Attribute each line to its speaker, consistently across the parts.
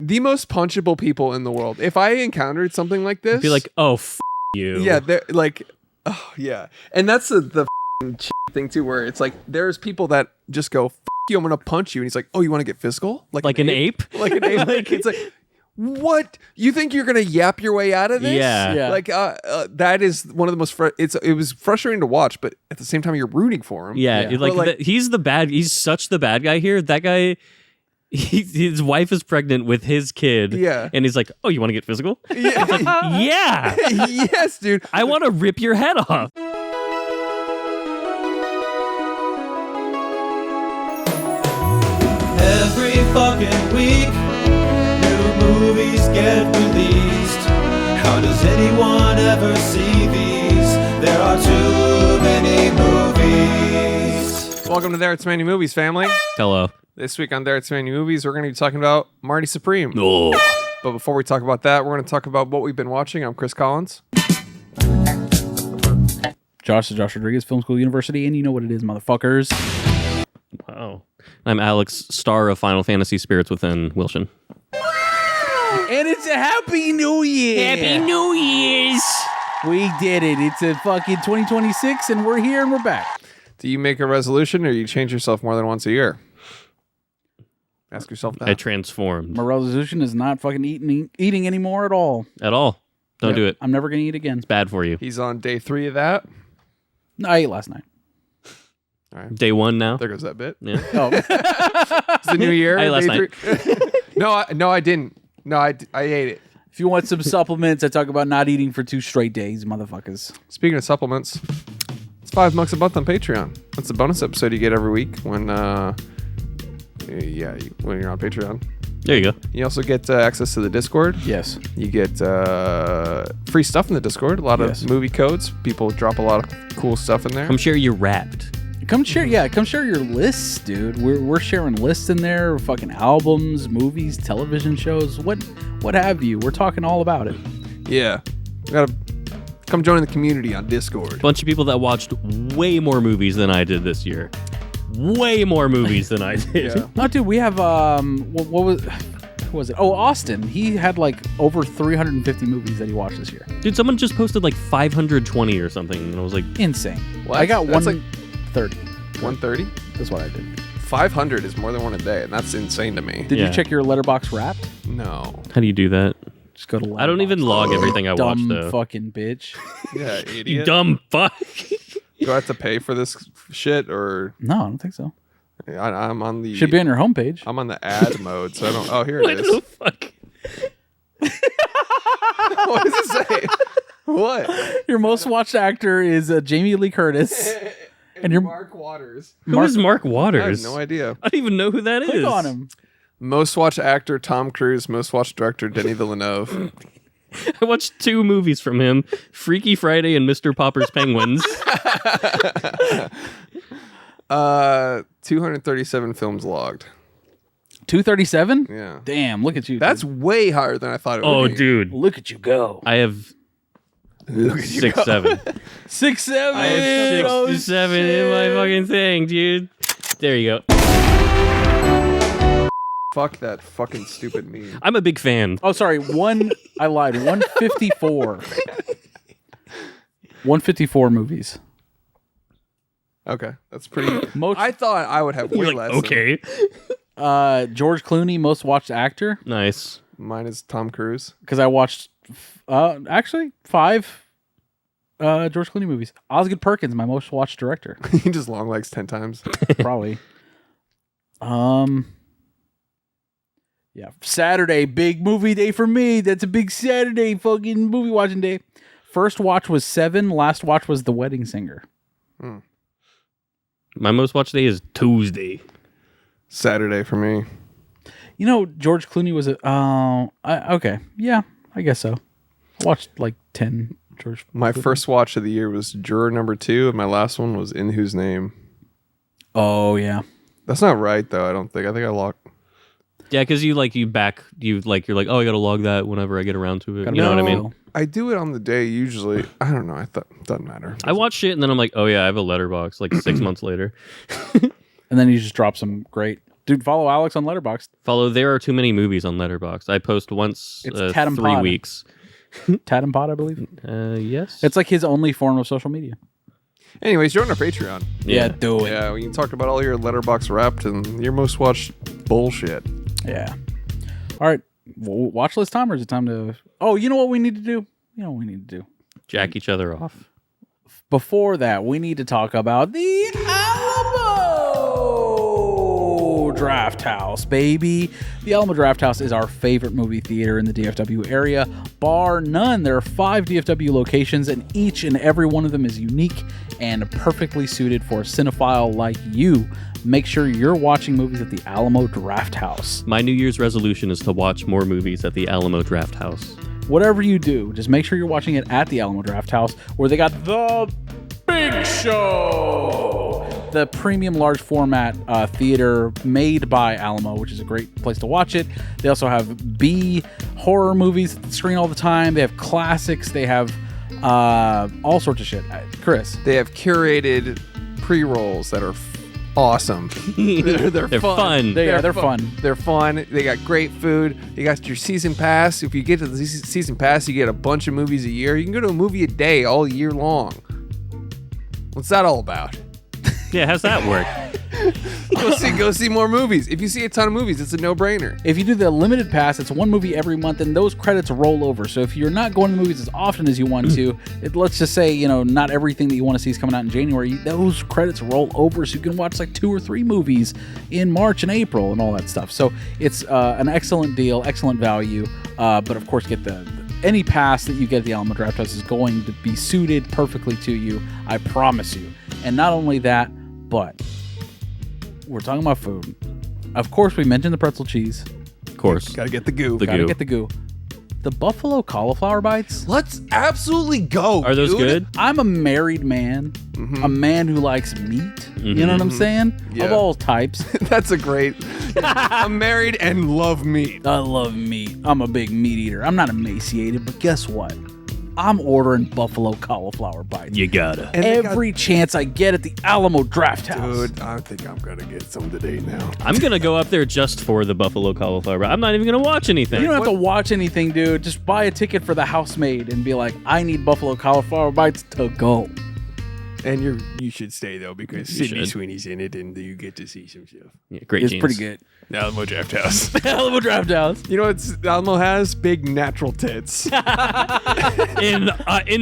Speaker 1: the most punchable people in the world. If I encountered something like this,
Speaker 2: I'd be like, oh, you.
Speaker 1: Yeah, they're like, oh yeah, and that's the thing too, where it's like there's people that just go, you, I'm gonna punch you, and he's like, oh, you want to get physical,
Speaker 2: like an ape,
Speaker 1: like an ape. Like, it's like, what? You think you're gonna yap your way out of this?
Speaker 2: Yeah.
Speaker 1: Like that is one of the most. It was frustrating to watch, but at the same time, you're rooting for him.
Speaker 2: Yeah, like he's the bad. He's such the bad guy here. That guy. His wife is pregnant with his kid.
Speaker 1: Yeah.
Speaker 2: And he's like, oh, you want to get physical?
Speaker 1: Yeah.
Speaker 2: Like, yeah.
Speaker 1: Yes, dude.
Speaker 2: I want to rip your head off.
Speaker 3: Every fucking week, new movies get released. How does anyone ever see these? There are too many movies.
Speaker 1: Welcome to There It's Many Movies, family.
Speaker 2: Hello.
Speaker 1: This week on There It's Many Movies, we're going to be talking about Marty Supreme.
Speaker 2: Oh.
Speaker 1: But before we talk about that, we're going to talk about what we've been watching. I'm Chris Collins.
Speaker 4: Josh Rodriguez, Film School University, and you know what it is, motherfuckers.
Speaker 2: Wow. I'm Alex, star of Final Fantasy Spirits Within Wilson.
Speaker 4: And it's a Happy New Year!
Speaker 2: Happy New Year's!
Speaker 4: We did it. It's a fucking 2026, and we're here and we're back.
Speaker 1: Do you make a resolution or you change yourself more than once a year? Ask yourself that.
Speaker 2: I transformed.
Speaker 4: My resolution is not fucking eating anymore at all.
Speaker 2: At all. Don't do it.
Speaker 4: I'm never going to eat again.
Speaker 2: It's bad for you.
Speaker 1: He's on day 3 of that.
Speaker 4: No, I ate last night.
Speaker 1: All right.
Speaker 2: Day 1 now.
Speaker 1: There goes that bit.
Speaker 2: Yeah.
Speaker 4: Oh.
Speaker 1: It's the new year.
Speaker 2: I ate last
Speaker 1: day 3. No, I didn't. No, I ate it.
Speaker 4: If you want some supplements, I talk about not eating for 2 straight days, motherfuckers.
Speaker 1: Speaking of supplements, it's $5 a month on Patreon. That's the bonus episode you get every week when you're on Patreon.
Speaker 2: There you go.
Speaker 1: You also get access to the Discord.
Speaker 4: Yes.
Speaker 1: You get free stuff in the Discord. A lot of movie codes. People drop a lot of cool stuff in there.
Speaker 2: Come share your Wrapped.
Speaker 4: Come share your lists, dude. We're sharing lists in there, fucking albums, movies, television shows, what have you. We're talking all about it.
Speaker 1: Yeah. You gotta come join the community on Discord.
Speaker 2: Bunch of people that watched way more movies than I did this year. Way more movies than I did.
Speaker 1: Yeah.
Speaker 4: No, dude, we have who was it? Oh, Austin. He had like over 350 movies that he watched this year.
Speaker 2: Dude, someone just posted like 520 or something, and I was like,
Speaker 4: Insane.
Speaker 1: What?
Speaker 4: I got
Speaker 1: That's
Speaker 4: 130.
Speaker 1: 130?
Speaker 4: That's what I did.
Speaker 1: 500 is more than one a day, and that's insane to me.
Speaker 4: Did
Speaker 2: Yeah.
Speaker 4: you check your letterbox Wrapped?
Speaker 1: No.
Speaker 2: how do you do that?
Speaker 4: Just go to
Speaker 2: I don't even log everything I watch,
Speaker 4: Dumb
Speaker 2: though.
Speaker 4: fucking bitch.
Speaker 1: Yeah, idiot.
Speaker 2: You dumb fuck.
Speaker 1: Do I have to pay for this shit, or
Speaker 4: No, I don't think so.
Speaker 1: I'm on the
Speaker 4: Should be on your homepage.
Speaker 1: I'm on the ad mode, so I don't. Oh, here
Speaker 2: What
Speaker 1: it
Speaker 2: the
Speaker 1: is.
Speaker 2: fuck?
Speaker 1: What does it say? What?
Speaker 4: Your most watched actor is Jamie Lee Curtis.
Speaker 1: And
Speaker 4: you're-
Speaker 1: Mark Waters.
Speaker 2: Who is Mark
Speaker 1: I
Speaker 2: Waters?
Speaker 1: have no idea.
Speaker 2: I don't even know who that is.
Speaker 4: Click on him.
Speaker 1: Most watched actor Tom Cruise. Most watched director Denis Villeneuve.
Speaker 2: I watched 2 movies from him, Freaky Friday and Mr. Popper's Penguins.
Speaker 1: 237 films logged.
Speaker 4: 237?
Speaker 1: Yeah.
Speaker 4: Damn, look at you.
Speaker 1: That's
Speaker 4: dude.
Speaker 1: way higher than I thought it would
Speaker 2: Oh,
Speaker 1: be.
Speaker 2: dude.
Speaker 4: Look at you go.
Speaker 2: I have 6, 7.
Speaker 4: 6, 7.
Speaker 2: I have 6 to 7 in my fucking thing, dude. There you go.
Speaker 1: Fuck that fucking stupid meme.
Speaker 2: I'm a big fan.
Speaker 4: Oh, sorry. I lied. 154. 154 movies.
Speaker 1: Okay, that's pretty.
Speaker 4: Most,
Speaker 1: I thought I would have way
Speaker 2: You're
Speaker 1: less.
Speaker 2: like, okay.
Speaker 4: George Clooney, most watched actor.
Speaker 2: Nice.
Speaker 1: Mine is Tom Cruise.
Speaker 4: Because I watched, actually, 5 George Clooney movies. Osgood Perkins, my most watched director.
Speaker 1: He just long legs 10 times.
Speaker 4: Probably. Yeah, Saturday, big movie day for me. That's a big Saturday fucking movie watching day. First watch was 7. Last watch was The Wedding Singer.
Speaker 2: My most watched day is Tuesday.
Speaker 1: Saturday for me.
Speaker 4: You know, George Clooney was okay. Yeah, I guess so. I watched like 10 George.
Speaker 1: My
Speaker 4: Clooney.
Speaker 1: first watch of the year was Juror number 2, and my last one was In Whose Name.
Speaker 4: Oh yeah.
Speaker 1: That's not right though. I don't think. I think I locked.
Speaker 2: Yeah, because you're like, oh, I gotta log that whenever I get around to it. You know what I mean?
Speaker 1: I do it on the day usually. I don't know. I thought it doesn't matter.
Speaker 2: I watch shit and then I'm like, oh yeah, I have a letterbox like 6 months later.
Speaker 4: And then you just drop some great Dude, follow Alex on Letterboxd.
Speaker 2: Follow There Are Too Many Movies on Letterboxd. I post once
Speaker 4: It's Tatum
Speaker 2: 3
Speaker 4: Pod.
Speaker 2: weeks.
Speaker 4: Tatum Pod, I believe.
Speaker 2: Yes.
Speaker 4: It's like his only form of social media.
Speaker 1: Anyways, join our Patreon.
Speaker 4: Yeah, do it.
Speaker 1: Yeah, we can talk about all your Letterboxd Wrapped and your most watched bullshit.
Speaker 4: Yeah. All right. Watch list time, or is it time to... Oh, you know what we need to do? You know what we need to do?
Speaker 2: Jack each other off.
Speaker 4: Before that, we need to talk about the Alamo Drafthouse, baby. The Alamo Drafthouse is our favorite movie theater in the DFW area, bar none. There are 5 DFW locations, and each and every one of them is unique and perfectly suited for a cinephile like you. Make sure you're watching movies at the Alamo Drafthouse.
Speaker 2: My New Year's resolution is to watch more movies at the Alamo Drafthouse.
Speaker 4: Whatever you do, just make sure you're watching it at the Alamo Drafthouse, where they got the Big Show, the premium large format theater made by Alamo, which is a great place to watch it. They also have B horror movies at the screen all the time. They have classics. They have all sorts of shit. Chris,
Speaker 1: They have curated pre-rolls that are awesome. They're
Speaker 2: fun.
Speaker 4: they're fun.
Speaker 1: They're fun. They got great food. You got your season pass. If you get to the season pass, you get a bunch of movies a year. You can go to a movie a day all year long. What's that all about?
Speaker 2: Yeah, how's that work?
Speaker 1: Go see more movies. If you see a ton of movies, it's a no-brainer.
Speaker 4: If you do the limited pass, it's one movie every month, and those credits roll over. So if you're not going to movies as often as you want to, let's just say, not everything that you want to see is coming out in January. Those credits roll over, so you can watch like 2 or 3 movies in March and April and all that stuff. So it's an excellent deal, excellent value. But of course, get any pass that you get at the Alamo Drafthouse is going to be suited perfectly to you. I promise you. And not only that, but we're talking about food. Of course, we mentioned the pretzel cheese.
Speaker 2: Of course.
Speaker 1: Gotta get the goo.
Speaker 4: Gotta get the goo. The buffalo cauliflower bites.
Speaker 1: Let's absolutely go.
Speaker 2: Are those
Speaker 1: dude.
Speaker 2: good?
Speaker 4: I'm a married man, a man who likes meat. You know what I'm saying?
Speaker 1: Yeah.
Speaker 4: Of all types.
Speaker 1: That's a great. I'm married and love meat.
Speaker 4: I love meat. I'm a big meat eater. I'm not emaciated, but guess what? I'm ordering buffalo cauliflower bites.
Speaker 2: You gotta.
Speaker 1: And they got-
Speaker 4: Every chance I get at the Alamo Drafthouse.
Speaker 1: Dude, I think I'm gonna get some today now.
Speaker 2: I'm going to go up there just for the buffalo cauliflower. I'm not even going to watch anything.
Speaker 4: You don't have to watch anything, dude. Just buy a ticket for the Housemaid and be like, I need buffalo cauliflower bites to go.
Speaker 1: And you should stay though because
Speaker 2: You
Speaker 1: Sydney
Speaker 2: should.
Speaker 1: Sweeney's in it, and you get to see some stuff.
Speaker 2: Yeah, great
Speaker 4: It's
Speaker 2: genes.
Speaker 4: pretty good.
Speaker 1: Alamo Drafthouse.
Speaker 4: Alamo Drafthouse.
Speaker 1: You know what Alamo has? Big natural tits.
Speaker 2: In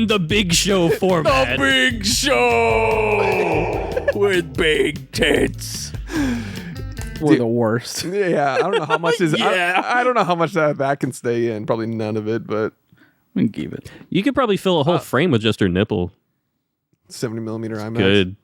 Speaker 2: the Big Show format.
Speaker 4: Big Show with big tits. We're the worst.
Speaker 1: Yeah, I don't know how much is.
Speaker 4: Yeah.
Speaker 1: I don't know how much that can stay in. Probably none of it, but
Speaker 4: We can keep it.
Speaker 2: You could probably fill a whole frame with just her nipple.
Speaker 1: 70 millimeter IMAX.
Speaker 2: Good.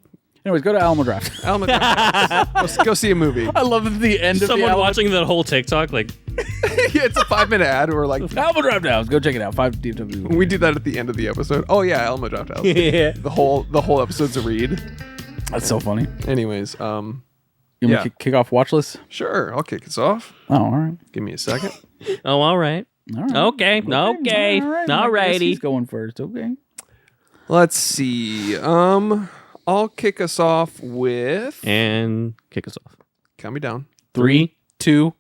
Speaker 4: Anyways, go to Alamo Draft.
Speaker 1: Alamo Drafthouse. Go see a movie.
Speaker 4: I love at the end of
Speaker 2: Someone
Speaker 4: the Alamo,
Speaker 2: watching that whole TikTok, like,
Speaker 1: Yeah, it's a 5-minute ad. We're like,
Speaker 4: Alamo Drafthouse. Go check it out. 5 DFW.
Speaker 1: we do that at the end of the episode. Oh yeah, Alamo Drafthouse.
Speaker 2: yeah.
Speaker 1: The whole episode's a read.
Speaker 4: That's so funny.
Speaker 1: Anyways,
Speaker 4: You want
Speaker 1: Yeah.
Speaker 4: me to kick off watch list?
Speaker 1: sure, I'll kick us off.
Speaker 4: Oh, all right.
Speaker 1: Give me a second.
Speaker 2: Oh, all right.
Speaker 4: All right.
Speaker 2: Okay. Okay.
Speaker 4: All right.
Speaker 2: All
Speaker 4: I guess
Speaker 2: righty.
Speaker 4: He's going first. Okay.
Speaker 1: Let's see. I'll kick us off with.
Speaker 2: And kick us off.
Speaker 1: Count me down.
Speaker 2: 3,
Speaker 4: 2,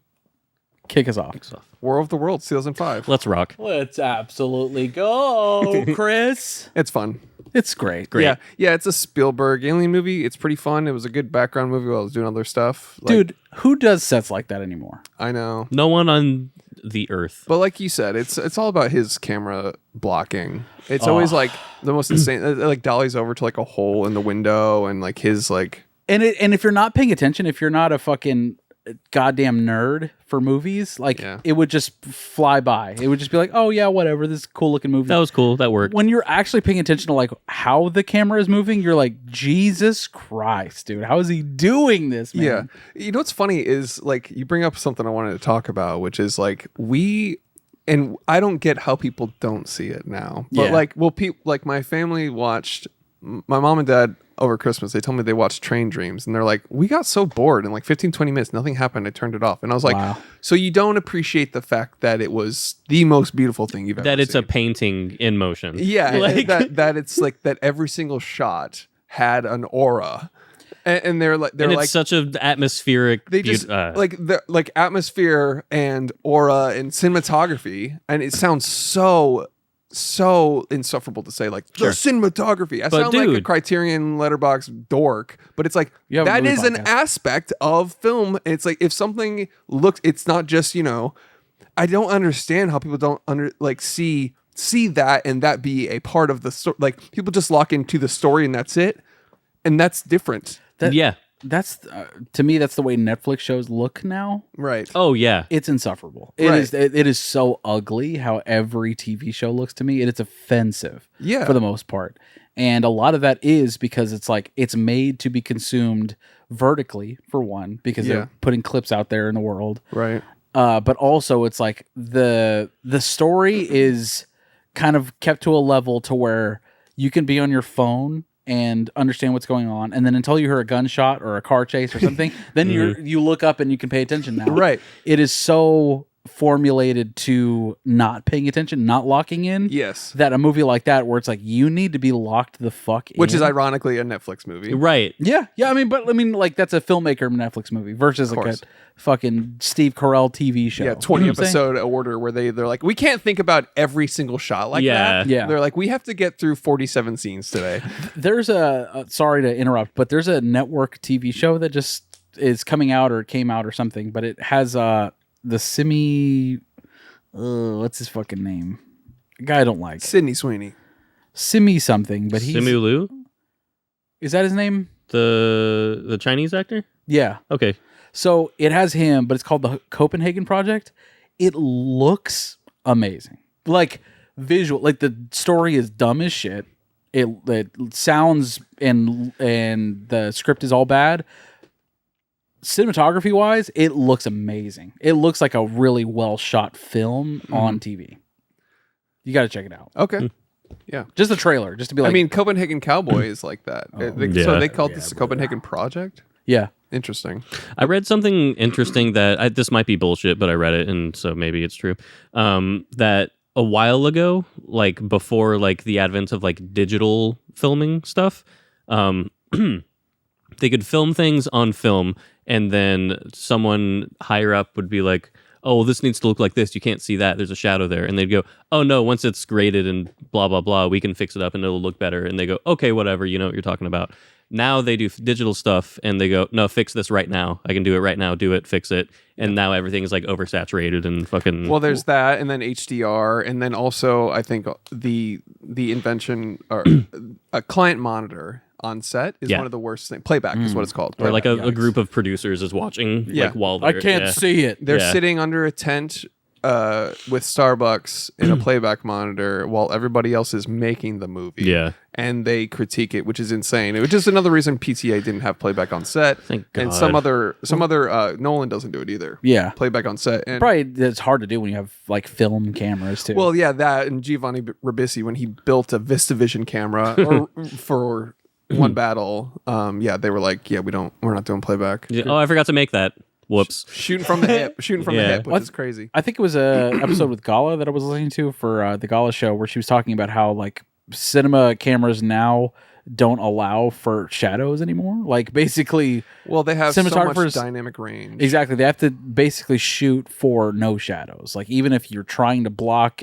Speaker 4: kick us off.
Speaker 2: kick us off.
Speaker 1: War of the Worlds, 2005.
Speaker 2: Let's rock.
Speaker 4: Let's absolutely go, Chris.
Speaker 1: It's fun.
Speaker 4: It's great.
Speaker 1: Yeah, it's a Spielberg alien movie. It's pretty fun. It was a good background movie while I was doing other stuff. Like,
Speaker 4: Dude, who does sets like that anymore?
Speaker 1: I know.
Speaker 2: No one on the earth.
Speaker 1: But like you said, it's all about his camera blocking. It's always like the most insane. Like dollies over to like a hole in the window, and like his like.
Speaker 4: And if you're not paying attention, if you're not a fucking goddamn nerd for movies, like
Speaker 1: Yeah.
Speaker 4: it would just fly by. It would just be like, oh yeah, whatever. This is a cool looking movie.
Speaker 2: That was cool. That worked.
Speaker 4: When you're actually paying attention to like how the camera is moving, you're like, Jesus Christ, dude, how is he doing this, man?
Speaker 1: Yeah, you know what's funny is like you bring up something I wanted to talk about, which is like and I don't get how people don't see it now. But
Speaker 4: Yeah.
Speaker 1: like, like my family watched my mom and dad over Christmas. They told me they watched Train Dreams, and they're like, we got so bored in like 15-20 minutes, nothing happened. I turned it off, and I was like,
Speaker 4: Wow.
Speaker 1: so you don't appreciate the fact that it was the most beautiful thing you've ever
Speaker 2: that it's
Speaker 1: seen.
Speaker 2: a painting in motion.
Speaker 1: Yeah,
Speaker 2: Like-
Speaker 1: that it's like that every single shot had an aura. and they're like
Speaker 2: it's such an atmospheric.
Speaker 1: they just like atmosphere and aura and cinematography, and it sounds so insufferable to say, like, the cinematography. I sound like a Criterion Letterbox dork, but it's like that is an aspect of film. It's like if something looks, it's not just, I don't understand how people don't see that and that be a part of the story. Like, people just lock into the story and that's it, and that's different.
Speaker 4: That's to me, that's the way Netflix shows look now.
Speaker 1: Right.
Speaker 2: Oh yeah,
Speaker 4: it's insufferable. It is so ugly how every TV show looks to me, and it's offensive.
Speaker 1: Yeah.
Speaker 4: For the most part, and a lot of that is because it's like it's made to be consumed vertically, for one, because they're putting clips out there in the world.
Speaker 1: Right.
Speaker 4: But also it's like the story is kind of kept to a level to where you can be on your phone and understand what's going on, and then until you hear a gunshot or a car chase or something, then you look up and you can pay attention now.
Speaker 1: Right.
Speaker 4: It is so formulated to not paying attention, not locking in.
Speaker 1: Yes.
Speaker 4: That a movie like that, where it's like you need to be locked the fuck in.
Speaker 1: Which is ironically a Netflix movie.
Speaker 2: right.
Speaker 4: Yeah. I mean, like that's a filmmaker Netflix movie versus like a fucking Steve Carell TV show.
Speaker 1: Yeah, 20
Speaker 4: You know what I'm saying?
Speaker 1: episode order where they're like, we can't think about every single shot like that.
Speaker 4: Yeah.
Speaker 1: They're like, we have to get through 47 scenes today.
Speaker 4: There's sorry to interrupt, but there's a network TV show that just is coming out or came out or something, but it has the Simi, what's his fucking name? A guy I don't like.
Speaker 1: Sydney Sweeney.
Speaker 4: Simi something, but he's...
Speaker 2: Simu Liu?
Speaker 4: Is that his name?
Speaker 2: The Chinese actor?
Speaker 4: Yeah.
Speaker 2: Okay.
Speaker 4: So it has him, but it's called the Copenhagen Project. It looks amazing. Like visual, like the story is dumb as shit. It sounds and the script is all bad. Cinematography wise, it looks amazing. It looks like a really well shot film on TV. You got to check it out.
Speaker 1: Okay. Yeah.
Speaker 4: Just the trailer, just to be like.
Speaker 1: I mean, Copenhagen Cowboy is like that. So they called this the Copenhagen Project?
Speaker 4: Yeah.
Speaker 1: Interesting.
Speaker 2: I read something interesting that this might be bullshit, but I read it, and so maybe it's true. That a while ago, like before like the advent of like digital filming stuff, they could film things on film, and then someone higher up would be like, oh, well, this needs to look like this. You can't see that. There's a shadow there. And they'd go, oh, no, once it's graded and blah, blah, blah, we can fix it up and it'll look better. And they go, okay, whatever. You know what you're talking about. Now they do digital stuff and they go, no, fix this right now. I can do it right now. Do it. Fix it. And now everything is like oversaturated and fucking...
Speaker 1: Well, there's that, and then HDR, and then also I think the invention or a client monitor on set is one of the worst things. Playback is what it's called.
Speaker 2: Or like
Speaker 1: Playback.
Speaker 2: a group of producers is watching like while they're...
Speaker 4: I can't see it.
Speaker 1: They're sitting under a tent with Starbucks in a playback monitor while everybody else is making the movie.
Speaker 2: Yeah.
Speaker 1: And they critique it, which is insane. Which is another reason PTA didn't have playback on set.
Speaker 2: Thank God.
Speaker 1: And some other Nolan doesn't do it either.
Speaker 4: Yeah.
Speaker 1: Playback on set. And
Speaker 4: Probably it's hard to do when you have like film cameras too.
Speaker 1: well, yeah, that and Giovanni Ribisi when he built a VistaVision camera for one battle. They were like, we're not doing playback.
Speaker 2: Yeah, oh, I forgot to make that. Whoops.
Speaker 1: Shooting from the hip, which is crazy.
Speaker 4: I think it was a episode with Gala that I was listening to for the Gala show where she was talking about how like cinema cameras now don't allow for shadows anymore. Like basically,
Speaker 1: well, they have so
Speaker 4: cinematographers
Speaker 1: much dynamic range.
Speaker 4: Exactly, they have to basically shoot for no shadows. Like even if you're trying to block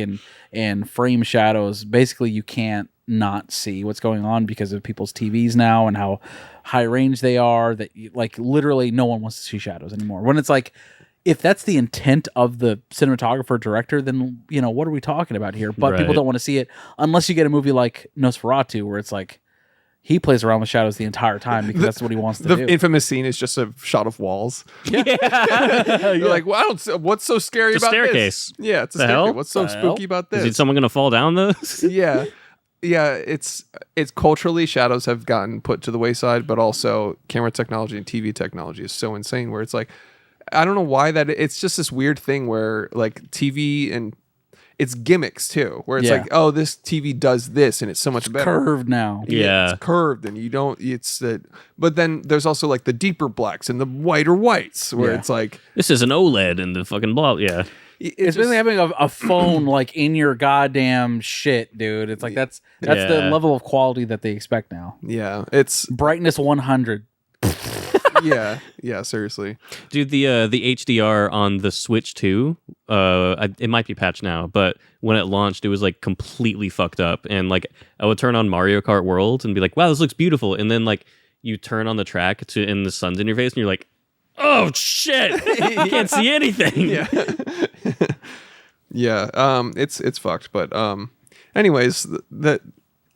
Speaker 4: and frame shadows, basically you can't not see what's going on because of people's TVs now and how high range they are. That like literally no one wants to see shadows anymore. When it's like, if that's the intent of the cinematographer director, then what are we talking about here? But people don't want to see it unless you get a movie like Nosferatu, where it's like he plays around with shadows the entire time because that's what he wants to do.
Speaker 1: The infamous scene is just a shot of walls. You're like, well, what's so scary
Speaker 2: It's a
Speaker 1: about
Speaker 2: staircase.
Speaker 1: this? Yeah, it's a
Speaker 2: The
Speaker 1: staircase.
Speaker 2: hell?
Speaker 1: What's so spooky about this?
Speaker 2: Is someone going to fall down this?
Speaker 1: Yeah. It's culturally, shadows have gotten put to the wayside, but also camera technology and TV technology is so insane where it's like, I don't know why it's just this weird thing where like TV and it's gimmicks too, where it's like, oh, this TV does this and it's so much better.
Speaker 4: Curved now.
Speaker 2: Yeah.
Speaker 1: It's curved and but then there's also like the deeper blacks and the whiter whites where it's like,
Speaker 2: this is an OLED and the fucking blah. Yeah.
Speaker 4: It's basically having a phone like in your goddamn shit, dude. It's like that's the level of quality that they expect now.
Speaker 1: Yeah, it's
Speaker 4: brightness 100.
Speaker 1: Yeah, seriously.
Speaker 2: Dude, the HDR on the Switch 2, it might be patched now, but when it launched, it was like completely fucked up. And like I would turn on Mario Kart World and be like, wow, this looks beautiful. And then like you turn on the track and the sun's in your face and you're like, oh shit, I can't see anything.
Speaker 1: Yeah. Yeah, it's fucked. But anyways,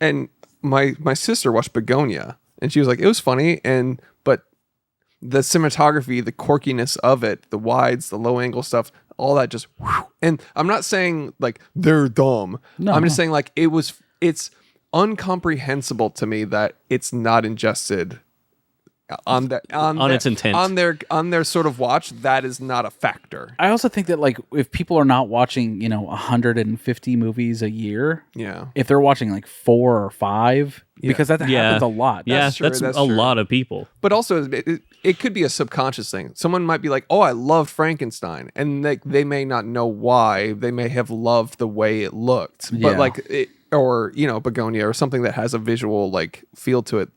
Speaker 1: and my sister watched Begonia and she was like, it was funny, but the cinematography, the quirkiness of it, the wides, the low angle stuff, all that just whew. And I'm not saying like they're dumb. No, I'm just saying like it's incomprehensible to me that it's not ingested on
Speaker 2: its intent,
Speaker 1: on their sort of watch. That is not a factor.
Speaker 4: I also think that like if people are not watching 150 movies a year, if they're watching like 4 or 5, because that happens a lot.
Speaker 2: That's a lot of people.
Speaker 1: But also it could be a subconscious thing. Someone might be like, oh, I love Frankenstein, and they may not know why. They may have loved the way it looked, but like or Begonia or something that has a visual like feel to it,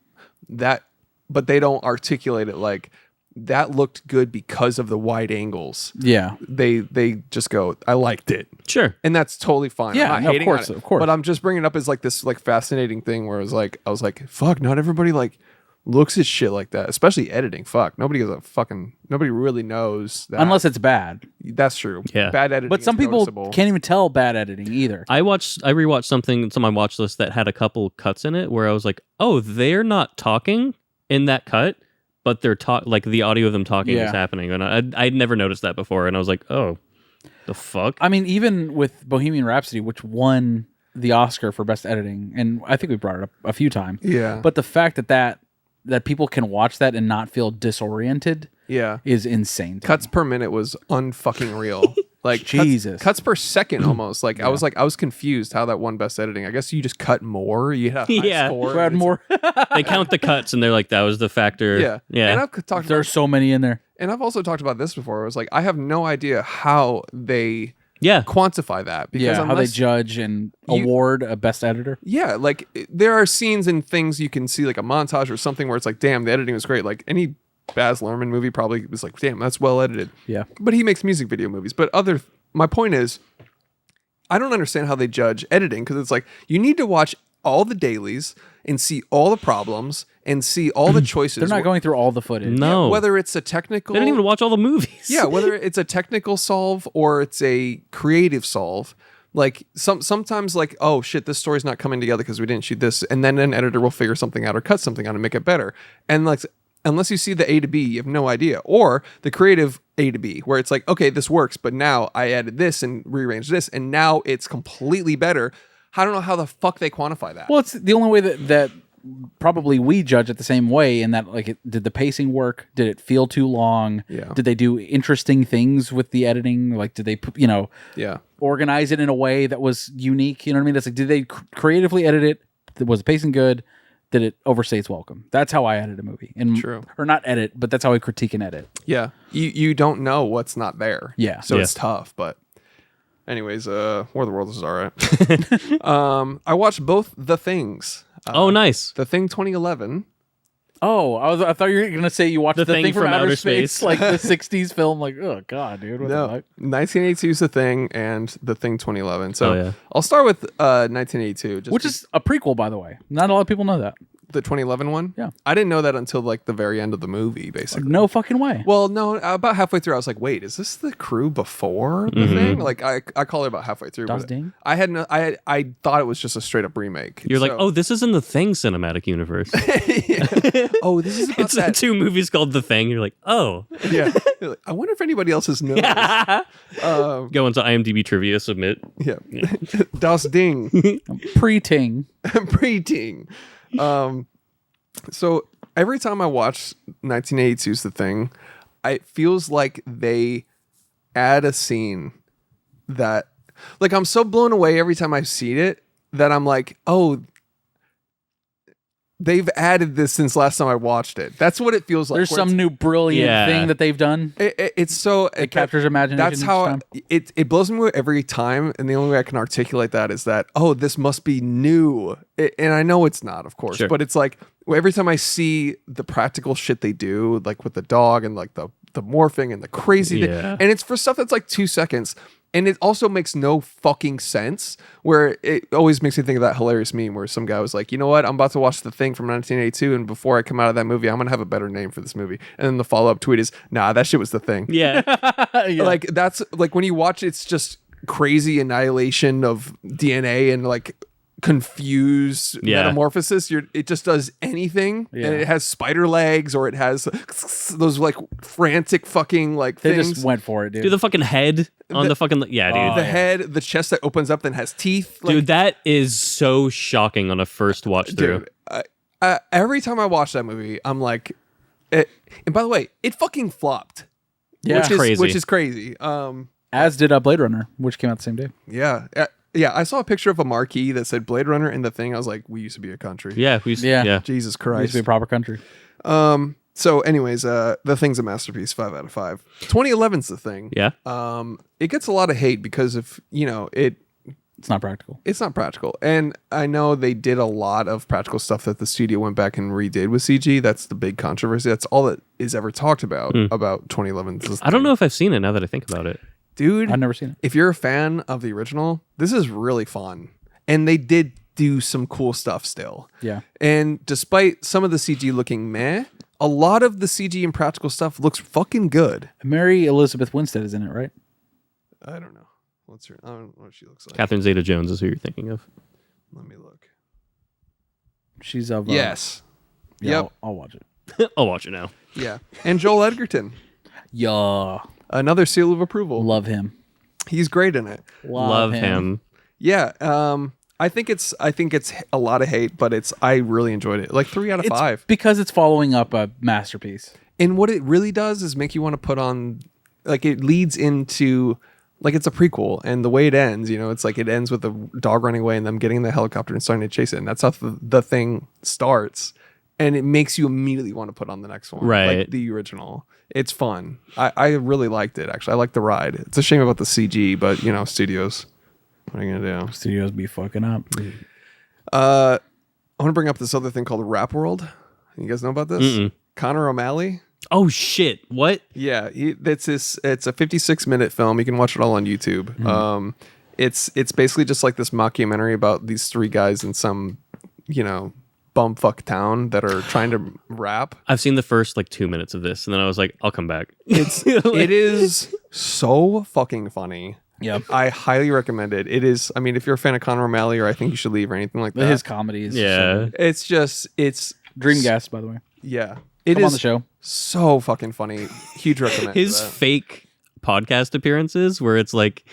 Speaker 1: but they don't articulate it like that looked good because of the wide angles. Yeah. They just go, I liked it.
Speaker 2: Sure.
Speaker 1: And that's totally fine.
Speaker 4: Yeah,
Speaker 1: I'm not hating on it,
Speaker 4: of course.
Speaker 1: But I'm just bringing it up as like this like fascinating thing where I was like, fuck, not everybody like looks at shit like that, especially editing. Fuck. Nobody really knows that.
Speaker 4: Unless it's bad.
Speaker 1: That's true.
Speaker 2: Yeah.
Speaker 1: Bad editing.
Speaker 4: But some people can't even tell bad editing either.
Speaker 2: I rewatched something, it's on my watch list that had a couple cuts in it where I was like, oh, they're not talking in that cut, but they're like the audio of them talking is happening, and I'd never noticed that before, and I was like, oh, the fuck.
Speaker 4: I mean, even with Bohemian Rhapsody, which won the Oscar for best editing, and I think we brought it up a few times.
Speaker 1: Yeah.
Speaker 4: But the fact that people can watch that and not feel disoriented, is insane.
Speaker 1: Cuts per minute was unfucking real. Like
Speaker 4: Jesus,
Speaker 1: cuts per second almost. Like I was confused how that won best editing. I guess you just cut more. You had a high score.
Speaker 4: Add more.
Speaker 2: They count the cuts and they're like, that was the factor.
Speaker 1: Yeah. And I've talked.
Speaker 4: There's so many in there.
Speaker 1: And I've also talked about this before. I was like, I have no idea how they quantify that, because
Speaker 4: how they judge and award a best editor.
Speaker 1: Yeah, like there are scenes and things you can see, like a montage or something where it's like, damn, the editing was great. Like any Baz Luhrmann movie probably was like, damn, that's well edited.
Speaker 4: Yeah.
Speaker 1: But he makes music video movies. But my point is, I don't understand how they judge editing, because it's like you need to watch all the dailies and see all the problems and see all the choices.
Speaker 4: They're not going through all the footage.
Speaker 2: No.
Speaker 1: Yeah, whether it's a technical...
Speaker 2: They didn't even watch all the movies.
Speaker 1: Yeah, whether it's a technical solve or it's a creative solve. Like sometimes like, oh shit, this story's not coming together because we didn't shoot this. And then an editor will figure something out or cut something out and make it better. And like... unless you see the A to B, you have no idea. Or the creative A to B, where it's like, okay, this works, but now I added this and rearranged this, and now it's completely better. I don't know how the fuck they quantify that.
Speaker 4: Well, it's the only way that probably we judge it the same way, in that, like, did the pacing work? Did it feel too long?
Speaker 1: Yeah.
Speaker 4: Did they do interesting things with the editing? Like, did they, organize it in a way that was unique? You know what I mean? That's like, did they creatively edit it? Was the pacing good? Did it overstay its welcome? That's how I edit a movie.
Speaker 1: True.
Speaker 4: Or not edit, but that's how I critique and edit.
Speaker 1: Yeah. You don't know what's not there.
Speaker 4: Yeah.
Speaker 1: So it's tough, but anyways, War of the Worlds is all right. I watched both The Things.
Speaker 2: Oh, nice.
Speaker 1: The Thing 2011.
Speaker 4: Oh, I thought you were going to say you watched The Thing from Outer Space. Like the 60s film. Like, oh, God, dude. What the fuck?
Speaker 1: 1982 is The Thing and The Thing 2011. So I'll start with 1982.
Speaker 4: Which is a prequel, by the way. Not a lot of people know that.
Speaker 1: The 2011 one?
Speaker 4: Yeah.
Speaker 1: I didn't know that until like the very end of the movie, basically.
Speaker 4: No fucking way.
Speaker 1: Well, no, about halfway through, I was like, wait, is this the crew before the thing? Like, I call it about halfway through.
Speaker 4: Das Ding?
Speaker 1: I thought it was just a straight up remake.
Speaker 2: You're like, oh, this is in the Thing cinematic universe.
Speaker 1: Oh, this is about
Speaker 2: it's that. 2 movies called The Thing. You're like, oh.
Speaker 1: Yeah. Like, I wonder if anybody else has noticed.
Speaker 2: Go into IMDb trivia, submit.
Speaker 1: Yeah. Das Ding.
Speaker 4: Pre-ting.
Speaker 1: Pre-ting. So every time I watch 1982's The Thing, it feels like they add a scene that, like, I'm so blown away every time I see it that I'm like, oh, they've added this since last time I watched it. That's what it feels like.
Speaker 4: There's some new brilliant thing that they've done.
Speaker 1: It's so...
Speaker 4: It captures imagination.
Speaker 1: That's how... It blows me away every time, and the only way I can articulate that is that, oh, this must be new. And I know it's not, of course, but it's like, every time I see the practical shit they do, like with the dog and like the morphing and the crazy thing, and it's for stuff that's like 2 seconds. And it also makes no fucking sense, where it always makes me think of that hilarious meme where some guy was like, you know what, I'm about to watch The Thing from 1982, and before I come out of that movie, I'm going to have a better name for this movie. And then the follow-up tweet is, nah, that shit was The Thing.
Speaker 2: Yeah.
Speaker 1: Like, that's, like, when you watch it, it's just crazy annihilation of DNA and, like, confused metamorphosis. It just does anything, and it has spider legs, or it has those, like, frantic fucking, like,
Speaker 4: they
Speaker 1: things.
Speaker 4: just went for it, dude.
Speaker 2: Dude, the fucking head on the fucking... Yeah, dude.
Speaker 1: The head, the chest that opens up, then has teeth. Like,
Speaker 2: dude, that is so shocking on a first watch through.
Speaker 1: Dude, every time I watch that movie, I'm like... and by the way, it fucking flopped.
Speaker 4: Yeah.
Speaker 1: Which is crazy.
Speaker 4: As did Blade Runner, which came out the same day.
Speaker 1: Yeah. Yeah, I saw a picture of a marquee that said Blade Runner and The Thing. I was like, we used to be a country.
Speaker 2: Yeah, we used to, yeah.
Speaker 1: Jesus
Speaker 4: It
Speaker 1: Christ.
Speaker 4: used to be a proper country.
Speaker 1: So anyways, The Thing's a masterpiece, 5 out of 5. 2011's The Thing.
Speaker 2: Yeah.
Speaker 1: It gets a lot of hate because of,
Speaker 4: It's not practical.
Speaker 1: it's not practical. And I know they did a lot of practical stuff that the studio went back and redid with CG. That's the big controversy. That's all that is ever talked about 2011's.
Speaker 2: I don't know if I've seen it now that I think about it.
Speaker 1: Dude,
Speaker 4: I've never seen it.
Speaker 1: if you're a fan of the original, this is really fun. And they did do some cool stuff still.
Speaker 4: Yeah.
Speaker 1: And despite some of the CG looking meh, a lot of the CG and practical stuff looks fucking good.
Speaker 4: Mary Elizabeth Winstead is in it, right?
Speaker 1: I don't know. I don't know what she looks like.
Speaker 2: Catherine Zeta-Jones is who you're thinking of.
Speaker 1: Let me look.
Speaker 4: She's of...
Speaker 1: Yes.
Speaker 4: Yeah,
Speaker 1: Yep.
Speaker 4: I'll watch it.
Speaker 2: I'll watch it now.
Speaker 1: Yeah. And Joel Edgerton.
Speaker 4: Yeah.
Speaker 1: Another seal of approval.
Speaker 4: Love him.
Speaker 1: He's great in it.
Speaker 2: Love him.
Speaker 1: Yeah. I think it's a lot of hate, but I really enjoyed it. Like 3 out of 5.
Speaker 4: Because it's following up a masterpiece.
Speaker 1: And what it really does is make you want to put on, like, it leads into, like, it's a prequel, and the way it ends, it's like it ends with the dog running away and them getting in the helicopter and starting to chase it. And that's how the thing starts. And it makes you immediately want to put on the next one.
Speaker 2: Right.
Speaker 1: Like the original. It's fun. I really liked it, actually. I liked the ride. It's a shame about the CG, but, studios. What are you going to do?
Speaker 4: Studios be fucking up.
Speaker 1: I want to bring up this other thing called Rapworld. You guys know about this?
Speaker 2: Mm-mm.
Speaker 1: Connor O'Malley.
Speaker 2: Oh, shit. What?
Speaker 1: Yeah, it's a 56-minute film. You can watch it all on YouTube. It's basically just like this mockumentary about these 3 guys in some, bumfuck town that are trying to rap.
Speaker 2: I've seen the first 2 minutes of this, and then I was like, I'll come back.
Speaker 1: It is so fucking funny.
Speaker 4: Yep.
Speaker 1: I highly recommend it. It is, if you're a fan of Connor O'Malley or I Think You Should Leave or anything like that.
Speaker 4: His comedy is...
Speaker 2: Yeah.
Speaker 1: It's
Speaker 4: Dream guest, by the way.
Speaker 1: Yeah.
Speaker 4: Come on the show.
Speaker 1: So fucking funny. Huge recommend.
Speaker 2: His fake podcast appearances where it's like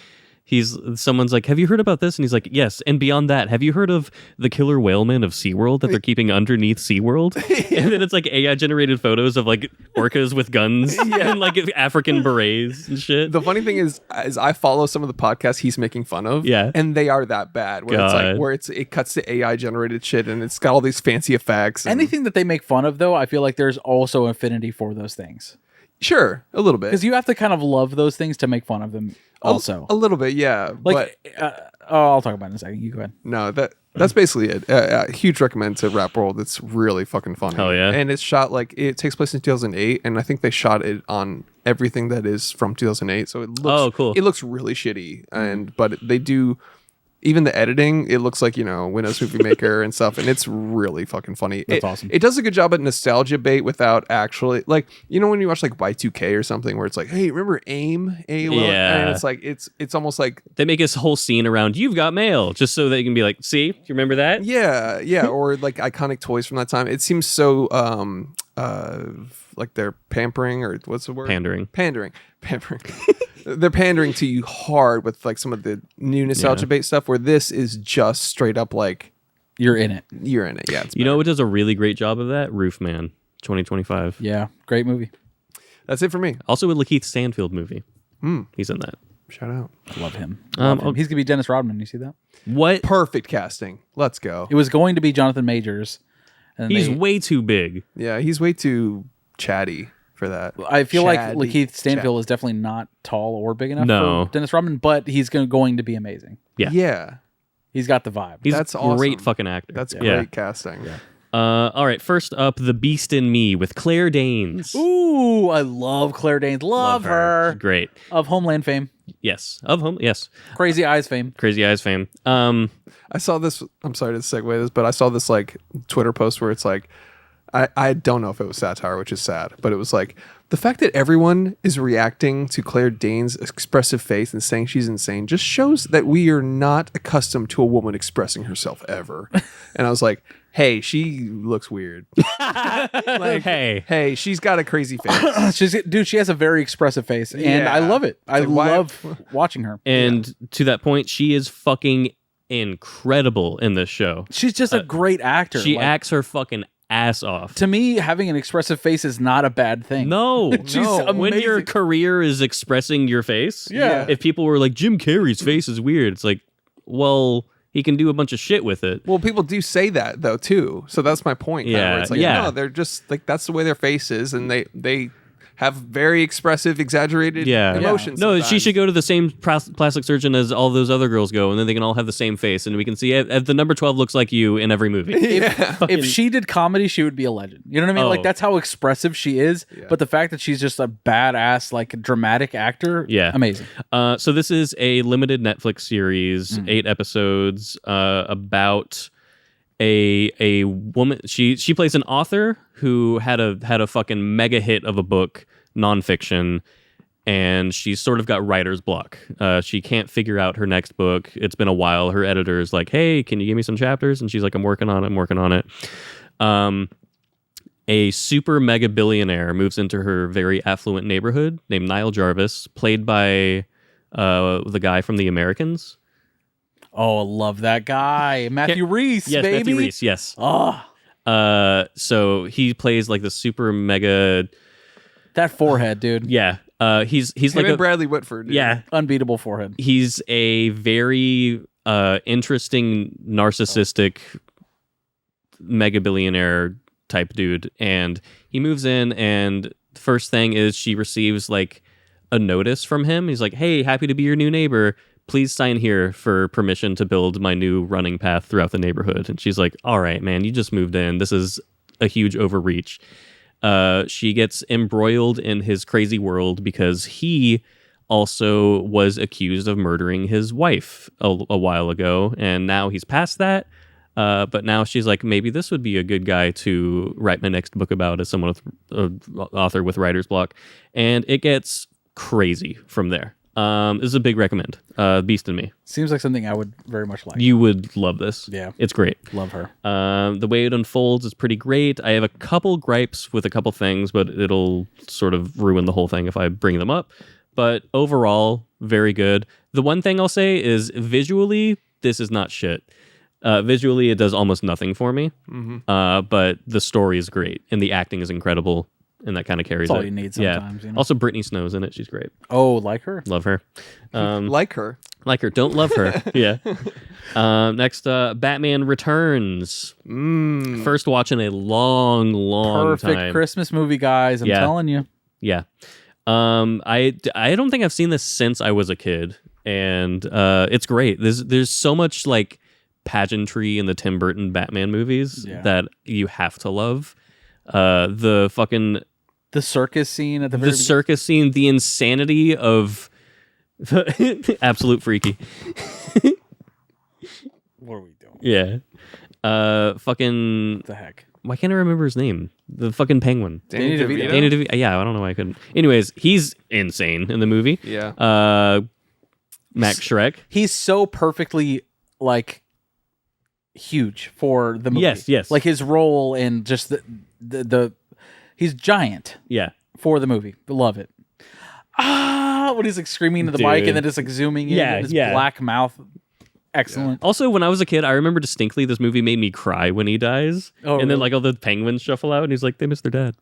Speaker 2: someone's like, have you heard about this? And he's like, yes. And beyond that, have you heard of the killer whaleman of SeaWorld that they're keeping underneath SeaWorld? And then it's like AI generated photos of like orcas with guns and like African berets and shit.
Speaker 1: The funny thing is I follow some of the podcasts he's making fun of.
Speaker 2: Yeah.
Speaker 1: And they are that bad. Where it cuts to AI generated shit and it's got all these fancy effects.
Speaker 4: Anything that they make fun of, though, I feel like there's also affinity for those things.
Speaker 1: Sure, a little bit.
Speaker 4: Because you have to kind of love those things to make fun of them also.
Speaker 1: A little bit, yeah.
Speaker 4: Like, I'll talk about it in a second. You go ahead.
Speaker 1: No, that's basically it. Huge recommend to Rapworld. It's really fucking funny.
Speaker 2: Hell yeah.
Speaker 1: And it's shot it takes place in 2008, and I think they shot it on everything that is from 2008. So it looks
Speaker 2: cool.
Speaker 1: It looks really shitty, but they do. Even the editing, it looks like, Windows Movie Maker and stuff, and it's really fucking funny.
Speaker 4: That's awesome.
Speaker 1: It does a good job at nostalgia bait without actually, like, when you watch like Y2K or something where it's like, hey, remember AIM?
Speaker 2: Yeah.
Speaker 1: And it's like, it's almost like...
Speaker 2: They make this whole scene around, you've got mail, just so they can be like, see, do you remember that?
Speaker 1: Yeah, or like iconic toys from that time. It seems so... like they're pampering, or what's the word?
Speaker 2: Pandering.
Speaker 1: They're pandering to you hard with like some of the new nostalgia bait stuff, where this is just straight up like
Speaker 4: you're in it.
Speaker 1: Yeah, it's
Speaker 2: you know what does a really great job of that? Roofman 2025.
Speaker 4: Yeah, great movie.
Speaker 1: That's it for me.
Speaker 2: Also a Lakeith Stanfield movie. He's in that.
Speaker 1: Shout out.
Speaker 4: I love him. He's gonna be Dennis Rodman. You see that?
Speaker 2: What?
Speaker 1: Perfect casting. Let's go.
Speaker 4: It was going to be Jonathan Majors. And
Speaker 2: he's way too big.
Speaker 1: Yeah, he's way too chatty for that.
Speaker 4: I feel like Lakeith Stanfield is definitely not tall or big enough for Dennis Rodman, but he's going to be amazing.
Speaker 2: Yeah.
Speaker 1: Yeah.
Speaker 4: He's got the vibe.
Speaker 2: He's
Speaker 1: That's
Speaker 2: a great
Speaker 1: awesome.
Speaker 2: fucking actor.
Speaker 1: That's great casting.
Speaker 2: All right, first up, The Beast in Me with Claire Danes.
Speaker 4: Ooh, I love Claire Danes. Love her.
Speaker 2: She's great.
Speaker 4: Of Homeland fame.
Speaker 2: Yes. Of Home. Yes.
Speaker 4: Crazy Eyes fame.
Speaker 2: Crazy Eyes fame.
Speaker 1: I saw this. I'm sorry to segue this, but I saw this like Twitter post where it's like, I don't know if it was satire, which is sad, but it was like the fact that everyone is reacting to Claire Danes' expressive face and saying she's insane just shows that we are not accustomed to a woman expressing herself ever. And I was like, hey, she looks weird. Like, hey, she's got a crazy face.
Speaker 4: She has a very expressive face, and I love it. I love watching her.
Speaker 2: And to that point, she is fucking incredible in this show.
Speaker 4: She's just a great actor.
Speaker 2: She acts her fucking ass off.
Speaker 4: To me, having an expressive face is not a bad thing.
Speaker 2: No.
Speaker 4: She's amazing.
Speaker 2: When your career is expressing your face,
Speaker 4: yeah.
Speaker 2: If people were like, Jim Carrey's face is weird, it's like, well, he can do a bunch of shit with it.
Speaker 1: Well, people do say that though too. So that's my point.
Speaker 2: Yeah,
Speaker 1: where it's like, no, they're just like that's the way their face is, and they have very expressive, exaggerated emotions.
Speaker 2: No,
Speaker 1: sometimes.
Speaker 2: she should go to the same plastic surgeon as all those other girls go, and then they can all have the same face, and we can see if the number 12 looks like you in every movie.
Speaker 4: If she did comedy, she would be a legend. You know what I mean? Like that's how expressive she is. Yeah. But the fact that she's just a badass, like dramatic actor, amazing.
Speaker 2: So this is a limited Netflix series, 8 episodes, about a woman. She plays an author who had a fucking mega hit of a book, nonfiction, and she's sort of got writer's block. She can't figure out her next book. It's been a while. Her editor's like, hey, can you give me some chapters? And she's like, I'm working on it. A super mega billionaire moves into her very affluent neighborhood named Niall Jarvis, played by the guy from The Americans.
Speaker 4: Oh, I love that guy. Matthew Rhys,
Speaker 2: yes,
Speaker 4: baby.
Speaker 2: Matthew Rhys, yes.
Speaker 4: Oh.
Speaker 2: So he plays like the super mega...
Speaker 4: That forehead, dude.
Speaker 2: Yeah. He's
Speaker 1: Him
Speaker 2: like
Speaker 1: and Bradley Whitford. Dude.
Speaker 2: Yeah.
Speaker 4: Unbeatable forehead.
Speaker 2: He's a very interesting, narcissistic mega billionaire type dude. And he moves in, and the first thing is she receives like a notice from him. He's like, hey, happy to be your new neighbor. Please sign here for permission to build my new running path throughout the neighborhood. And she's like, all right, man, you just moved in. This is a huge overreach. She gets embroiled in his crazy world because he also was accused of murdering his wife a while ago. And now he's past that. But now she's like, maybe this would be a good guy to write my next book about as someone with author with writer's block. And it gets crazy from there. This is a big recommend. Beast in Me.
Speaker 4: Seems like something I would very much like.
Speaker 2: You would love this.
Speaker 4: Yeah.
Speaker 2: It's great.
Speaker 4: Love her.
Speaker 2: The way it unfolds is pretty great. I have a couple gripes with a couple things, but it'll sort of ruin the whole thing if I bring them up. But overall, very good. The one thing I'll say is visually, this is not shit. Visually, it does almost nothing for me. Mm-hmm. But the story is great, and the acting is incredible. And that kind of carries
Speaker 4: That's all
Speaker 2: it.
Speaker 4: you need sometimes.
Speaker 2: Yeah.
Speaker 4: You know?
Speaker 2: Also, Brittany Snow's in it. She's great.
Speaker 4: Oh, like her?
Speaker 2: Love her.
Speaker 1: Like her.
Speaker 2: Like her. Don't love her. Yeah. Next, Batman Returns. First watch in a long
Speaker 4: Perfect
Speaker 2: time.
Speaker 4: Christmas movie, guys. I'm telling you.
Speaker 2: Yeah. I don't think I've seen this since I was a kid. And it's great. There's so much like pageantry in the Tim Burton Batman movies that you have to love.
Speaker 4: The circus scene at the very
Speaker 2: circus scene, the insanity of absolute freaky.
Speaker 4: What are we doing?
Speaker 2: Yeah. Fucking
Speaker 4: What the heck?
Speaker 2: Why can't I remember his name? The fucking penguin.
Speaker 1: Danny DeVito.
Speaker 2: Danny DeVito. Yeah, I don't know why I couldn't. Anyways, he's insane in the movie.
Speaker 1: Yeah.
Speaker 2: Max Shrek.
Speaker 4: He's so perfectly like huge for the movie.
Speaker 2: Yes.
Speaker 4: Like his role and just the he's giant.
Speaker 2: Yeah.
Speaker 4: For the movie. Love it. When he's like screaming into the mic and then just like zooming in and his black mouth. Excellent.
Speaker 2: Yeah. Also, when I was a kid, I remember distinctly this movie made me cry when he dies.
Speaker 4: Oh,
Speaker 2: and then like all the penguins shuffle out and he's like, they miss their dad.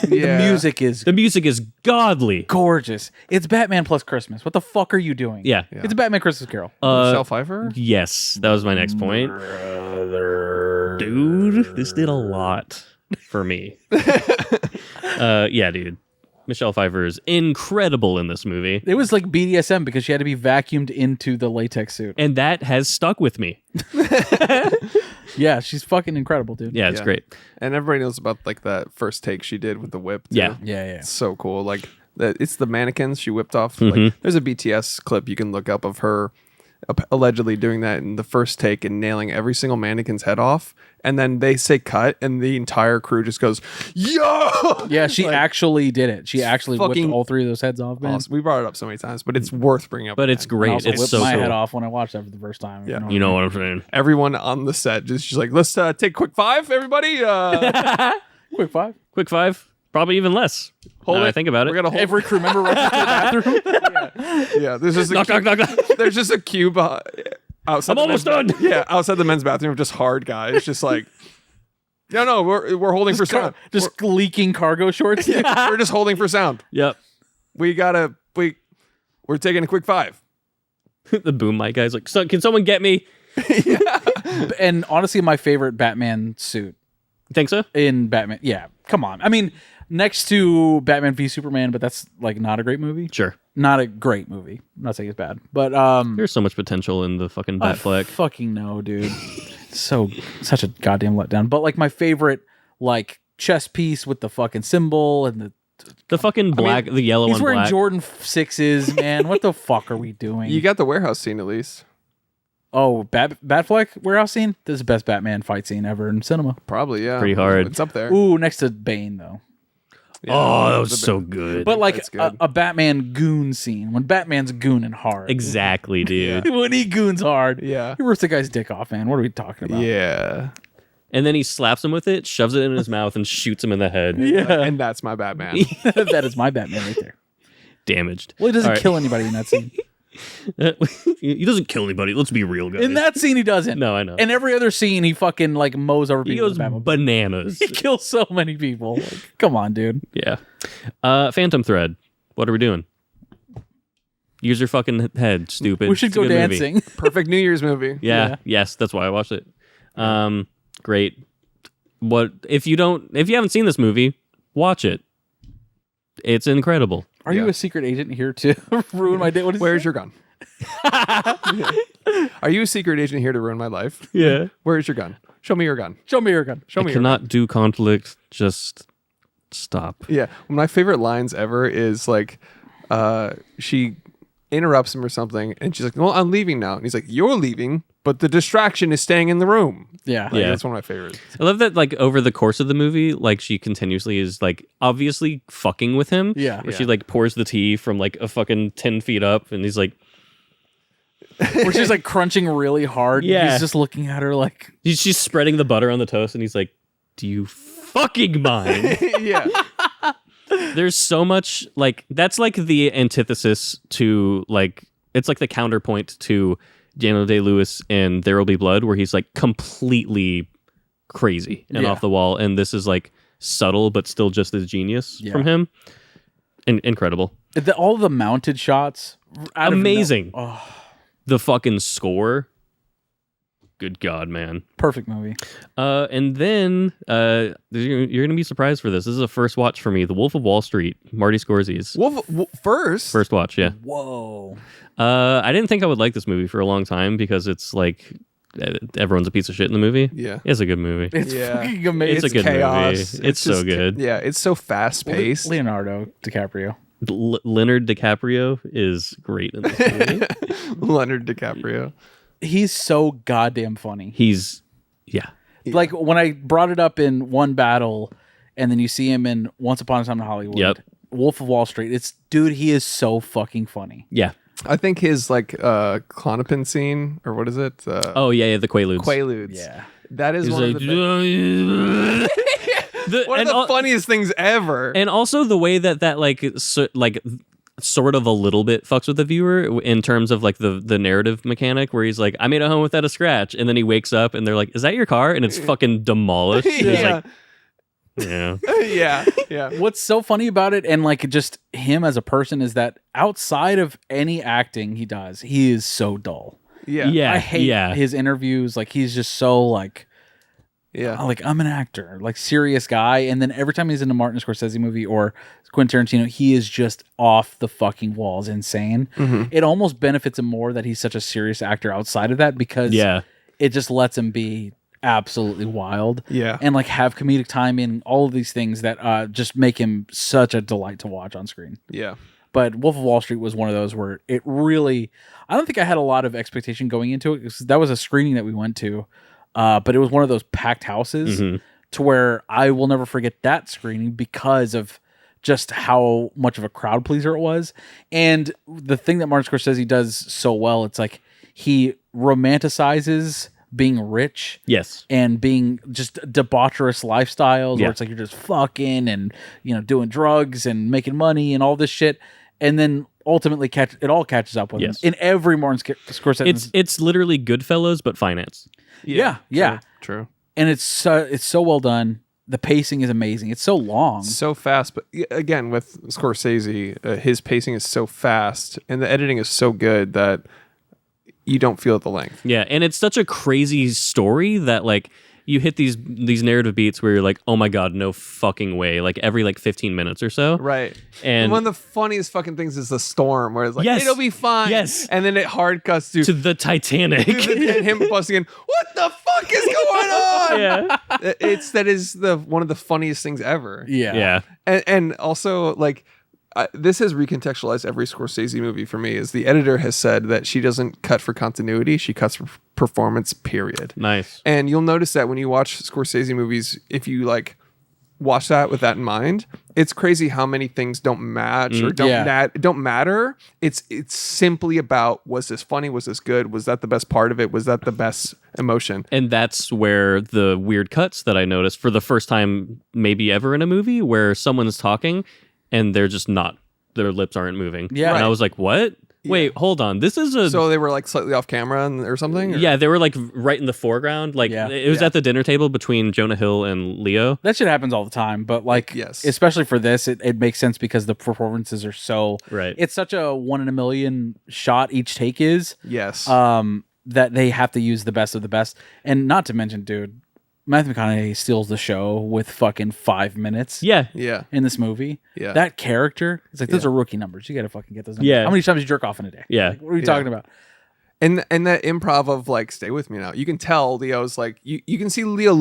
Speaker 1: Yeah.
Speaker 2: The music is godly.
Speaker 4: Gorgeous. It's Batman plus Christmas. What the fuck are you doing?
Speaker 2: Yeah.
Speaker 4: It's a Batman Christmas Carol.
Speaker 1: Michelle Pfeiffer?
Speaker 2: Yes, that was my next point. Dude, this did a lot for me. Yeah, dude. Michelle Pfeiffer is incredible in this movie.
Speaker 4: It was like BDSM because she had to be vacuumed into the latex suit.
Speaker 2: And that has stuck with me.
Speaker 4: Yeah, she's fucking incredible, dude.
Speaker 2: Yeah, it's great.
Speaker 1: And everybody knows about like that first take she did with the whip. Too.
Speaker 2: Yeah.
Speaker 4: Yeah.
Speaker 1: It's so cool. Like it's the mannequins she whipped off.
Speaker 2: Mm-hmm.
Speaker 1: Like there's a BTS clip you can look up of her allegedly doing that in the first take and nailing every single mannequin's head off. And then they say cut, and the entire crew just goes, yo!
Speaker 4: Yeah, she
Speaker 1: Like,
Speaker 4: actually did it. She actually whipped
Speaker 1: fucking
Speaker 4: all 3 of those heads off, man.
Speaker 1: awesome. We brought it up so many times, but it's worth bringing up.
Speaker 2: But it's
Speaker 1: again.
Speaker 4: I
Speaker 2: great.
Speaker 4: also
Speaker 2: It's
Speaker 4: whipped
Speaker 2: so
Speaker 4: my
Speaker 2: cool.
Speaker 4: head off when I watched that for the first time.
Speaker 1: Yeah.
Speaker 2: You know what I'm saying?
Speaker 1: Everyone on the set just like, let's take a quick 5, everybody.
Speaker 4: Quick 5.
Speaker 2: Quick 5. Probably even less.
Speaker 1: Hold
Speaker 2: Now
Speaker 1: it.
Speaker 2: I think about it.
Speaker 1: We're gonna hold.
Speaker 4: Every crew member rushes to the bathroom.
Speaker 1: Yeah, there's just a
Speaker 2: knock, knock, knock, knock.
Speaker 1: there's just a cube outside.
Speaker 2: I'm
Speaker 1: the
Speaker 2: almost
Speaker 1: men's
Speaker 2: done.
Speaker 1: Yeah, outside the men's bathroom, just hard guys, just like, no, we're holding for sound.
Speaker 4: Just leaking cargo shorts.
Speaker 1: We're just holding for sound.
Speaker 2: Yep.
Speaker 1: We're taking a quick 5.
Speaker 2: The boom mic guy's like, can someone get me?
Speaker 4: And honestly, my favorite Batman suit
Speaker 2: Think so?
Speaker 4: in Batman. Yeah, come on. I mean, next to Batman v Superman, but that's like not a great movie.
Speaker 2: Sure.
Speaker 4: Not a great movie. I'm not saying it's bad, but
Speaker 2: There's so much potential in the fucking Batfleck.
Speaker 4: fucking no, dude. Such a goddamn letdown. But like my favorite like chess piece with the fucking symbol and
Speaker 2: The fucking black, the yellow
Speaker 4: he's
Speaker 2: and
Speaker 4: wearing
Speaker 2: black.
Speaker 4: Jordan 6s, man. What the fuck are we doing?
Speaker 1: You got the warehouse scene at least.
Speaker 4: Oh, Batfleck warehouse scene? This is the best Batman fight scene ever in cinema.
Speaker 1: Probably, yeah.
Speaker 2: Pretty hard.
Speaker 1: It's up there.
Speaker 4: Ooh, next to Bane though.
Speaker 1: Yeah,
Speaker 2: Oh, that was
Speaker 1: the
Speaker 2: so
Speaker 1: big-
Speaker 2: good.
Speaker 4: But like
Speaker 1: That's good.
Speaker 4: a Batman goon scene when Batman's gooning hard.
Speaker 2: Exactly, dude.
Speaker 4: When he goons hard.
Speaker 1: Yeah.
Speaker 4: He rips the guy's dick off, man. What are we talking about?
Speaker 1: Yeah.
Speaker 2: And then he slaps him with it, shoves it in his mouth, and shoots him in the head.
Speaker 4: Yeah.
Speaker 1: And that's my Batman.
Speaker 4: That is my Batman right there.
Speaker 2: Damaged.
Speaker 4: Well, he doesn't
Speaker 2: All right.
Speaker 4: kill anybody in that scene.
Speaker 2: He doesn't kill anybody. Let's be real, guys.
Speaker 4: In that scene, he doesn't.
Speaker 2: No, I know.
Speaker 4: In every other scene, he fucking like mows over
Speaker 2: He
Speaker 4: people.
Speaker 2: goes
Speaker 4: with Batman.
Speaker 2: bananas.
Speaker 4: He kills so many people. Like, come on, dude.
Speaker 2: Yeah. Phantom Thread. What are we doing? Use your fucking head, stupid.
Speaker 4: We should
Speaker 2: It's a
Speaker 4: go
Speaker 2: good movie.
Speaker 4: dancing.
Speaker 1: Perfect New Year's movie.
Speaker 2: Yeah.
Speaker 4: Yeah.
Speaker 2: Yes, that's why I watched it. Great. What if you haven't seen this movie, watch it. It's incredible.
Speaker 4: Are you
Speaker 1: Yeah.
Speaker 4: a secret agent here to ruin my day? What is
Speaker 1: Where's your gun? Are you a secret agent here to ruin my life?
Speaker 2: Yeah.
Speaker 1: Where's your gun? Show me your gun.
Speaker 4: Show me your gun.
Speaker 1: Show
Speaker 2: I
Speaker 1: me your gun.
Speaker 2: cannot do conflict. Just stop.
Speaker 1: Yeah. One of my favorite lines ever is like, she interrupts him or something, and she's like, "Well, I'm leaving now." And he's like, "You're leaving, but the distraction is staying in the room."
Speaker 4: Yeah.
Speaker 1: Like,
Speaker 2: Yeah.
Speaker 1: That's one of my favorites.
Speaker 2: I love that, like, over the course of the movie, like, she continuously is, like, obviously fucking with him.
Speaker 4: Yeah.
Speaker 2: Where she, like, pours the tea from, like, a fucking 10 feet up, and he's like,
Speaker 4: Where she's like crunching really hard.
Speaker 2: Yeah.
Speaker 4: He's just looking at her like,
Speaker 2: she's spreading the butter on the toast, and he's like, do you fucking mind?
Speaker 1: Yeah.
Speaker 2: There's so much, like, that's, like, the antithesis to, like, it's, like, the counterpoint to Daniel Day-Lewis in There Will Be Blood, where he's, like, completely crazy and
Speaker 4: Yeah.
Speaker 2: off the wall, and this is, like, subtle, but still just as genius from him. Incredible.
Speaker 4: all the mounted shots. out of
Speaker 2: Amazing.
Speaker 4: Oh,
Speaker 2: The fucking score. Good God, man.
Speaker 4: perfect movie.
Speaker 2: And then you're going to be surprised for this. This is a first watch for me. The Wolf of Wall Street, Marty Scorsese's.
Speaker 1: First.
Speaker 2: First watch, yeah.
Speaker 4: Whoa.
Speaker 2: I didn't think I would like this movie for a long time because it's like everyone's a piece of shit in the movie.
Speaker 1: Yeah.
Speaker 2: It's a good movie.
Speaker 4: It's
Speaker 1: Yeah.
Speaker 4: fucking amazing.
Speaker 2: It's a good
Speaker 1: chaos.
Speaker 2: movie. It's so
Speaker 1: just
Speaker 2: good.
Speaker 1: Yeah, it's so fast paced.
Speaker 4: Leonardo DiCaprio.
Speaker 2: Leonard DiCaprio is great in this movie.
Speaker 1: Leonard DiCaprio.
Speaker 4: He's so goddamn funny.
Speaker 2: He's, yeah.
Speaker 4: Like when I brought it up in One Battle, and then you see him in Once Upon a Time in Hollywood.
Speaker 2: Yep.
Speaker 4: Wolf of Wall Street. Dude, he is so fucking funny.
Speaker 2: Yeah.
Speaker 1: I think his like Clonopin scene, or what is it?
Speaker 2: Oh, yeah, the Quaaludes.
Speaker 1: Quaaludes.
Speaker 4: Yeah.
Speaker 1: That is
Speaker 2: He's
Speaker 1: one
Speaker 2: like,
Speaker 1: of the one of the funniest things ever.
Speaker 2: And also the way that like sort of a little bit fucks with the viewer in terms of like the narrative mechanic, where he's like, I made a home without a scratch, and then he wakes up and they're like, is that your car? And it's fucking demolished. And he's
Speaker 1: Yeah.
Speaker 2: like, yeah.
Speaker 1: Yeah. Yeah.
Speaker 4: What's so funny about it, and like just him as a person, is that outside of any acting he does, he is so dull.
Speaker 1: Yeah.
Speaker 2: Yeah.
Speaker 4: I hate his interviews. Like he's just so like I'm an actor, like serious guy. And then every time he's in a Martin Scorsese movie or Quentin Tarantino, he is just off the fucking walls, insane.
Speaker 1: Mm-hmm.
Speaker 4: It almost benefits him more that he's such a serious actor outside of that, because
Speaker 2: Yeah.
Speaker 4: it just lets him be absolutely wild.
Speaker 1: Yeah.
Speaker 4: And like have comedic timing, all of these things that just make him such a delight to watch on screen.
Speaker 1: Yeah.
Speaker 4: But Wolf of Wall Street was one of those where it really, I don't think I had a lot of expectation going into it, because that was a screening that we went to. But it was one of those packed houses to where I will never forget that screening because of just how much of a crowd pleaser it was. And the thing that Martin Scorsese does so well, it's like he romanticizes being rich.
Speaker 2: Yes.
Speaker 4: And being just debaucherous lifestyles where it's like you're just fucking and, you know, doing drugs and making money and all this shit. And then ultimately it all catches up with him in every Martin Scorsese.
Speaker 2: It's literally Goodfellas, but finance.
Speaker 4: Yeah.
Speaker 1: True.
Speaker 4: And it's so well done. The pacing is amazing. It's so long.
Speaker 1: So fast. But again, with Scorsese, his pacing is so fast and the editing is so good that you don't feel the length.
Speaker 2: Yeah. And it's such a crazy story that like you hit these narrative beats where you're like, oh my God, no fucking way. Like every like 15 minutes or so.
Speaker 1: Right.
Speaker 2: And
Speaker 1: one of the funniest fucking things is the storm where it's like,
Speaker 2: Yes.
Speaker 1: it'll be fine.
Speaker 2: Yes.
Speaker 1: And then it hard cuts to
Speaker 2: the Titanic.
Speaker 1: and him busting in, what the fuck is going on?
Speaker 2: Yeah.
Speaker 1: That is one of the funniest things ever.
Speaker 2: Yeah.
Speaker 1: And also like this has recontextualized every Scorsese movie for me. Is the editor has said that she doesn't cut for continuity, she cuts for performance, period.
Speaker 2: Nice.
Speaker 1: And you'll notice that when you watch Scorsese movies, if you like watch that with that in mind, it's crazy how many things don't match or don't matter. It's simply about, was this funny? Was this good? Was that the best part of it? Was that the best emotion?
Speaker 2: And that's where the weird cuts that I noticed for the first time maybe ever in a movie, where someone's talking and they're just not, their lips aren't moving.
Speaker 4: Yeah.
Speaker 2: And I was like, what? Wait, hold on. This is
Speaker 1: So they were like slightly off camera or something? Or?
Speaker 2: Yeah, they were like right in the foreground. Like it was at the dinner table between Jonah Hill and Leo.
Speaker 4: That shit happens all the time, but like, especially for this, it makes sense because the performances are so
Speaker 2: right.
Speaker 4: It's such a 1 in a million shot each take is.
Speaker 1: Yes.
Speaker 4: That they have to use the best of the best, and not to mention, dude, Matthew McConaughey steals the show with fucking 5 minutes.
Speaker 2: Yeah.
Speaker 4: In this movie.
Speaker 1: Yeah.
Speaker 4: That character, it's like, those are rookie numbers. You got to fucking get those numbers.
Speaker 2: Yeah.
Speaker 4: How many times you jerk off in a day?
Speaker 2: Yeah.
Speaker 4: Like, what are we talking about?
Speaker 1: And that improv of like, stay with me now. You can tell Leo's like, you can see Leo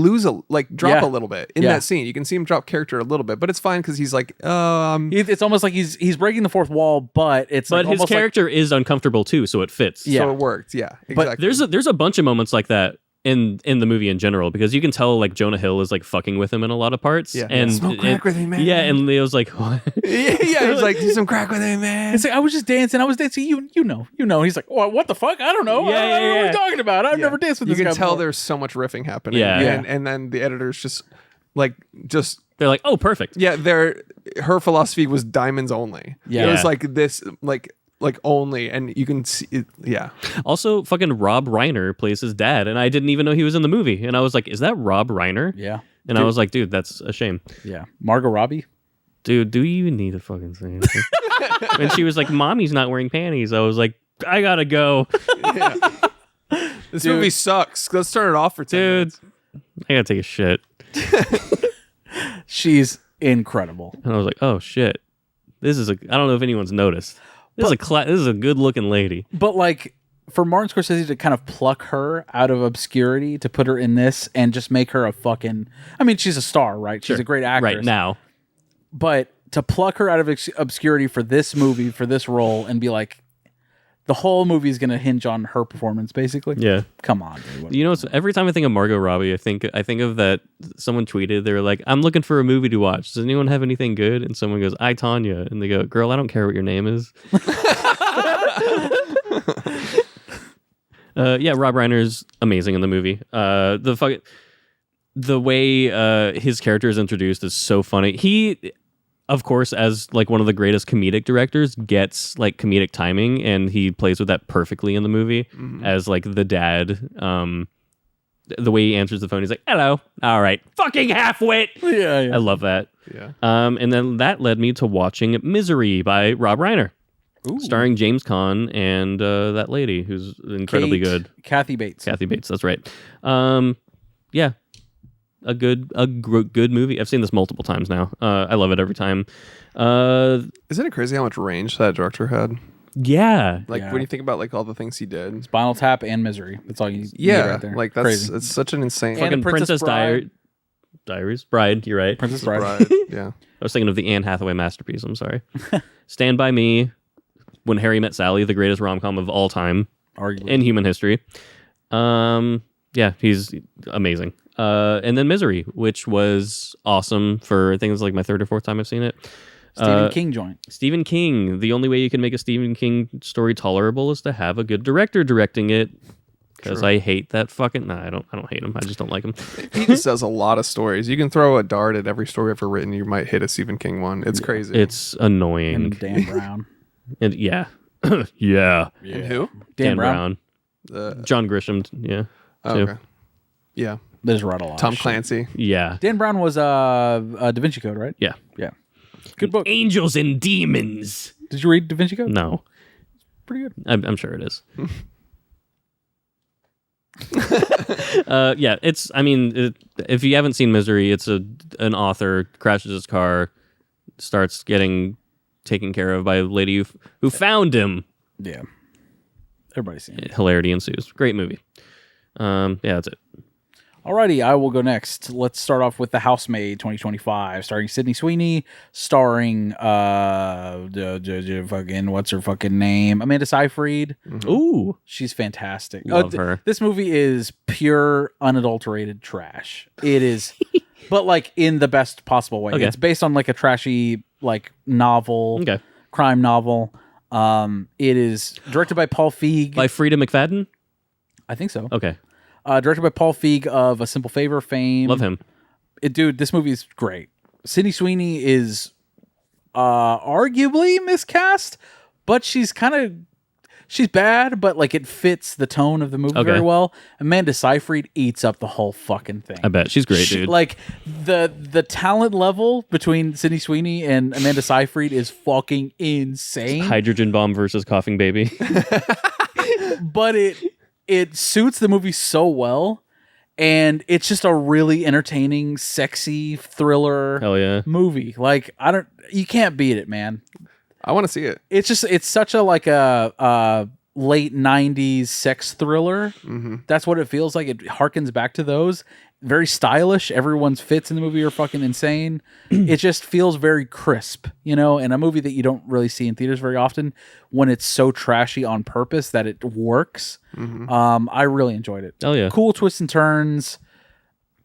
Speaker 1: drop a little bit in that scene. You can see him drop character a little bit, but it's fine because he's like,
Speaker 4: it's almost like he's breaking the fourth wall, but it's
Speaker 2: but
Speaker 4: like
Speaker 2: his character is uncomfortable too, so it fits.
Speaker 1: Yeah. So it worked. Yeah, exactly.
Speaker 2: But there's a bunch of moments like that in the movie in general, because you can tell like Jonah Hill is like fucking with him in a lot of parts.
Speaker 1: Yeah.
Speaker 2: And
Speaker 1: smoke crack with me, man.
Speaker 2: Yeah, and Leo's like, what?
Speaker 1: yeah, he's like, do some crack with me, man.
Speaker 4: It's like, I was just dancing. I was dancing. You know. He's like, what the fuck? I don't know.
Speaker 2: Yeah,
Speaker 4: I don't know what you're talking about. I've never danced with this guy.
Speaker 1: You can tell
Speaker 4: before.
Speaker 1: there's so much riffing happening.
Speaker 2: Yeah.
Speaker 1: And then the editors just
Speaker 2: they're like, oh, perfect.
Speaker 1: Yeah, her philosophy was diamonds only.
Speaker 4: Yeah.
Speaker 1: It was like this, like only, and you can see it. Yeah.
Speaker 2: Also, fucking Rob Reiner plays his dad, and I didn't even know he was in the movie. And I was like, is that Rob Reiner?
Speaker 4: Yeah.
Speaker 2: And I was like, dude, that's a shame.
Speaker 4: Yeah. Margot Robbie.
Speaker 2: Dude, do you even need to fucking say anything? When she was like, mommy's not wearing panties, I was like, I gotta go.
Speaker 1: This movie sucks. Let's turn it off for 10 minutes.
Speaker 2: I gotta take a shit.
Speaker 4: She's incredible.
Speaker 2: And I was like, oh shit. I don't know if anyone's noticed. This is a good looking lady.
Speaker 4: But like, for Martin Scorsese to kind of pluck her out of obscurity to put her in this and just make her a fucking, I mean, she's a star, right? She's a great actress.
Speaker 2: Right now.
Speaker 4: But to pluck her out of obscurity for this movie, for this role, and be like, the whole movie is going to hinge on her performance, basically.
Speaker 2: Yeah.
Speaker 4: Come on, dude.
Speaker 2: You know, every time I think of Margot Robbie, I think of that. Someone tweeted, they were like, "I'm looking for a movie to watch. Does anyone have anything good?" And someone goes, "I, Tanya," and they go, "Girl, I don't care what your name is." Yeah, Rob Reiner's amazing in the movie. The way his character is introduced is so funny. He, of course, as like one of the greatest comedic directors, gets like comedic timing, and he plays with that perfectly in the movie as like the dad. The way he answers the phone, he's like, "Hello, all right, fucking half-wit."
Speaker 4: Yeah.
Speaker 2: I love that.
Speaker 1: Yeah.
Speaker 2: And then that led me to watching Misery by Rob Reiner, starring James Caan and that lady who's incredibly good,
Speaker 4: Kathy Bates.
Speaker 2: That's right. Yeah. A good movie. I've seen this multiple times now. I love it every time.
Speaker 1: Isn't it crazy how much range that director had?
Speaker 2: Yeah.
Speaker 1: Like when you think about like all the things he did.
Speaker 4: Spinal Tap and Misery. That's all you need right there.
Speaker 1: Like
Speaker 4: Crazy.
Speaker 1: It's such an insane.
Speaker 2: Fucking Princess Diaries. Bride, you're right.
Speaker 4: Princess Bride.
Speaker 1: Yeah.
Speaker 2: I was thinking of the Anne Hathaway masterpiece. I'm sorry. Stand By Me, When Harry Met Sally, the greatest rom-com of all time.
Speaker 4: Arguably.
Speaker 2: In human history. Yeah, he's amazing. And then Misery, which was awesome for, I think it's like my third or fourth time I've seen it.
Speaker 4: Stephen King joint.
Speaker 2: Stephen King. The only way you can make a Stephen King story tolerable is to have a good director directing it. Because I hate that fucking... Nah, I don't hate him. I just don't like him.
Speaker 1: He just does a lot of stories. You can throw a dart at every story ever written. You might hit a Stephen King one. It's crazy.
Speaker 2: It's annoying.
Speaker 4: And Dan Brown.
Speaker 2: And yeah. Yeah.
Speaker 1: And who?
Speaker 2: Dan Brown.
Speaker 1: The
Speaker 2: John Grisham. Yeah.
Speaker 1: oh,
Speaker 2: too.
Speaker 1: okay. Yeah.
Speaker 4: There's right a lot.
Speaker 1: Tom
Speaker 4: of shit.
Speaker 1: Clancy.
Speaker 2: Yeah.
Speaker 4: Dan Brown was Da Vinci Code, right?
Speaker 2: Yeah.
Speaker 4: Yeah. Good book.
Speaker 2: Angels and Demons.
Speaker 4: Did you read Da Vinci Code?
Speaker 2: No.
Speaker 4: Pretty good.
Speaker 2: I'm sure it is. Yeah, it's. I mean, if you haven't seen Misery, it's an author crashes his car, starts getting taken care of by a lady who found him.
Speaker 4: Yeah. Everybody's seen it.
Speaker 2: Hilarity ensues. Great movie. Yeah, that's it.
Speaker 4: Alrighty, I will go next. Let's start off with The Housemaid 2025, starring Sydney Sweeney, starring fucking what's her fucking name? Amanda Seyfried.
Speaker 2: Mm-hmm. Ooh,
Speaker 4: she's fantastic.
Speaker 2: Love her.
Speaker 4: This movie is pure, unadulterated trash. It is, but like in the best possible way.
Speaker 2: Okay.
Speaker 4: It's based on like a trashy like novel, crime novel. It is directed by Paul Feig.
Speaker 2: By Frida McFadden?
Speaker 4: I think so.
Speaker 2: Okay.
Speaker 4: Directed by Paul Feig of A Simple Favor fame.
Speaker 2: Love him.
Speaker 4: Dude, this movie is great. Sydney Sweeney is arguably miscast, but she's bad, but like it fits the tone of the movie very well. Amanda Seyfried eats up the whole fucking thing.
Speaker 2: I bet. She's great, dude.
Speaker 4: Like the talent level between Sydney Sweeney and Amanda Seyfried is fucking insane.
Speaker 2: Hydrogen bomb versus coughing baby.
Speaker 4: But it suits the movie so well, and it's just a really entertaining, sexy thriller movie. Like you can't beat it, man.
Speaker 1: I want to see it.
Speaker 4: It's such a like a late 90s sex thriller.
Speaker 1: Mm-hmm.
Speaker 4: That's what it feels like. It harkens back to those. Very stylish. Everyone's fits in the movie are fucking insane. It just feels very crisp, and a movie that you don't really see in theaters very often when it's so trashy on purpose that it works.
Speaker 1: Mm-hmm.
Speaker 4: I really enjoyed it.
Speaker 2: Oh yeah.
Speaker 4: Cool twists and turns.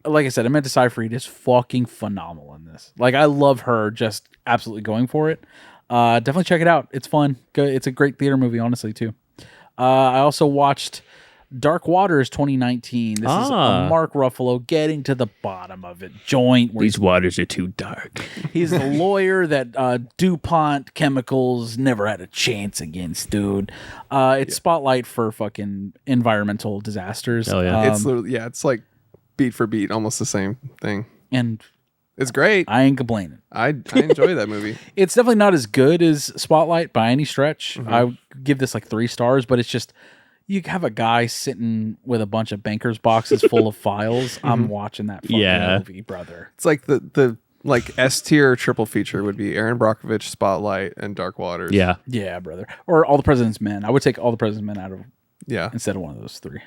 Speaker 4: Like I said, Amanda Seyfried is fucking phenomenal in this. Like I love her just absolutely going for it. Definitely check it out. It's fun. It's a great theater movie, honestly, too. I also watched Dark Waters 2019. This is a Mark Ruffalo getting to the bottom of it joint.
Speaker 2: These waters are too dark.
Speaker 4: He's the lawyer that DuPont Chemicals never had a chance against, dude. It's spotlight for fucking environmental disasters.
Speaker 2: Hell yeah.
Speaker 1: It's literally, it's like beat for beat, almost the same thing.
Speaker 4: And
Speaker 1: it's great.
Speaker 4: I ain't complaining.
Speaker 1: I enjoy that movie.
Speaker 4: It's definitely not as good as Spotlight by any stretch. I would give this like 3 stars, but it's just you have a guy sitting with a bunch of bankers boxes full of files. I'm watching that fucking movie, brother.
Speaker 1: It's like the like S tier triple feature would be Aaron Brockovich, Spotlight, and Dark Waters.
Speaker 2: Yeah.
Speaker 4: Yeah, brother. Or All the President's Men. I would take All the President's Men out of instead of one of those 3.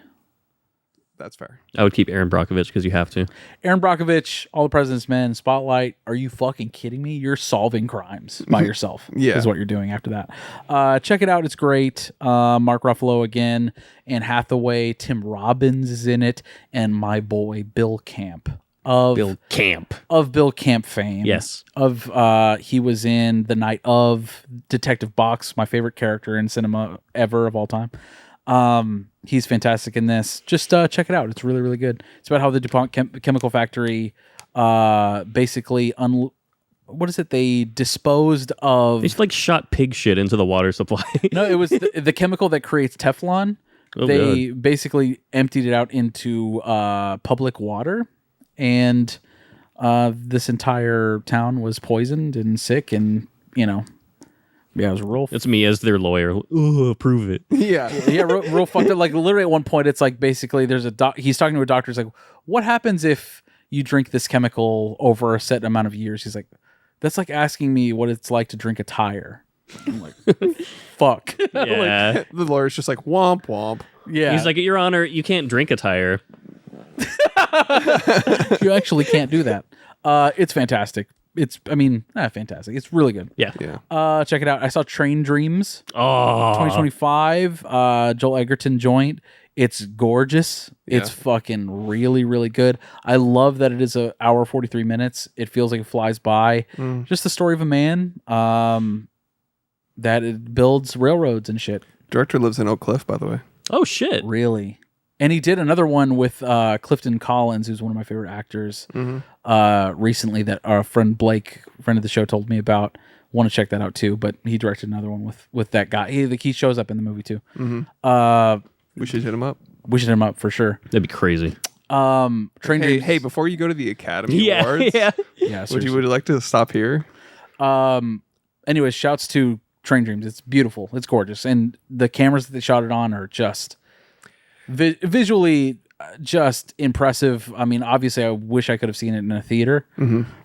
Speaker 1: That's fair.
Speaker 2: I would keep Aaron Brockovich because you have to.
Speaker 4: Aaron Brockovich, All the President's Men, Spotlight. Are you fucking kidding me? You're solving crimes by yourself. Is what you're doing after that. Check it out. It's great. Mark Ruffalo again, Anne Hathaway, Tim Robbins is in it, and my boy Bill Camp of Bill Camp fame.
Speaker 2: Yes.
Speaker 4: He was in The Night of, Detective Box, my favorite character in cinema ever of all time. He's fantastic in this. Just check it out. It's really, really good. It's about how the DuPont chemical factory basically what is it? They disposed of.
Speaker 2: They just like shot pig shit into the water supply.
Speaker 4: No, it was the chemical that creates Teflon. They basically emptied it out into public water, and this entire town was poisoned and sick, and yeah, it was real.
Speaker 2: It's me as their lawyer. Ooh, prove it.
Speaker 1: Yeah,
Speaker 4: real fucked up. Like literally at one point, it's like basically there's he's talking to a doctor. He's like, "What happens if you drink this chemical over a set amount of years?" He's like, "That's like asking me what it's like to drink a tire." I'm like, fuck.
Speaker 2: Yeah.
Speaker 1: The lawyer's just like, womp womp.
Speaker 4: Yeah.
Speaker 2: He's like, Your Honor, you can't drink a tire.
Speaker 4: You actually can't do that. It's fantastic. Fantastic. It's really good.
Speaker 2: Yeah.
Speaker 1: Yeah.
Speaker 4: Check it out. I saw Train Dreams
Speaker 2: Oh.
Speaker 4: 2025, Joel Egerton joint. It's gorgeous.
Speaker 1: Yeah.
Speaker 4: It's fucking really, really good. I love that it is an hour 43 minutes. It feels like it flies by. Just the story of a man that it builds railroads and shit.
Speaker 1: Director lives in Oak Cliff, by the way.
Speaker 2: Oh, shit.
Speaker 4: Really. And he did another one with Clifton Collins, who's one of my favorite actors, recently that our friend Blake, friend of the show, told me about. Want to check that out too, but he directed another one with that guy. He shows up in the movie too.
Speaker 1: We should hit him up.
Speaker 4: We should hit him up for sure.
Speaker 2: That'd be crazy.
Speaker 4: Train Dreams.
Speaker 1: Hey, before you go to the Academy
Speaker 2: Yeah.
Speaker 1: Awards,
Speaker 2: Yeah.
Speaker 4: Yeah,
Speaker 1: would you like to stop here?
Speaker 4: Anyways, shouts to Train Dreams. It's beautiful. It's gorgeous. And the cameras that they shot it on are just visually just impressive. I mean, obviously, I wish I could have seen it in a theater.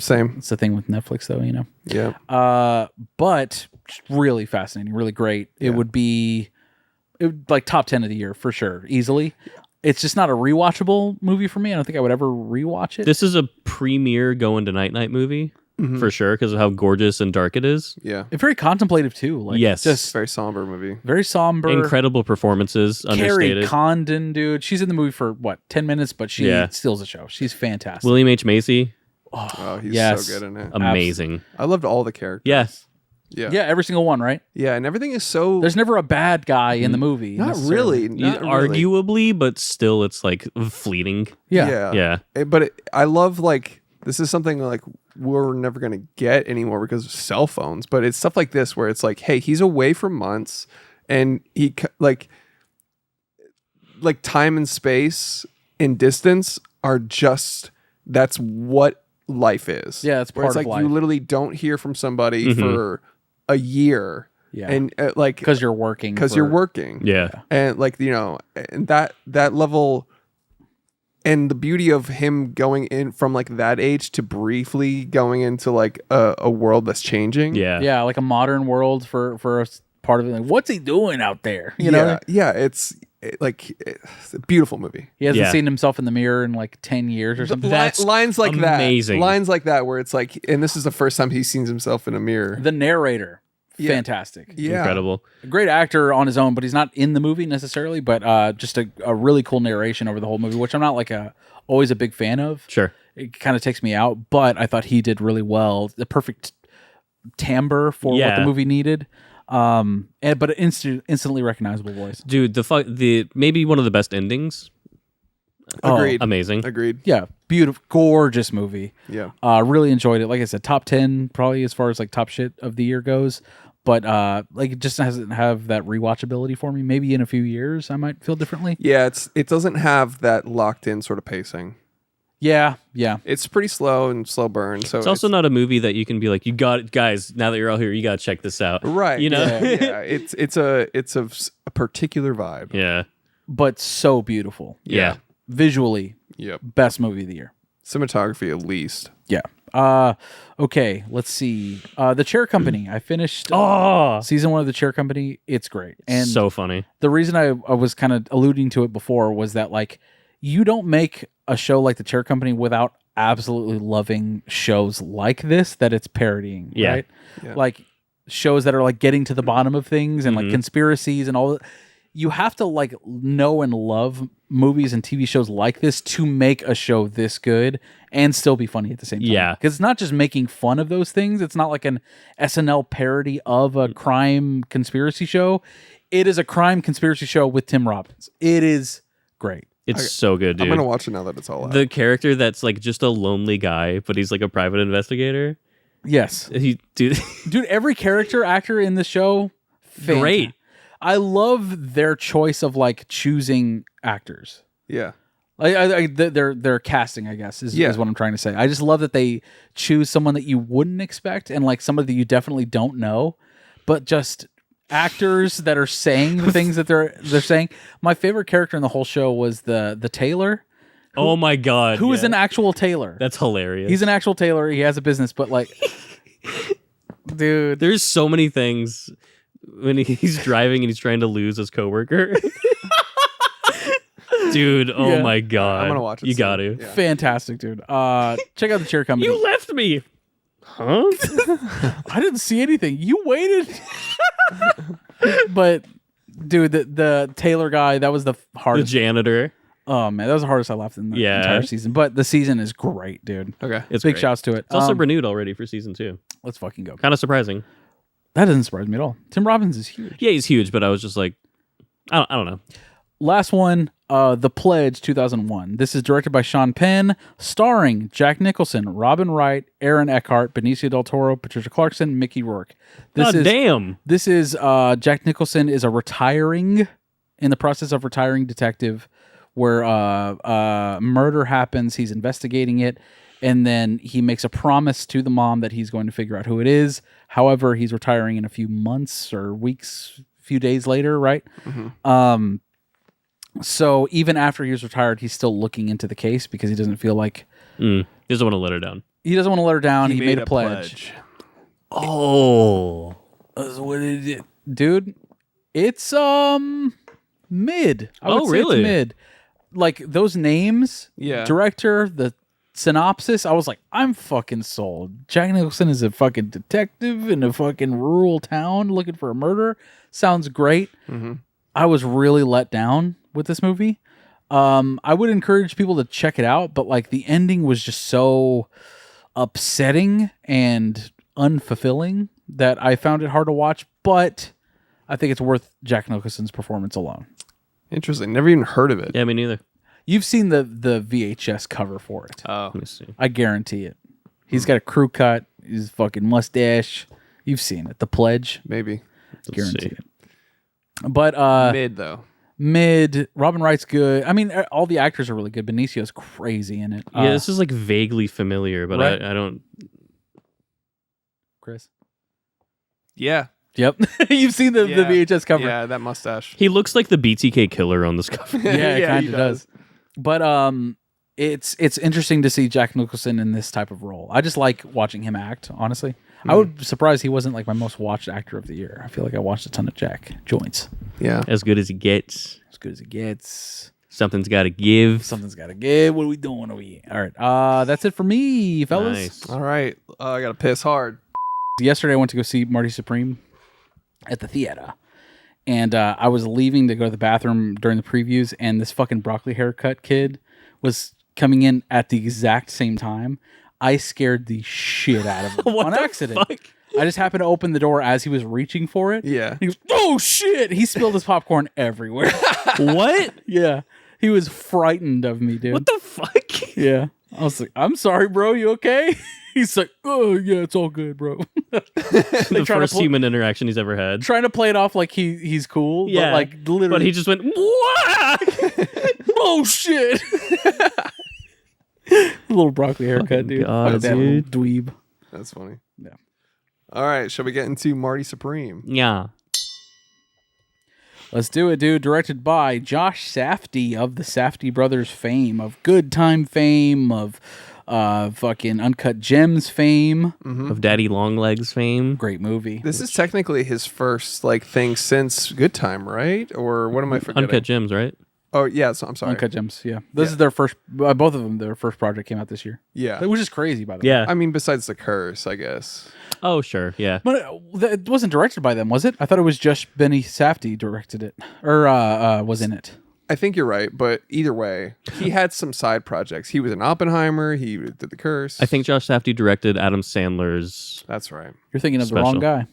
Speaker 1: Same.
Speaker 4: It's the thing with Netflix, though, you know.
Speaker 1: Yeah.
Speaker 4: But really fascinating, really great. It would be like top 10 of the year for sure, easily. It's just not a rewatchable movie for me. I don't think I would ever rewatch it.
Speaker 2: This is a premier going to night movie for sure because of how gorgeous and dark it is.
Speaker 1: Yeah.
Speaker 4: It's very contemplative too. Like,
Speaker 2: Yes.
Speaker 4: just
Speaker 1: Very somber movie.
Speaker 4: very somber.
Speaker 2: Incredible performances,
Speaker 4: Carrie
Speaker 2: understated.
Speaker 4: Condon, dude. She's in the movie for 10 minutes, but she steals the show. She's fantastic.
Speaker 2: William H. Macy,
Speaker 1: Oh, he's
Speaker 4: yes.
Speaker 1: so good in it.
Speaker 2: amazing.
Speaker 1: I loved all the characters.
Speaker 2: Yes.
Speaker 1: Yeah.
Speaker 4: Yeah, every single one, right?
Speaker 1: Yeah, and everything is so
Speaker 4: There's never a bad guy in the movie.
Speaker 1: not
Speaker 4: necessarily.
Speaker 1: really. Not really.
Speaker 2: Arguably, but still, it's like fleeting.
Speaker 4: Yeah.
Speaker 2: Yeah.
Speaker 1: I love like this is something like we're never gonna get anymore because of cell phones. But it's stuff like this where it's like, hey, he's away for months, and he like time and space and distance are just that's what life is.
Speaker 4: Yeah, it's
Speaker 1: where it's
Speaker 4: part of
Speaker 1: like
Speaker 4: life.
Speaker 1: you literally don't hear from somebody for a year.
Speaker 4: Yeah.
Speaker 1: And like
Speaker 4: Because you're working.
Speaker 1: because you're working.
Speaker 2: Yeah.
Speaker 1: And like and that level and the beauty of him going in from like that age to briefly going into like a world that's changing.
Speaker 2: Yeah.
Speaker 4: Yeah, like a modern world for a part of it. Like, what's he doing out there? You know?
Speaker 1: It's a beautiful movie.
Speaker 4: He hasn't
Speaker 2: Yeah.
Speaker 4: seen himself in the mirror in like 10 years or something.
Speaker 2: That's
Speaker 1: lines like
Speaker 2: amazing.
Speaker 1: that. Lines like that where it's like, and this is the first time he sees himself in a mirror.
Speaker 4: The narrator.
Speaker 1: Yeah.
Speaker 4: Fantastic.
Speaker 1: Yeah.
Speaker 2: Incredible.
Speaker 4: A great actor on his own, but he's not in the movie necessarily, but just a really cool narration over the whole movie, which I'm not like always a big fan of.
Speaker 2: Sure.
Speaker 4: It kind of takes me out, but I thought he did really well. The perfect timbre for what the movie needed. But an instantly recognizable voice.
Speaker 2: Dude, the maybe one of the best endings.
Speaker 1: Agreed.
Speaker 2: Amazing.
Speaker 1: Agreed.
Speaker 4: Yeah, beautiful, gorgeous movie.
Speaker 1: Yeah.
Speaker 4: Really enjoyed it. Like I said, top 10 probably as far as like top shit of the year goes. But like it just doesn't have that rewatchability for me. Maybe in a few years I might feel differently.
Speaker 1: Yeah, it doesn't have that locked in sort of pacing.
Speaker 4: Yeah.
Speaker 1: It's pretty slow and slow burn. So
Speaker 2: It's also not a movie that you can be like, you got it, guys. Now that you're all here, you got to check this out.
Speaker 1: right.
Speaker 2: You know?
Speaker 1: Yeah. It's a particular vibe.
Speaker 2: Yeah.
Speaker 4: But so beautiful.
Speaker 2: Yeah.
Speaker 4: Visually,
Speaker 1: Yep.
Speaker 4: best movie of the year.
Speaker 1: Cinematography at least.
Speaker 4: Yeah. Okay, let's see. The Chair Company. I finished
Speaker 2: Oh,
Speaker 4: season 1 of The Chair Company. It's great. And
Speaker 2: so funny.
Speaker 4: the reason I was kind of alluding to it before was that like you don't make a show like The Chair Company without absolutely loving shows like this that it's parodying,
Speaker 2: Yeah.
Speaker 4: right?
Speaker 1: Yeah.
Speaker 4: Like shows that are like getting to the bottom of things and like conspiracies and all that. You have to like know and love movies and TV shows like this to make a show this good and still be funny at the same time.
Speaker 2: Yeah.
Speaker 4: Because it's not just making fun of those things. It's not like an SNL parody of a crime conspiracy show. It is a crime conspiracy show with Tim Robbins. It is great.
Speaker 2: It's so good, dude.
Speaker 1: I'm gonna watch it now that it's all out.
Speaker 2: The character that's like just a lonely guy, but he's like a private investigator.
Speaker 4: Yes.
Speaker 2: Dude,
Speaker 4: Dude, every actor in the show,
Speaker 2: great.
Speaker 4: I love their choice of like choosing actors.
Speaker 1: Yeah.
Speaker 4: Their casting, I guess, is what I'm trying to say. I just love that they choose someone that you wouldn't expect and like somebody that you definitely don't know, but just actors that are saying the things that they're saying. My favorite character in the whole show was the tailor.
Speaker 2: Oh my god.
Speaker 4: Who is an actual tailor.
Speaker 2: That's hilarious.
Speaker 4: He's an actual tailor. He has a business, but like Dude.
Speaker 2: There's so many things when he's driving and he's trying to lose his coworker. Dude, oh my God.
Speaker 1: I'm going to watch it.
Speaker 2: You got to.
Speaker 1: Yeah.
Speaker 4: Fantastic, dude. Check out the cheer company.
Speaker 2: You left me. Huh?
Speaker 4: I didn't see anything. You waited. But, dude, the Taylor guy, that was the
Speaker 2: The
Speaker 4: hardest.
Speaker 2: janitor.
Speaker 4: Oh, man, that was the hardest I laughed in the entire season. But the season is great, dude.
Speaker 1: Okay.
Speaker 2: It's
Speaker 4: Big
Speaker 2: great.
Speaker 4: shouts to it.
Speaker 2: It's also renewed already for season 2.
Speaker 4: Let's fucking go.
Speaker 2: Kind of surprising.
Speaker 4: That doesn't surprise me at all. Tim Robbins is huge.
Speaker 2: Yeah, he's huge, but I was just like, I don't know.
Speaker 4: Last one, The Pledge 2001. This is directed by Sean Penn, starring Jack Nicholson, Robin Wright, Aaron Eckhart, Benicio del Toro, Patricia Clarkson, Mickey Rourke.
Speaker 2: Damn.
Speaker 4: This is Jack Nicholson is in the process of retiring detective where murder happens. He's investigating it. And then he makes a promise to the mom that he's going to figure out who it is. However, he's retiring in a few months or weeks, few days later, right? Mm-hmm. So even after he's retired, he's still looking into the case because he doesn't feel like...
Speaker 2: He doesn't want to let her down.
Speaker 4: He doesn't want to let her down. He made a pledge.
Speaker 2: Oh.
Speaker 4: That's what it is. Dude, it's mid. I would say
Speaker 2: really?
Speaker 4: it's mid. Like those names,
Speaker 1: Yeah.
Speaker 4: director, the synopsis, I was like, I'm fucking sold. Jack Nicholson is a fucking detective in a fucking rural town looking for a murder. Sounds great.
Speaker 1: Mm-hmm.
Speaker 4: I was really let down with this movie. I would encourage people to check it out, but like the ending was just so upsetting and unfulfilling that I found it hard to watch, but I think it's worth Jack Nicholson's performance alone.
Speaker 1: Interesting. Never even heard of it.
Speaker 2: Yeah, me neither.
Speaker 4: You've seen the
Speaker 1: Oh.
Speaker 4: VHS cover for it.
Speaker 2: Let me see.
Speaker 4: I guarantee it. He's got a crew cut, his fucking mustache. You've seen it. The Pledge.
Speaker 1: Maybe.
Speaker 4: Guarantee it. But
Speaker 1: Mid, though.
Speaker 4: mid. Robin Wright's good. I mean, all the actors are really good. Benicio's crazy in it.
Speaker 2: Yeah, this is like vaguely familiar, but
Speaker 4: right.
Speaker 2: I don't.
Speaker 4: Chris.
Speaker 1: Yeah.
Speaker 4: Yep. You've seen the VHS cover.
Speaker 1: Yeah, that mustache.
Speaker 2: He looks like the BTK killer on this cover.
Speaker 4: Yeah, it kind
Speaker 1: he
Speaker 4: of does. But it's interesting to see Jack Nicholson in this type of role. I just like watching him act, honestly. I would be surprised he wasn't like my most watched actor of the year. I feel like I watched a ton of Jack joints.
Speaker 1: Yeah.
Speaker 2: As good as he gets.
Speaker 4: As good as it gets.
Speaker 2: Something's got to give.
Speaker 4: Something's got to give. What are we doing over here? All right. That's it for me, fellas.
Speaker 2: Nice.
Speaker 1: All right. I got to piss hard.
Speaker 4: Yesterday, I went to go see Marty Supreme at the theater. And I was leaving to go to the bathroom during the previews, and this fucking broccoli haircut kid was coming in at the exact same time. I scared the shit out of him on accident.
Speaker 2: Fuck?
Speaker 4: I just happened to open the door as he was reaching for it.
Speaker 1: Yeah.
Speaker 4: He goes, "Oh shit!" He spilled his popcorn everywhere.
Speaker 2: What?
Speaker 4: Yeah. He was frightened of me, dude.
Speaker 2: What the fuck?
Speaker 4: Yeah. I was like, "I'm sorry, bro. You okay?" He's like, "Oh yeah, it's all good, bro."
Speaker 2: The first human interaction he's ever had.
Speaker 4: Trying to play it off like he's cool,
Speaker 2: Yeah,
Speaker 4: but like literally.
Speaker 2: But he just went, "Wah!"
Speaker 4: Oh shit! Little broccoli haircut, dude.
Speaker 2: God,
Speaker 4: Fuck that little dweeb.
Speaker 1: That's funny.
Speaker 4: Yeah.
Speaker 1: All right. Shall we get into Marty Supreme?
Speaker 2: Yeah.
Speaker 4: Let's do it, dude. Directed by Josh Safdie of the Safdie Brothers fame, of Good Time fame, of fucking Uncut Gems fame.
Speaker 2: Of Daddy Longlegs fame.
Speaker 4: Great movie.
Speaker 1: This is technically his first like thing since Good Time, right? Or what am I forgetting?
Speaker 2: Uncut Gems, right?
Speaker 1: Oh, yeah. So I'm sorry.
Speaker 4: Uncut Gems, yeah. This is their first, both of them, their first project came out this year.
Speaker 1: Yeah.
Speaker 4: Which is crazy, by the way.
Speaker 2: Yeah.
Speaker 1: I mean, besides The Curse, I guess.
Speaker 2: Oh, sure. Yeah.
Speaker 4: But it wasn't directed by them, was it? I thought it was just Benny Safdie directed it, or was in it.
Speaker 1: I think you're right, but either way, he had some side projects. He was in Oppenheimer. He did The Curse.
Speaker 2: I think Josh Safdie directed Adam Sandler's.
Speaker 1: That's right.
Speaker 4: You're thinking of the wrong guy.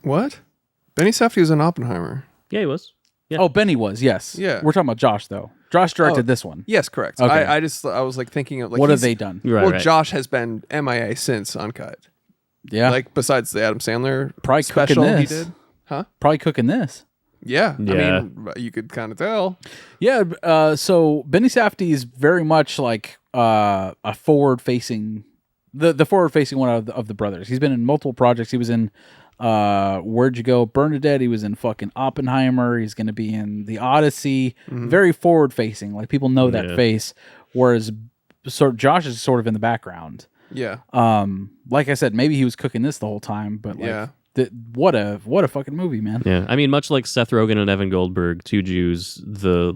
Speaker 1: What? Benny Safdie was in Oppenheimer.
Speaker 2: Yeah, he was. Yeah.
Speaker 4: Oh, Benny was, yes.
Speaker 1: Yeah.
Speaker 4: We're talking about Josh, though. Josh directed this one.
Speaker 1: Yes, correct.
Speaker 4: Okay.
Speaker 1: I was like thinking of like
Speaker 4: What have they done?
Speaker 2: Right,
Speaker 1: well,
Speaker 2: right.
Speaker 1: Josh has been MIA since Uncut.
Speaker 4: Yeah.
Speaker 1: Like besides the Adam Sandler
Speaker 4: Probably
Speaker 1: special
Speaker 4: cooking
Speaker 1: he
Speaker 4: this.
Speaker 1: did. Huh?
Speaker 4: Probably cooking this.
Speaker 1: Yeah.
Speaker 2: Yeah.
Speaker 1: I mean, you could kind of tell.
Speaker 4: Yeah, so Benny Safdie is very much like a forward-facing, the forward-facing one of the brothers. He's been in multiple projects. He was in Where'd You Go, Bernadette. He was in fucking Oppenheimer. He's going to be in The Odyssey. Very forward-facing. Like people know that face. Whereas Josh is sort of in the background.
Speaker 1: Yeah.
Speaker 4: Like I said, maybe he was cooking this the whole time, but like,
Speaker 1: Yeah.
Speaker 4: what a fucking movie, man.
Speaker 2: Yeah, I mean, much like Seth Rogen and Evan Goldberg, two Jews, the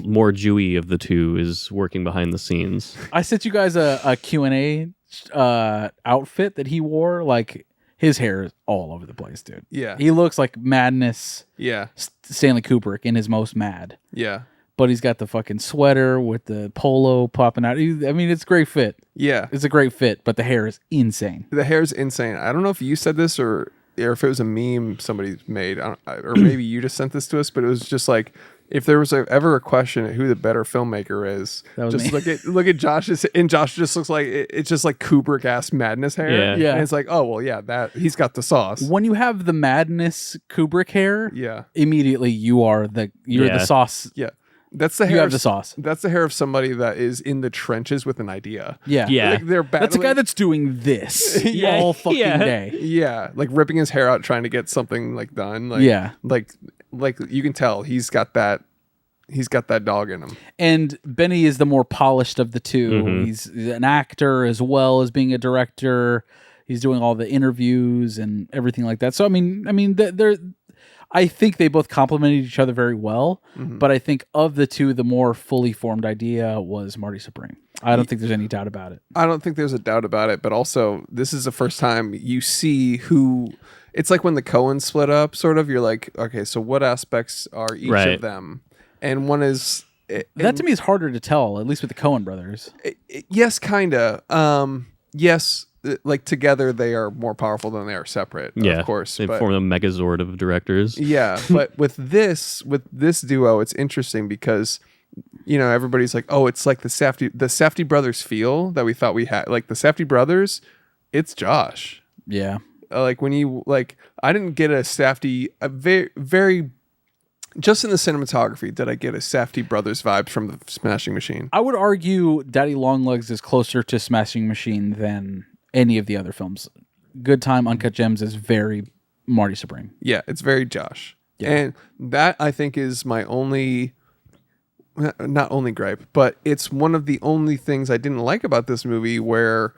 Speaker 2: more Jewy of the two is working behind the scenes.
Speaker 4: I sent you guys a Q&A outfit that he wore. Like, his hair is all over the place, dude.
Speaker 1: Yeah.
Speaker 4: He looks like Madness
Speaker 1: Yeah.
Speaker 4: Stanley Kubrick in his most mad.
Speaker 1: Yeah.
Speaker 4: But he's got the fucking sweater with the polo popping out. I mean, it's a great fit.
Speaker 1: Yeah.
Speaker 4: It's a great fit, but the hair is insane.
Speaker 1: The hair's insane. I don't know if you said this or if it was a meme somebody made, or maybe you just sent this to us, but it was just like, if there was ever a question at who the better filmmaker is,
Speaker 4: That was
Speaker 1: just
Speaker 4: me.
Speaker 1: look at Josh's, and Josh just looks like it's just like Kubrick-ass Madness hair.
Speaker 2: Yeah.
Speaker 4: Yeah.
Speaker 1: And it's like, oh well, yeah, that he's got the sauce.
Speaker 4: When you have the Madness Kubrick hair,
Speaker 1: Yeah.
Speaker 4: immediately you're the sauce.
Speaker 1: Yeah. That's the hair.
Speaker 4: You have the sauce.
Speaker 1: That's the hair of somebody that is in the trenches with an idea.
Speaker 4: Yeah.
Speaker 2: Yeah.
Speaker 1: Like they're
Speaker 4: That's a guy
Speaker 1: battling-
Speaker 4: that's doing this
Speaker 2: Yeah,
Speaker 4: all fucking
Speaker 2: yeah.
Speaker 4: day.
Speaker 1: Yeah, like ripping his hair out trying to get something like done. Like,
Speaker 4: Yeah.
Speaker 1: Like you can tell he's got that dog in him.
Speaker 4: And Benny is the more polished of the two.
Speaker 2: Mhm.
Speaker 4: He's an actor as well as being a director. He's doing all the interviews and everything like that. So I think they both complemented each other very well.
Speaker 1: Mhm.
Speaker 4: But I think of the two, the more fully formed idea was Marty Supreme. I don't think there's any doubt about it.
Speaker 1: I don't think there's a doubt about it, but also this is the first time you see who. It's like when the Coens split up, sort of. You're like, okay, so what aspects are each
Speaker 2: Right.
Speaker 1: of them? And one is
Speaker 4: That to me is harder to tell, at least with the Coen brothers.
Speaker 1: yes, kinda. Yes, like together they are more powerful than they are separate.
Speaker 2: Yeah,
Speaker 1: of course.
Speaker 2: They
Speaker 1: but-
Speaker 2: form a megazord of directors.
Speaker 1: Yeah, but with this duo, it's interesting because everybody's like, oh, it's like the Safdie brothers feel that we thought we had. Like the Safdie brothers, it's Josh.
Speaker 4: Yeah.
Speaker 1: Like when you I didn't get a Safdie very just in the cinematography did I get a Safdie brothers vibes from the Smashing Machine.
Speaker 4: I would argue Daddy Longlegs is closer to Smashing Machine than any of the other films. Good Time, Uncut Gems is very Marty Supreme.
Speaker 1: Yeah, it's very Josh.
Speaker 4: Yeah.
Speaker 1: And that I think is my only not only gripe, but it's one of the only things I didn't like about this movie where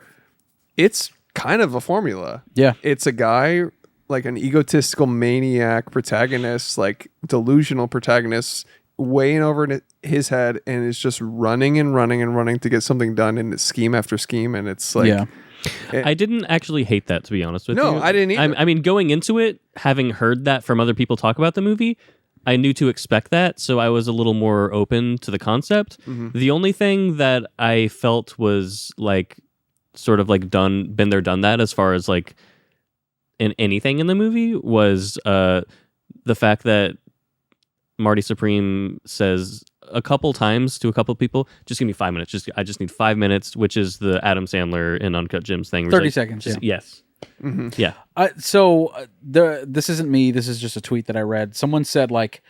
Speaker 1: it's kind of a formula.
Speaker 4: Yeah.
Speaker 1: It's a guy like an egotistical maniac protagonist, like delusional protagonist, way in over his head and is just running and running and running to get something done, and it's scheme after scheme, and it's like
Speaker 4: Yeah.
Speaker 2: I didn't actually hate that, to be honest with you.
Speaker 1: No, I didn't either.
Speaker 2: I mean, going into it, having heard that from other people talk about the movie, I knew to expect that, so I was a little more open to the concept.
Speaker 1: Mm-hmm.
Speaker 2: The only thing that I felt was like sort of like been there, done that as far as like in anything in the movie was the fact that Marty Supreme says a couple times to a couple people, just give me 5 minutes. I just need 5 minutes, which is the Adam Sandler in Uncut Gems thing.
Speaker 4: 30 seconds. Yeah.
Speaker 2: Yes.
Speaker 1: Mhm.
Speaker 2: Yeah.
Speaker 4: This isn't me. This is just a tweet that I read. Someone said like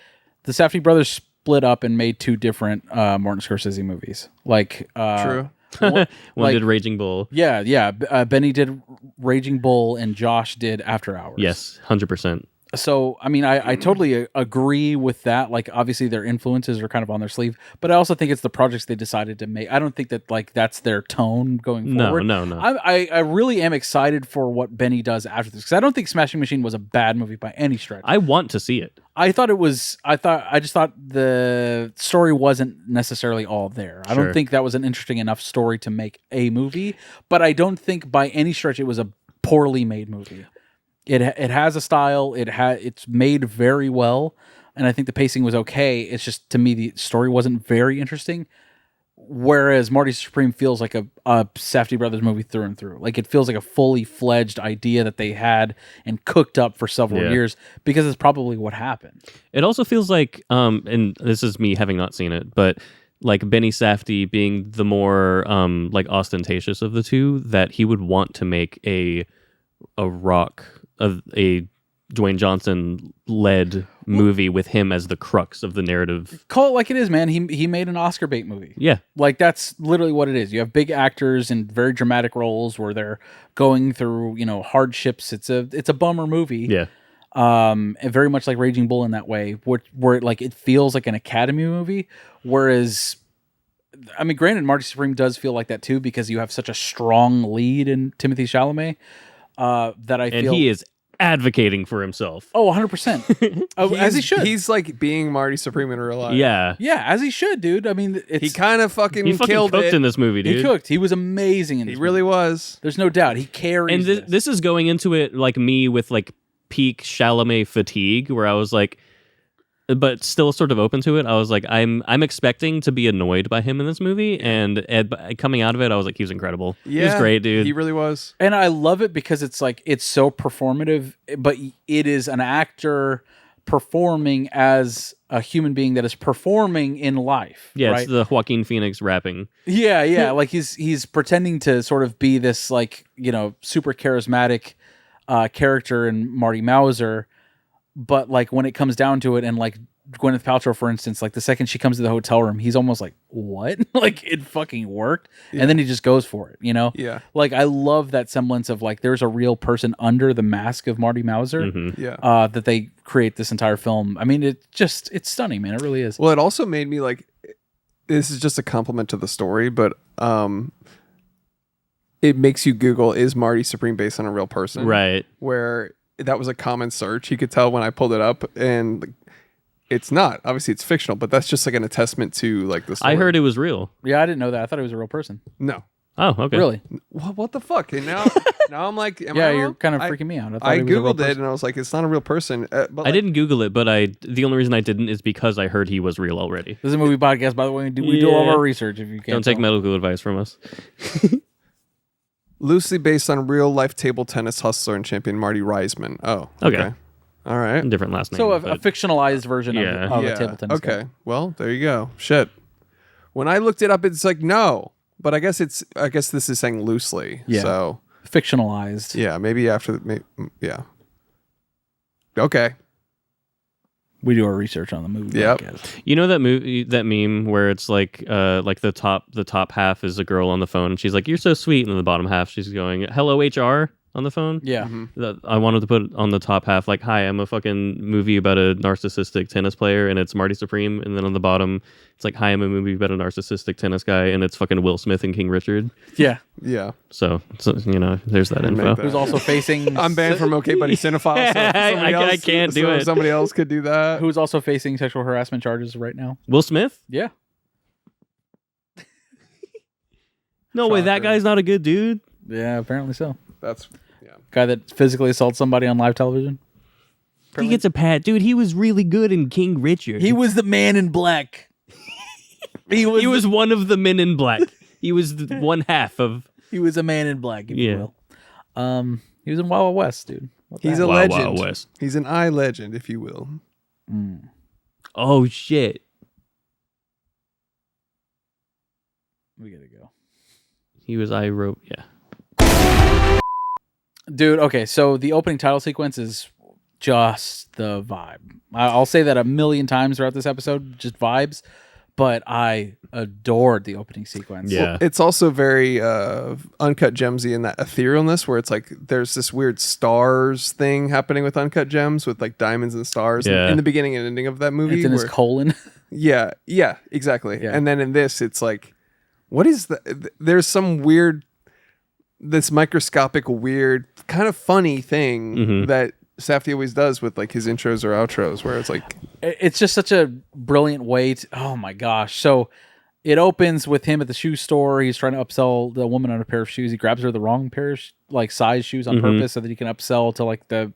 Speaker 4: the Safdie brothers split up and made two different Martin Scorsese movies. Like
Speaker 1: True.
Speaker 2: One
Speaker 4: like-
Speaker 2: did Raging Bull.
Speaker 4: Yeah. Benny did Raging Bull and Josh did After Hours.
Speaker 2: Yes, 100%.
Speaker 4: So, I mean, I totally agree with that. Like, obviously, their influences are kind of on their sleeve, but I also think it's the projects they decided to make. I don't think that, like, that's their tone going forward.
Speaker 2: No.
Speaker 4: I really am excited for what Benny does after this, because I don't think Smashing Machine was a bad movie by any stretch.
Speaker 2: I want to see it.
Speaker 4: I just thought the story wasn't necessarily all there. I
Speaker 2: Sure.
Speaker 4: don't think that was an interesting enough story to make a movie, but I don't think by any stretch it was a poorly made movie. It has a style. It's made very well, and I think the pacing was okay. It's just, to me, the story wasn't very interesting. Whereas Marty Supreme feels like a Safdie Brothers movie through and through. Like, it feels like a fully fledged idea that they had and cooked up for several
Speaker 2: Yeah.
Speaker 4: years, because it's probably what happened.
Speaker 2: It also feels like, and this is me having not seen it, but like Benny Safdie being the more like ostentatious of the two, that he would want to make a rock of a Dwayne Johnson led movie with him as the crux of the narrative.
Speaker 4: Call it like it is, man. He made an Oscar bait movie.
Speaker 2: Yeah.
Speaker 4: Like, that's literally what it is. You have big actors in very dramatic roles where they're going through, hardships. It's a bummer movie.
Speaker 2: Yeah.
Speaker 4: And very much like Raging Bull in that way, where it feels like an Academy movie, whereas I mean, granted, Marty Supreme does feel like that too because you have such a strong lead in Timothée Chalamet that I feel.
Speaker 2: And he is advocating for himself.
Speaker 4: Oh, 100%. As he should.
Speaker 1: He's like being Marty Supreme in real life.
Speaker 2: Yeah.
Speaker 4: Yeah, as he should, dude. I mean,
Speaker 1: he kind of fucking
Speaker 2: He fucking
Speaker 1: killed
Speaker 2: cooked
Speaker 1: it.
Speaker 2: in this movie, dude.
Speaker 4: He cooked. He was amazing in this
Speaker 1: He really
Speaker 4: movie.
Speaker 1: was.
Speaker 4: There's no doubt. He carries
Speaker 2: And this is going into it like me with like peak Chalamet fatigue, where I was like, but still sort of open to it. I was like, I'm expecting to be annoyed by him in this movie, and coming out of it, I was like, he was incredible.
Speaker 1: Yeah,
Speaker 2: he was great, dude.
Speaker 1: He really was.
Speaker 4: And I love it because it's like it's so performative, but it is an actor performing as a human being that is performing in life.
Speaker 2: Yeah,
Speaker 4: right?
Speaker 2: it's the Joaquin Phoenix rapping.
Speaker 4: Yeah. Like he's pretending to sort of be this like, you know, super charismatic character in Marty Mauser, but like when it comes down to it, and like Gwyneth Paltrow, for instance, like the second she comes to the hotel room, he's almost like, what? Like it fucking worked.
Speaker 1: Yeah.
Speaker 4: And then he just goes for it, you know?
Speaker 1: Yeah.
Speaker 4: Like I love that semblance of like there's a real person under the mask of Marty Mauser.
Speaker 2: Mm-hmm.
Speaker 1: Yeah.
Speaker 4: That they create this entire film. I mean, it's stunning, man. It really is.
Speaker 1: Well, it also made me like, this is just a compliment to the story, but it makes you Google, is Marty Supreme based on a real person?
Speaker 2: Right.
Speaker 1: Where that was a common search. You could tell when I pulled it up, and it's not. Obviously, it's fictional, but that's just like an attestment to like the story.
Speaker 2: I heard it was real.
Speaker 4: Yeah, I didn't know that. I thought it was a real person.
Speaker 1: No.
Speaker 2: Oh, okay.
Speaker 4: Really?
Speaker 1: What the fuck? And now I'm like, am
Speaker 4: Yeah,
Speaker 1: I
Speaker 4: you're
Speaker 1: wrong?
Speaker 4: kind of freaking me out.
Speaker 1: I
Speaker 4: it was a real
Speaker 1: Googled it,
Speaker 4: person.
Speaker 1: and I was like, it's not a real person. But
Speaker 2: I
Speaker 1: like,
Speaker 2: didn't Google it, but the only reason I didn't is because I heard he was real already.
Speaker 4: This is a movie podcast, by the way. We do all of
Speaker 2: Yeah.
Speaker 4: our research if you can't
Speaker 2: Don't take
Speaker 4: tell.
Speaker 2: medical advice from us.
Speaker 1: loosely based on real life table tennis hustler and champion Marty Reisman. Oh,
Speaker 2: Okay.
Speaker 1: All right.
Speaker 2: Different last name.
Speaker 4: So a
Speaker 2: but-
Speaker 4: fictionalized version
Speaker 2: Yeah.
Speaker 4: of a table tennis
Speaker 1: Okay.
Speaker 4: guy.
Speaker 1: Well, there you go. Shit. When I looked it up, it's like no, but I guess this is saying loosely.
Speaker 4: Yeah.
Speaker 1: So
Speaker 4: Fictionalized.
Speaker 1: yeah, maybe after yeah. Okay.
Speaker 4: We do our research on the movie
Speaker 1: Yep.
Speaker 4: podcast.
Speaker 2: You know that movie, that meme where it's like the top half is a girl on the phone, and she's like, "You're so sweet," and then the bottom half she's going, "Hello HR" on the phone.
Speaker 4: Yeah.
Speaker 1: Mm-hmm.
Speaker 2: I wanted to put on the top half like, "Hi, I'm a fucking movie about a narcissistic tennis player," and it's Marty Supreme, and then on the bottom it's like, "Hi, I'm a movie about a narcissistic tennis guy," and it's fucking Will Smith and King Richard.
Speaker 4: Yeah.
Speaker 1: Yeah.
Speaker 2: So you know, there's that
Speaker 1: Make
Speaker 2: info.
Speaker 1: that.
Speaker 4: Who's also facing
Speaker 1: I'm banned from OK Buddy Cinephile. So
Speaker 2: I can't do it.
Speaker 1: Somebody else could do that.
Speaker 4: who's also facing sexual harassment charges right now.
Speaker 2: Will Smith?
Speaker 4: Yeah.
Speaker 2: No way, that
Speaker 1: Shocker.
Speaker 2: guy's not a good dude.
Speaker 4: Yeah, apparently so.
Speaker 1: That's
Speaker 4: Guy that physically assaults somebody on live television.
Speaker 2: He gets a pat, dude. He was really good in King Richard.
Speaker 4: He was the man in black.
Speaker 2: He was one of the men in black. He was one half of.
Speaker 4: He was a man in black, if
Speaker 2: Yeah.
Speaker 4: you will. He was in Wild Wild West, dude. What the
Speaker 1: he's
Speaker 4: heck?
Speaker 1: a
Speaker 2: Wild
Speaker 1: legend.
Speaker 2: Wild West.
Speaker 1: He's an eye legend, if you will.
Speaker 2: Oh shit!
Speaker 4: We gotta go.
Speaker 2: He was. I wrote. Yeah.
Speaker 4: Dude, okay, so the opening title sequence is just the vibe. I'll say that a million times throughout this episode, just vibes, but I adored the opening sequence.
Speaker 2: Yeah.
Speaker 1: It's also very Uncut Gemsy in that etherealness where it's like there's this weird stars thing happening with Uncut Gems with like diamonds and stars
Speaker 2: Yeah.
Speaker 1: in the beginning and ending of that movie.
Speaker 4: It's in his
Speaker 1: where-
Speaker 4: colon.
Speaker 1: yeah, exactly.
Speaker 4: Yeah.
Speaker 1: And then in this, it's like, what is that? There's some weird, this microscopic, weird, kind of funny thing
Speaker 2: Mhm.
Speaker 1: that Safdie always does with like his intros or outros where it's like,
Speaker 4: It's just such a brilliant way to, oh my gosh. So it opens with him at the shoe store. He's trying to upsell the woman on a pair of shoes. He grabs her the wrong pair of like size shoes on purpose so that he can upsell to like the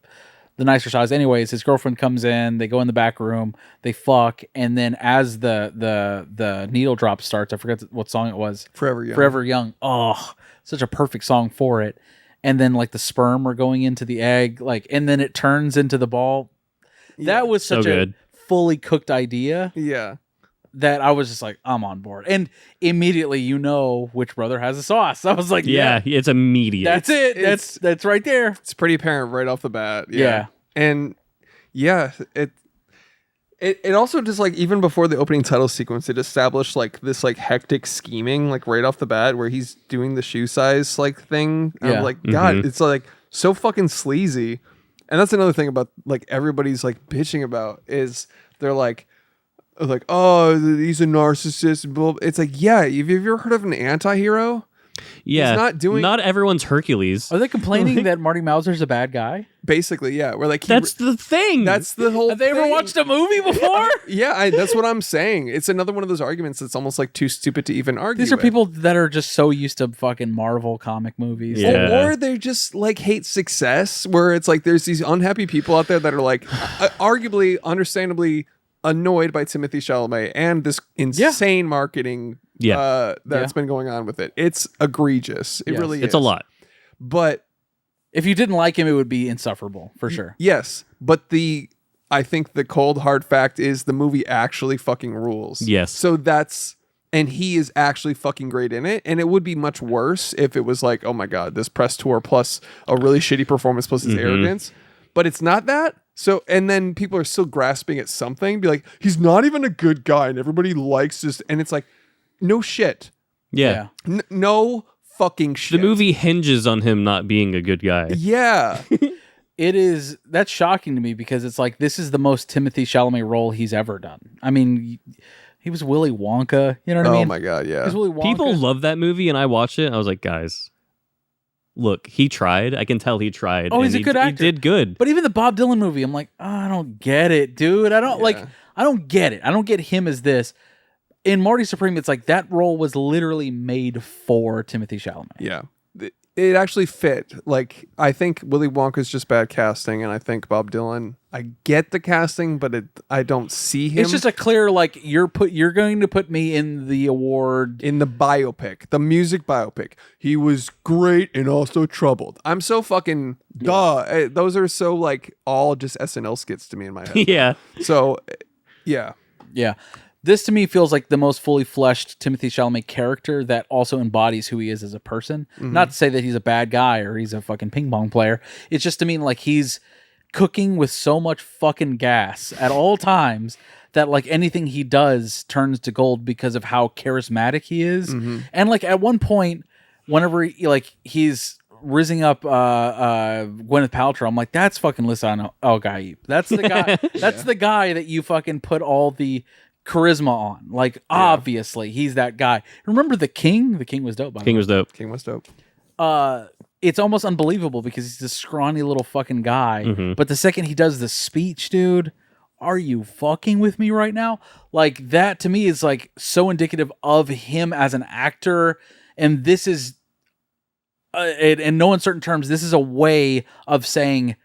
Speaker 4: nicer size. Anyways, his girlfriend comes in, they go in the back room, they fuck, and then as the needle drop starts, I forget what song it was.
Speaker 1: Forever Young.
Speaker 4: Forever Young. Oh, such a perfect song for it. And then like the sperm are going into the egg, like, and then it turns into the ball. That was
Speaker 2: So
Speaker 4: such a
Speaker 2: good.
Speaker 4: fully cooked idea
Speaker 1: Yeah.
Speaker 4: that I was just like, I'm on board. And immediately you know which brother has the sauce. I was like,
Speaker 2: Yeah, it's immediate.
Speaker 4: that's it.
Speaker 1: It's-
Speaker 4: That's right there.
Speaker 1: It's pretty apparent right off the bat.
Speaker 4: Yeah.
Speaker 1: And yeah, it also just like even before the opening title sequence, it established like this like hectic scheming like right off the bat where he's doing the shoe size like thing. And
Speaker 4: Yeah.
Speaker 1: I'm like, God, it's like so fucking sleazy. And that's another thing about like everybody's like bitching about is they're like, like, oh, he's a narcissist. It's like, yeah, have you ever heard of an anti-hero?
Speaker 2: Yeah,
Speaker 1: he's not
Speaker 2: everyone's Hercules.
Speaker 4: Are they complaining that Marty Mauser's a bad guy?
Speaker 1: Basically, yeah. We're like,
Speaker 2: that's the thing.
Speaker 1: That's the whole.
Speaker 4: Have they ever watched a movie before?
Speaker 1: Yeah, that's what I'm saying. It's another one of those arguments that's almost like too stupid to even argue.
Speaker 4: These are people that are just so used to fucking Marvel comic movies.
Speaker 2: Yeah.
Speaker 1: Or they just like hate success, where it's like there's these unhappy people out there that are like arguably, understandably annoyed by Timothée Chalamet and this insane marketing that's been going on with it. It's egregious. It really is.
Speaker 2: It's a lot.
Speaker 1: But
Speaker 4: if you didn't like him, it would be insufferable for sure.
Speaker 1: Yes, but I think the cold hard fact is the movie actually fucking rules.
Speaker 2: Yes.
Speaker 1: So and he is actually fucking great in it. And it would be much worse if it was like, oh my God, this press tour plus a really shitty performance plus his arrogance. But it's not that. So, and then people are still grasping at something, be like, he's not even a good guy and everybody likes this. And it's like, no shit.
Speaker 2: Yeah.
Speaker 1: No fucking shit.
Speaker 2: The movie hinges on him not being a good guy.
Speaker 1: Yeah.
Speaker 4: That's shocking to me because it's like, this is the most Timothée Chalamet role he's ever done. I mean, he was Willy Wonka. You know what I mean?
Speaker 1: Oh my God, yeah.
Speaker 4: He was Willy Wonka.
Speaker 2: People love that movie, and I watched it. I was like, guys, look, he tried. I can tell he tried.
Speaker 4: Oh, he's a good actor.
Speaker 2: He did good.
Speaker 4: But even the Bob Dylan movie, I'm like, oh, I don't get it, dude. I don't get it. I don't get him as this. In Marty Supreme, it's like that role was literally made for Timothée Chalamet.
Speaker 1: Yeah. It actually fit. Like, I think Willy Wonka's just bad casting, and I think Bob Dylan, I get the casting, but I don't see him.
Speaker 4: It's just a clear, like, you're going to put me in the award.
Speaker 1: In the biopic, the music biopic. He was great and also troubled. I'm so fucking, duh. Those are so, like, all just SNL skits to me in my head.
Speaker 2: Yeah.
Speaker 1: So, yeah.
Speaker 4: Yeah. This to me feels like the most fully fleshed Timothée Chalamet character that also embodies who he is as a person.
Speaker 1: Mm-hmm.
Speaker 4: Not to say that he's a bad guy or he's a fucking ping pong player. It's just to mean like he's cooking with so much fucking gas at all times that like anything he does turns to gold because of how charismatic he is.
Speaker 1: Mm-hmm.
Speaker 4: And like at one point, whenever he's rizzing up Gwyneth Paltrow, I'm like, that's fucking Lisa El Gaib. That's the guy. That's the guy that you fucking put all the charisma on. Like, obviously, he's that guy. Remember The King? The King was dope.
Speaker 1: King was dope.
Speaker 4: It's almost unbelievable because he's this scrawny little fucking guy.
Speaker 2: Mm-hmm.
Speaker 4: But the second he does the speech, dude, are you fucking with me right now? Like, that to me is like so indicative of him as an actor. And this is, in no uncertain terms, this is a way of saying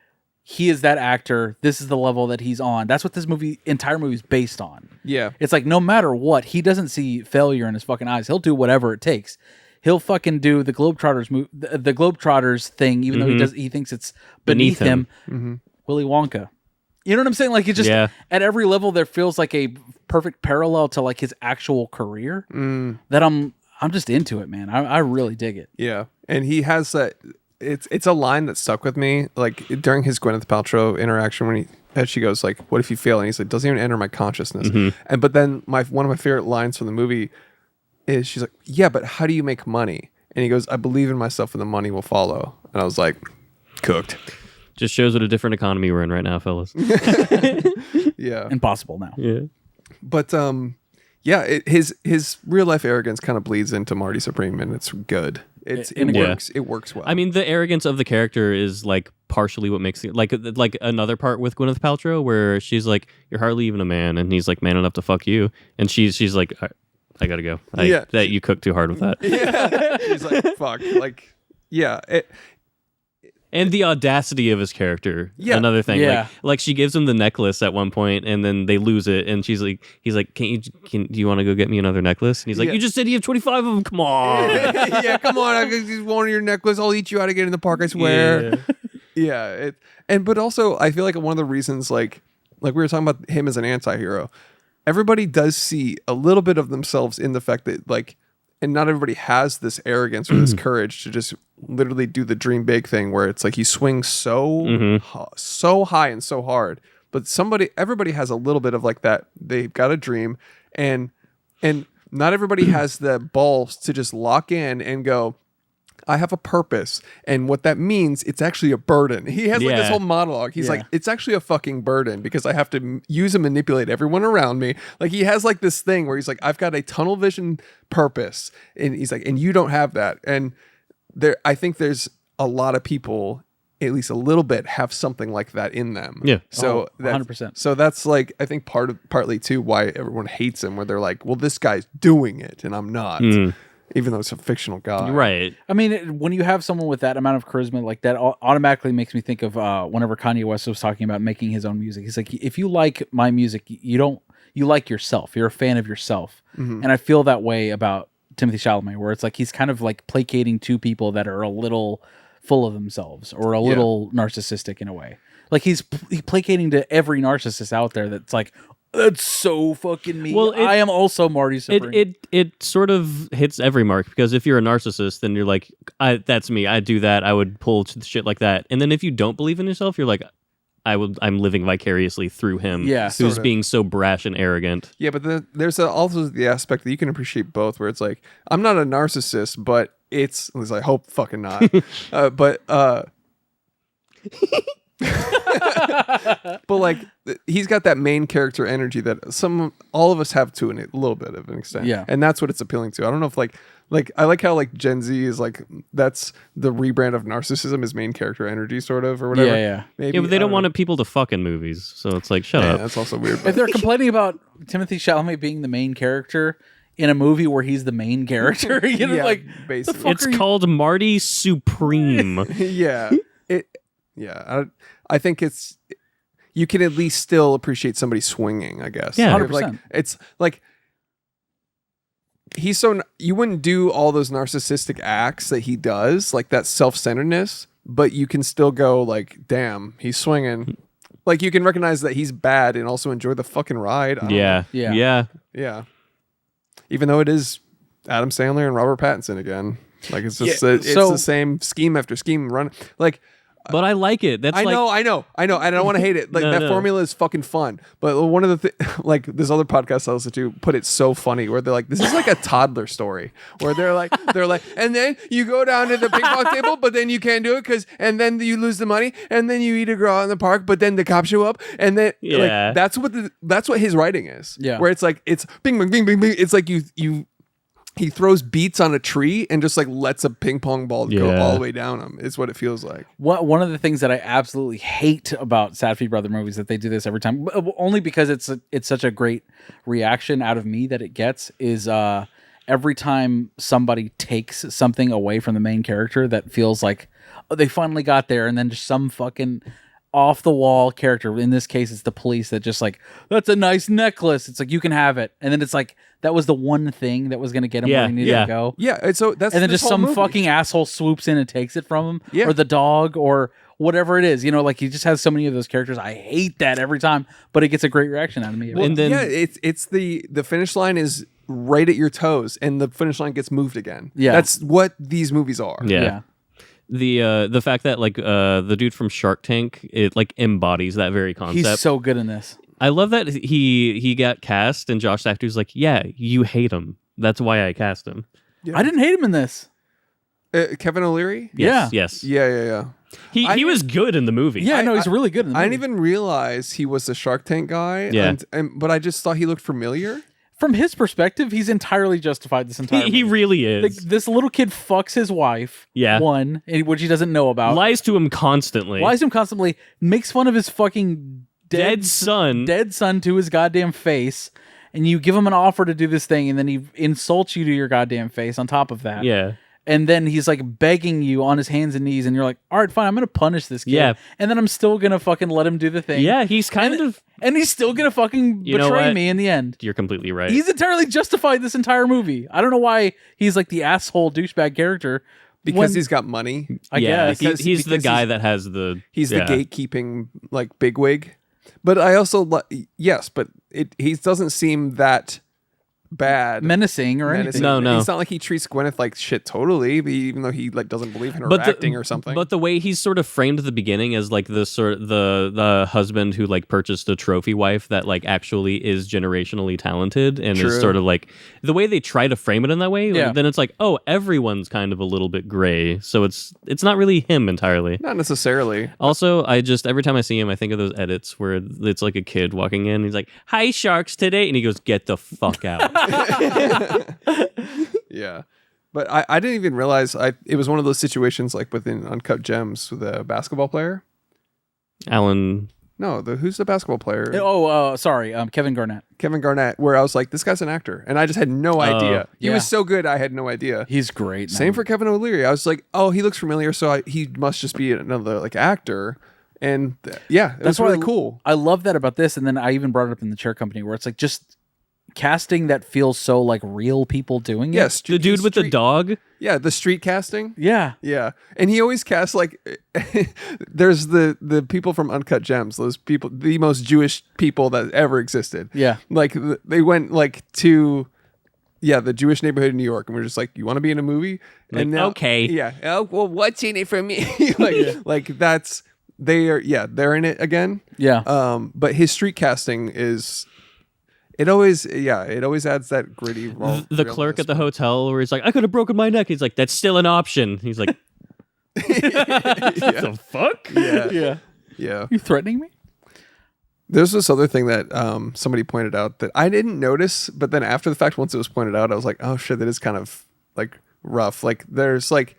Speaker 4: he is that actor. This is the level that he's on. That's what this entire movie is based on.
Speaker 1: Yeah.
Speaker 4: It's like no matter what, he doesn't see failure in his fucking eyes. He'll do whatever it takes. He'll fucking do the Globetrotters thing, even though he thinks it's beneath him.
Speaker 1: Mm-hmm.
Speaker 4: Willy Wonka. You know what I'm saying? Like, it just at every level there feels like a perfect parallel to like his actual career. That I'm just into it, man. I really dig it.
Speaker 1: Yeah, and he has that. It's a line that stuck with me, like during his Gwyneth Paltrow interaction when she goes like, "What if you fail?" And he's like, "Doesn't even enter my consciousness." And but then one of my favorite lines from the movie is she's like, "Yeah, but how do you make money?" And he goes, "I believe in myself, and the money will follow." And I was like, cooked.
Speaker 2: Just shows what a different economy we're in right now, fellas.
Speaker 1: Yeah,
Speaker 4: Impossible now.
Speaker 2: Yeah,
Speaker 1: but his real life arrogance kind of bleeds into Marty Supreme, and it's good. It works. It works well.
Speaker 2: I mean, the arrogance of the character is like partially what makes it like another part with Gwyneth Paltrow where she's like, "You're hardly even a man," and he's like, "Man enough to fuck you," and she's like, "I gotta go." That you cooked too hard with that.
Speaker 1: Yeah, she's like, "Fuck," like, yeah.
Speaker 2: And the audacity of his character.
Speaker 1: Yeah.
Speaker 2: Another thing.
Speaker 4: Yeah.
Speaker 2: Like she gives him the necklace at one point and then they lose it. And he's like, do you want to go get me another necklace? And he's like, you just said you have 25 of them. Come on.
Speaker 1: Yeah, come on. I just want your necklace. I'll eat you out again in the park, I swear. Yeah. But also I feel like one of the reasons, like we were talking about him as an anti-hero, everybody does see a little bit of themselves in the fact that like, and not everybody has this arrogance or this courage to just literally do the dream big thing where it's like he swings so high and so hard. But everybody has a little bit of like that. They've got a dream, and not everybody has the balls to just lock in and go, I have a purpose, and what that means, it's actually a burden. He has like this whole monologue. He's like, it's actually a fucking burden because I have to use and manipulate everyone around me. Like he has like this thing where he's like, I've got a tunnel vision purpose, and he's like, and you don't have that. And I think there's a lot of people, at least a little bit, have something like that in them.
Speaker 2: Yeah.
Speaker 1: So
Speaker 4: 100%.
Speaker 1: So that's like, I think partly too why everyone hates him, where they're like, well, this guy's doing it and I'm not. Even though it's a fictional guy.
Speaker 2: Right.
Speaker 4: I mean, when you have someone with that amount of charisma, like that automatically makes me think of whenever Kanye West was talking about making his own music. He's like, if you like my music, you like yourself. You're a fan of yourself. And I feel that way about Timothée Chalamet, where it's like he's kind of like placating to people that are a little full of themselves or a little narcissistic in a way. Like he's placating to every narcissist out there that's like, that's so fucking me. Well, I am also Marty Supreme.
Speaker 2: It sort of hits every mark, because if you're a narcissist, then you're like, that's me. I do that. I would pull shit like that. And then if you don't believe in yourself, you're like, I'm living vicariously through him.
Speaker 4: Yeah,
Speaker 2: who's being so brash and arrogant.
Speaker 1: Yeah, but there's also the aspect that you can appreciate both, where it's like, I'm not a narcissist, but at least I hope fucking not. But like he's got that main character energy that all of us have to a little bit of an extent.
Speaker 4: Yeah.
Speaker 1: And that's what it's appealing to. I don't know if like I like how like Gen Z is like, that's the rebrand of narcissism is main character energy sort of, or whatever.
Speaker 4: Yeah.
Speaker 1: Maybe,
Speaker 2: yeah, but they don't want people to fuck in movies, so it's like, shut up.
Speaker 1: That's also weird.
Speaker 4: If they're complaining about Timothée Chalamet being the main character in a movie where he's the main character, you know, like
Speaker 1: basically.
Speaker 2: It's called Marty Supreme.
Speaker 1: Yeah. I think you can at least still appreciate somebody swinging, I guess.
Speaker 2: Yeah.
Speaker 4: 100%.
Speaker 1: Like, it's like, you wouldn't do all those narcissistic acts that he does, like that self-centeredness, but you can still go like, damn, he's swinging. Like you can recognize that he's bad and also enjoy the fucking ride.
Speaker 2: Yeah.
Speaker 1: Even though it is Adam Sandler and Robert Pattinson again. Like it's just it's the same scheme after scheme run. Like,
Speaker 2: but I like it. That's
Speaker 1: I know. I don't want to hate it. Like that formula is fucking fun. But one of the like this other podcast I listen to put it so funny, where they're like, this is like a toddler story, where they're like, and then you go down to the ping pong table, but then you can't do it and then you lose the money, and then you eat a girl out in the park, but then the cops show up, and then like that's what his writing is.
Speaker 4: Yeah,
Speaker 1: where it's like it's bing bing bing bing bing. It's like he throws beats on a tree and just like lets a ping pong ball go all the way down him. Is what it feels like.
Speaker 4: One of the things that I absolutely hate about Safdie Brother movies that they do this every time, only because it's such a great reaction out of me that it gets, is every time somebody takes something away from the main character that feels like, oh, they finally got there, and then just some fucking off the wall character, in this case it's the police, that just like, that's a nice necklace, it's like, you can have it, and then it's like, that was the one thing that was going to get him where he needed to go.
Speaker 1: Yeah, and so that's,
Speaker 4: and then
Speaker 1: this
Speaker 4: just some
Speaker 1: movie.
Speaker 4: fucking asshole swoops in and takes it from him,
Speaker 1: Yeah.
Speaker 4: or the dog, or whatever it is. You know, like he just has so many of those characters. I hate that every time, but it gets a great reaction out of me.
Speaker 1: Well,
Speaker 2: and then
Speaker 1: it's the finish line is right at your toes, and the finish line gets moved again.
Speaker 4: Yeah,
Speaker 1: that's what these movies are.
Speaker 2: Yeah. The fact that like the dude from Shark Tank, it like embodies that very concept.
Speaker 4: He's so good in this.
Speaker 2: I love that he got cast, and Josh Safdie's like, yeah, you hate him. That's why I cast him.
Speaker 4: Yeah. I didn't hate him in this.
Speaker 1: Kevin O'Leary?
Speaker 2: Yes.
Speaker 1: Yeah.
Speaker 2: He was good in the movie.
Speaker 4: Yeah, he's really good in the movie.
Speaker 1: I didn't even realize he was the Shark Tank guy.
Speaker 2: Yeah.
Speaker 1: But I just thought he looked familiar.
Speaker 4: From his perspective, he's entirely justified this entire movie.
Speaker 2: He really is.
Speaker 4: Like, this little kid fucks his wife.
Speaker 2: Yeah.
Speaker 4: One, which he doesn't know about.
Speaker 2: Lies to him constantly.
Speaker 4: Makes fun of his fucking dead son to his goddamn face, and you give him an offer to do this thing, and then he insults you to your goddamn face on top of that.
Speaker 2: Yeah.
Speaker 4: And then he's like begging you on his hands and knees, and you're like, all right, fine, I'm going to punish this kid.
Speaker 2: Yeah.
Speaker 4: And then I'm still going to fucking let him do the thing.
Speaker 2: Yeah, he's
Speaker 4: and he's still going to fucking betray me in the end.
Speaker 2: You're completely right.
Speaker 4: He's entirely justified this entire movie. I don't know why he's like the asshole douchebag character.
Speaker 1: Because he's got money.
Speaker 4: I guess.
Speaker 2: He's the guy that has the...
Speaker 1: He's the gatekeeping, like, bigwig. But I also... Yes, but he doesn't seem that bad,
Speaker 4: menacing or anything.
Speaker 2: No.
Speaker 1: It's not like he treats Gwyneth like shit totally, even though he like doesn't believe in her acting or something.
Speaker 2: But the way he's sort of framed at the beginning as like the husband who like purchased a trophy wife that like actually is generationally talented and is sort of like the way they try to frame it in that way. Then it's like, oh, everyone's kind of a little bit gray, so it's not really him entirely.
Speaker 1: Not necessarily.
Speaker 2: Also, I just every time I see him, I think of those edits where it's like a kid walking in. He's like, "Hi, sharks today," and he goes, "Get the fuck out."
Speaker 1: Yeah, but I didn't even realize it was one of those situations like within Uncut Gems with the basketball player.
Speaker 2: Alan.
Speaker 1: No, who's the basketball player?
Speaker 4: Sorry, Kevin Garnett.
Speaker 1: Kevin Garnett, where I was like, this guy's an actor, and I just had no idea. He was so good, I had no idea.
Speaker 4: He's great.
Speaker 1: Same for Kevin O'Leary. I was like, oh, he looks familiar, so he must just be another like actor. And that's really cool.
Speaker 4: I love that about this, and then I even brought it up in the chair company where it's like just casting that feels so like real people doing it.
Speaker 1: Yes,
Speaker 2: the dude with the dog.
Speaker 1: Yeah, the street casting.
Speaker 4: Yeah,
Speaker 1: and he always casts like there's the people from Uncut Gems. Those people, the most Jewish people that ever existed.
Speaker 4: Yeah,
Speaker 1: like they went like to. Yeah, the Jewish neighborhood in New York, and we're just like, "You want to be in a movie?"
Speaker 2: Like,
Speaker 1: and now,
Speaker 2: okay,
Speaker 1: yeah. Oh, well, what's in it for me? like that's they're in it again.
Speaker 4: Yeah.
Speaker 1: But his street casting is. It always adds that gritty.
Speaker 2: The clerk at the hotel where he's like, I could have broken my neck. He's like, that's still an option. He's like, the fuck?
Speaker 1: Yeah.
Speaker 4: You threatening me?
Speaker 1: There's this other thing that somebody pointed out that I didn't notice, but then after the fact, once it was pointed out, I was like, oh shit, that is kind of like rough. Like there's like,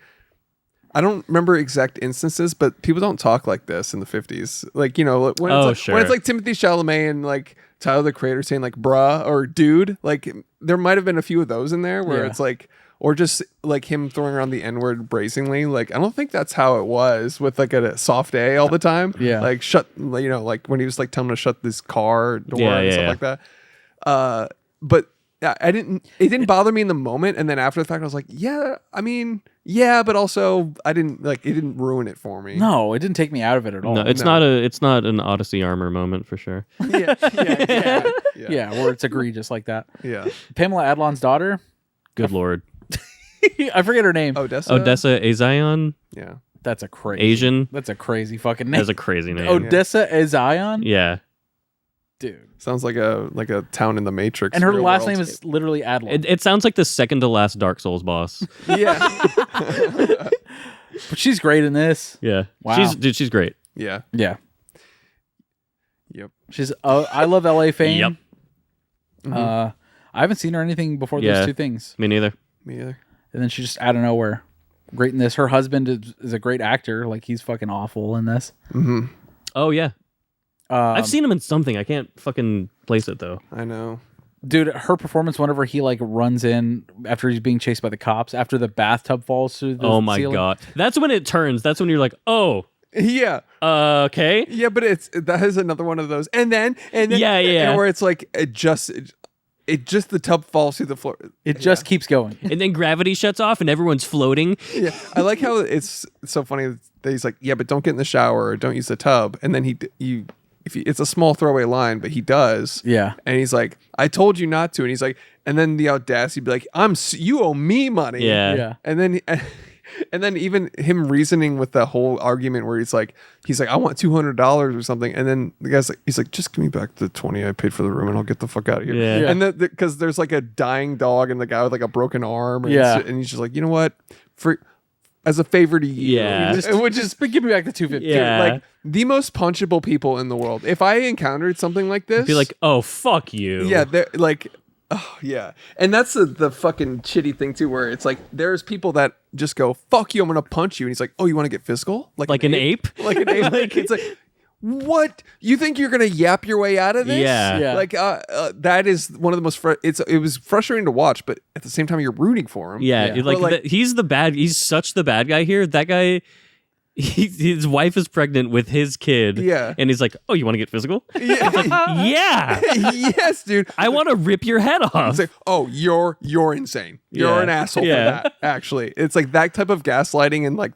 Speaker 1: I don't remember exact instances, but people don't talk like this in the 50s. Like, you know, when it's like Timothée Chalamet and like Tyler the Creator saying like bruh or dude, like there might have been a few of those in there where it's like, or just like him throwing around the N-word brazenly. Like, I don't think that's how it was with like a soft A all the time.
Speaker 4: Yeah.
Speaker 1: Like like when he was like telling him to shut this car door and stuff like that. But it didn't bother me in the moment. And then after the fact, I was like, but also it didn't ruin it for me.
Speaker 4: No, it didn't take me out of it at all.
Speaker 2: No, it's not an Odyssey Armor moment for sure.
Speaker 4: Yeah, where it's egregious like that.
Speaker 1: Yeah.
Speaker 4: Pamela Adlon's daughter.
Speaker 2: Good Lord.
Speaker 4: I forget her name.
Speaker 1: Odessa
Speaker 2: Azion.
Speaker 1: Yeah.
Speaker 4: That's a crazy
Speaker 2: Asian.
Speaker 4: That's a crazy fucking name.
Speaker 2: That's a crazy name.
Speaker 4: Odessa Azion?
Speaker 2: Yeah.
Speaker 4: Dude.
Speaker 1: Sounds like a town in the Matrix.
Speaker 4: And her last name is literally Adlon.
Speaker 2: It sounds like the second to last Dark Souls boss.
Speaker 1: Yeah.
Speaker 4: But she's great in this.
Speaker 2: Yeah.
Speaker 4: Wow.
Speaker 2: She's great.
Speaker 1: Yeah.
Speaker 4: Yeah.
Speaker 1: Yep.
Speaker 4: She's I Love LA fame.
Speaker 2: Yep.
Speaker 1: Mm-hmm.
Speaker 4: I haven't seen her anything before those two things.
Speaker 2: Me neither.
Speaker 1: Me either.
Speaker 4: And then she's just out of nowhere. Great in this. Her husband is a great actor. Like, he's fucking awful in this.
Speaker 1: Mm-hmm.
Speaker 2: Oh, yeah. I've seen him in something. I can't fucking place it, though.
Speaker 1: I know.
Speaker 4: Dude, her performance whenever he, like, runs in after he's being chased by the cops, after the bathtub falls through the
Speaker 2: Oh, my
Speaker 4: ceiling.
Speaker 2: God. That's when it turns. That's when you're like, oh.
Speaker 1: Yeah.
Speaker 2: Okay.
Speaker 1: Yeah, but that is another one of those. And then
Speaker 2: yeah.
Speaker 1: And where it's like it just the tub falls through the floor.
Speaker 4: It just keeps going.
Speaker 2: And then gravity shuts off and everyone's floating.
Speaker 1: Yeah. I like how it's so funny that he's like, yeah, but don't get in the shower or don't use the tub. And then it's a small throwaway line, but he does.
Speaker 4: Yeah.
Speaker 1: And he's like, I told you not to. And he's like, and then the audacity be like, you owe me money.
Speaker 2: Yeah.
Speaker 1: And then even him reasoning with the whole argument where he's like, I want $200 or something. And then the guy's like, he's like, just give me back the 20 I paid for the room and I'll get the fuck out of here.
Speaker 2: Yeah.
Speaker 1: And because there's like a dying dog and the guy with like a broken arm. And and he's just like, you know what? As a favor to you.
Speaker 2: Yeah.
Speaker 4: Just give me back the $250.
Speaker 2: Yeah.
Speaker 1: Like the most punchable people in the world. If I encountered something like this.
Speaker 2: Be like, oh, fuck you.
Speaker 1: Yeah. They're like, oh, yeah. And that's the fucking shitty thing, too, where it's like there's people that just go, fuck you, I'm going to punch you. And he's like, oh, you want to get physical?
Speaker 2: Like an ape?
Speaker 1: Like an ape. It's like, what? You think you're going to yap your way out of this?
Speaker 2: Yeah.
Speaker 1: Like, that is one of the most, it was frustrating to watch, but at the same time, you're rooting for him.
Speaker 2: Yeah. He's such the bad guy here. That guy... his wife is pregnant with his kid.
Speaker 1: Yeah.
Speaker 2: And he's like, oh, you want to get physical?
Speaker 1: Yeah.
Speaker 2: Like, yeah.
Speaker 1: Yes, dude.
Speaker 2: I want to rip your head off.
Speaker 1: It's like, oh, you're insane. You're an asshole for that, actually. It's like that type of gaslighting and like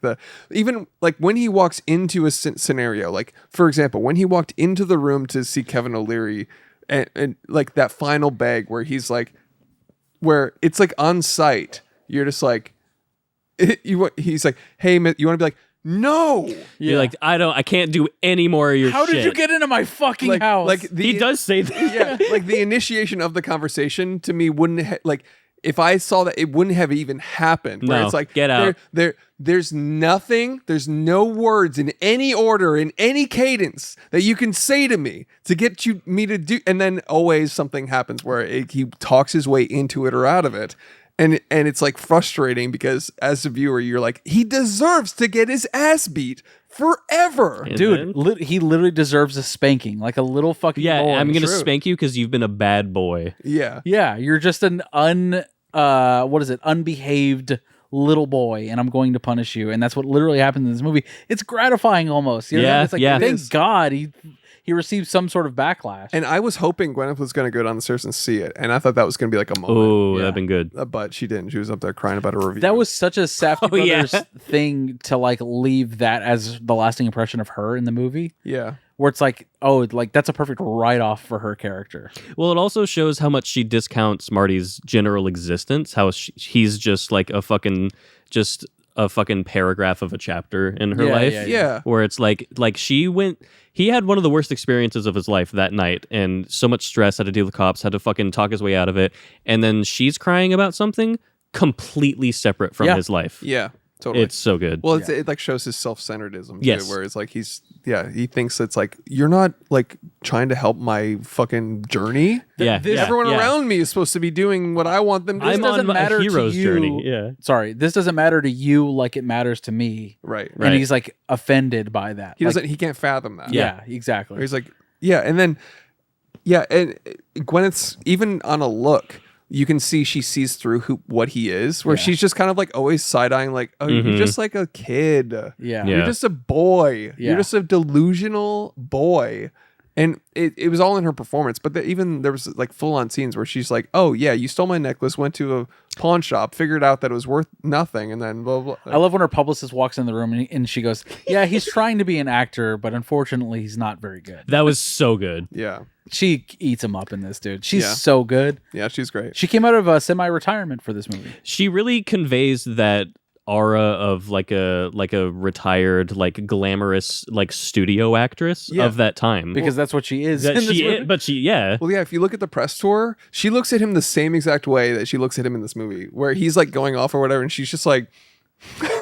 Speaker 1: even like when he walks into a scenario, like, for example, when he walked into the room to see Kevin O'Leary and like that final bag where he's like, where it's like on site. You're just like, he's like, hey, you want to be like, no.
Speaker 2: You're like, I can't do any more of your shit.
Speaker 4: How did you get into my fucking house?
Speaker 1: Like
Speaker 2: He does say that.
Speaker 1: Yeah, like the initiation of the conversation to me wouldn't like if I saw that, it wouldn't have even happened. Where
Speaker 2: No,
Speaker 1: it's like,
Speaker 2: get out.
Speaker 1: There's nothing, there's no words in any order, in any cadence that you can say to me to get me to do, and then always something happens where he talks his way into it or out of it. And it's like frustrating because as a viewer, you're like, he deserves to get his ass beat forever.
Speaker 4: Dude, he literally deserves a spanking, like a little fucking boy.
Speaker 2: I'm gonna spank you because you've been a bad boy.
Speaker 1: Yeah.
Speaker 4: Yeah, you're just an unbehaved little boy, and I'm going to punish you. And that's what literally happens in this movie. It's gratifying almost. You know?
Speaker 2: Yeah,
Speaker 4: It's like,
Speaker 2: yeah.
Speaker 4: thank God he received some sort of backlash.
Speaker 1: And I was hoping Gwyneth was going to go down the stairs and see it. And I thought that was going to be like a moment.
Speaker 2: Oh, that'd been good.
Speaker 1: But she didn't. She was up there crying about a review.
Speaker 4: That was such a Safdie
Speaker 2: yeah.
Speaker 4: Brothers thing to like leave that as the lasting impression of her in the movie.
Speaker 1: Yeah.
Speaker 4: Where it's like, oh, like that's a perfect write-off for her character.
Speaker 2: Well, it also shows how much she discounts Marty's general existence. How he's just like a fucking paragraph of a chapter in her life.
Speaker 1: Yeah.
Speaker 2: Where it's like he had one of the worst experiences of his life that night, and so much stress, had to deal with cops, had to fucking talk his way out of it, and then she's crying about something completely separate from his life.
Speaker 1: Yeah. Totally.
Speaker 2: It's so good.
Speaker 1: Well, it like shows his self-centeredism too,
Speaker 2: Yes.
Speaker 1: where it's like he thinks it's like, you're not like trying to help my fucking journey. Everyone around me is supposed to be doing what I want them to do.
Speaker 2: I'm on my hero's journey. Yeah.
Speaker 4: Sorry, this doesn't matter to you like it matters to me.
Speaker 1: Right.
Speaker 4: And he's like offended by that.
Speaker 1: He can't fathom that.
Speaker 4: Yeah, exactly.
Speaker 1: He's like, and then and Gwyneth's even on a look, you can see she sees through what he is, where she's just kind of like always side-eyeing, like, oh, you're just like a kid.
Speaker 4: Yeah.
Speaker 1: You're just a boy.
Speaker 4: Yeah.
Speaker 1: You're just a delusional boy. And it was all in her performance, but even there was like full-on scenes where she's like, oh, yeah, you stole my necklace, went to a pawn shop, figured out that it was worth nothing, and then blah, blah, blah.
Speaker 4: I love when her publicist walks in the room and she goes, yeah, he's trying to be an actor, but unfortunately he's not very good.
Speaker 2: That was so good.
Speaker 1: Yeah.
Speaker 4: She eats him up in this, dude. She's so good.
Speaker 1: Yeah, she's great.
Speaker 4: She came out of a semi-retirement for this movie.
Speaker 2: She really conveys that aura of like a retired, like glamorous, like studio actress of that time.
Speaker 4: Because that's what she is.
Speaker 2: That
Speaker 4: in this
Speaker 2: she
Speaker 4: movie.
Speaker 2: is, but she, yeah.
Speaker 1: Well, yeah, if you look at the press tour, she looks at him the same exact way that she looks at him in this movie, where he's like going off or whatever, and she's just like,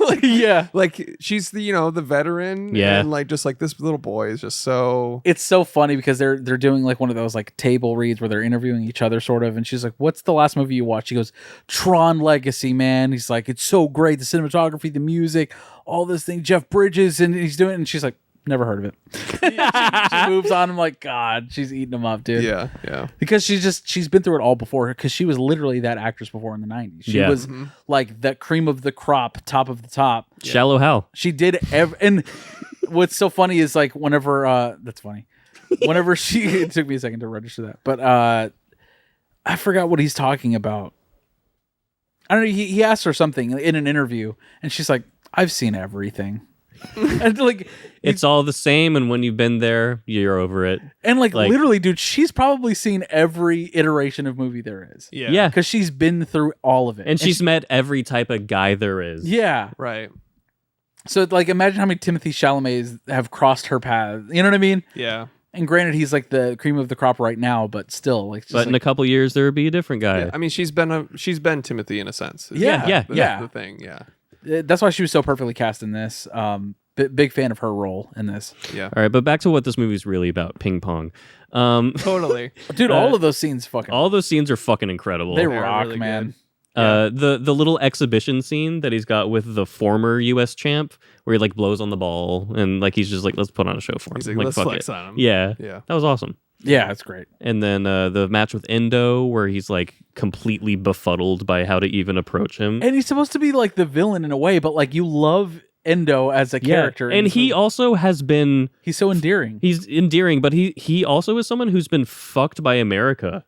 Speaker 1: like she's the veteran, and like just like this little boy is just so.
Speaker 4: It's so funny because they're doing like one of those like table reads where they're interviewing each other sort of, and she's like, what's the last movie you watched? She goes, Tron Legacy, man. He's like, it's so great, the cinematography, the music, all this thing, Jeff Bridges, and he's doing it, and she's like, never heard of it. she moves on. I'm like, God, she's eating them up, dude.
Speaker 1: Yeah.
Speaker 4: Because she's been through it all before, because she was literally that actress before in the 90s. She was like that cream of the crop, top of the top.
Speaker 2: Shallow Hal.
Speaker 4: She did and what's so funny is like whenever that's funny. Whenever it took me a second to register that. But I forgot what he's talking about. I don't know, he asked her something in an interview, and she's like, I've seen everything. And like
Speaker 2: it's all the same, and when you've been there, you're over it.
Speaker 4: And like literally, dude, she's probably seen every iteration of movie there is.
Speaker 2: Yeah.
Speaker 4: Because she's been through all of it.
Speaker 2: And she's met every type of guy there is.
Speaker 4: Yeah.
Speaker 1: Right.
Speaker 4: So like imagine how many Timothy Chalamets have crossed her path. You know what I mean?
Speaker 1: Yeah.
Speaker 4: And granted, he's like the cream of the crop right now, but still, like.
Speaker 2: But in a couple years, there would be a different guy.
Speaker 1: Yeah. I mean, she's been Timothy in a sense.
Speaker 4: Yeah.
Speaker 1: That's the thing. Yeah.
Speaker 4: That's why she was so perfectly cast in this. Big fan of her role in this.
Speaker 1: Yeah.
Speaker 2: All right, but back to what this movie's really about: ping pong.
Speaker 1: Totally,
Speaker 4: dude. All of those scenes,
Speaker 2: all those scenes are fucking incredible.
Speaker 4: They rock, really, man.
Speaker 2: The little exhibition scene that he's got with the former U.S. champ, where he like blows on the ball and like he's just like, let's put on a show for him.
Speaker 1: He's like, let's
Speaker 2: fuck
Speaker 1: flex
Speaker 2: it.
Speaker 1: on him.
Speaker 2: Yeah, that was awesome.
Speaker 4: Yeah, that's great.
Speaker 2: And then the match with Endo, where he's like completely befuddled by how to even approach him.
Speaker 4: And he's supposed to be like the villain in a way, but like you love Endo as a character.
Speaker 2: And he also has been...
Speaker 4: He's so endearing.
Speaker 2: He's endearing, but he also is someone who's been fucked by America.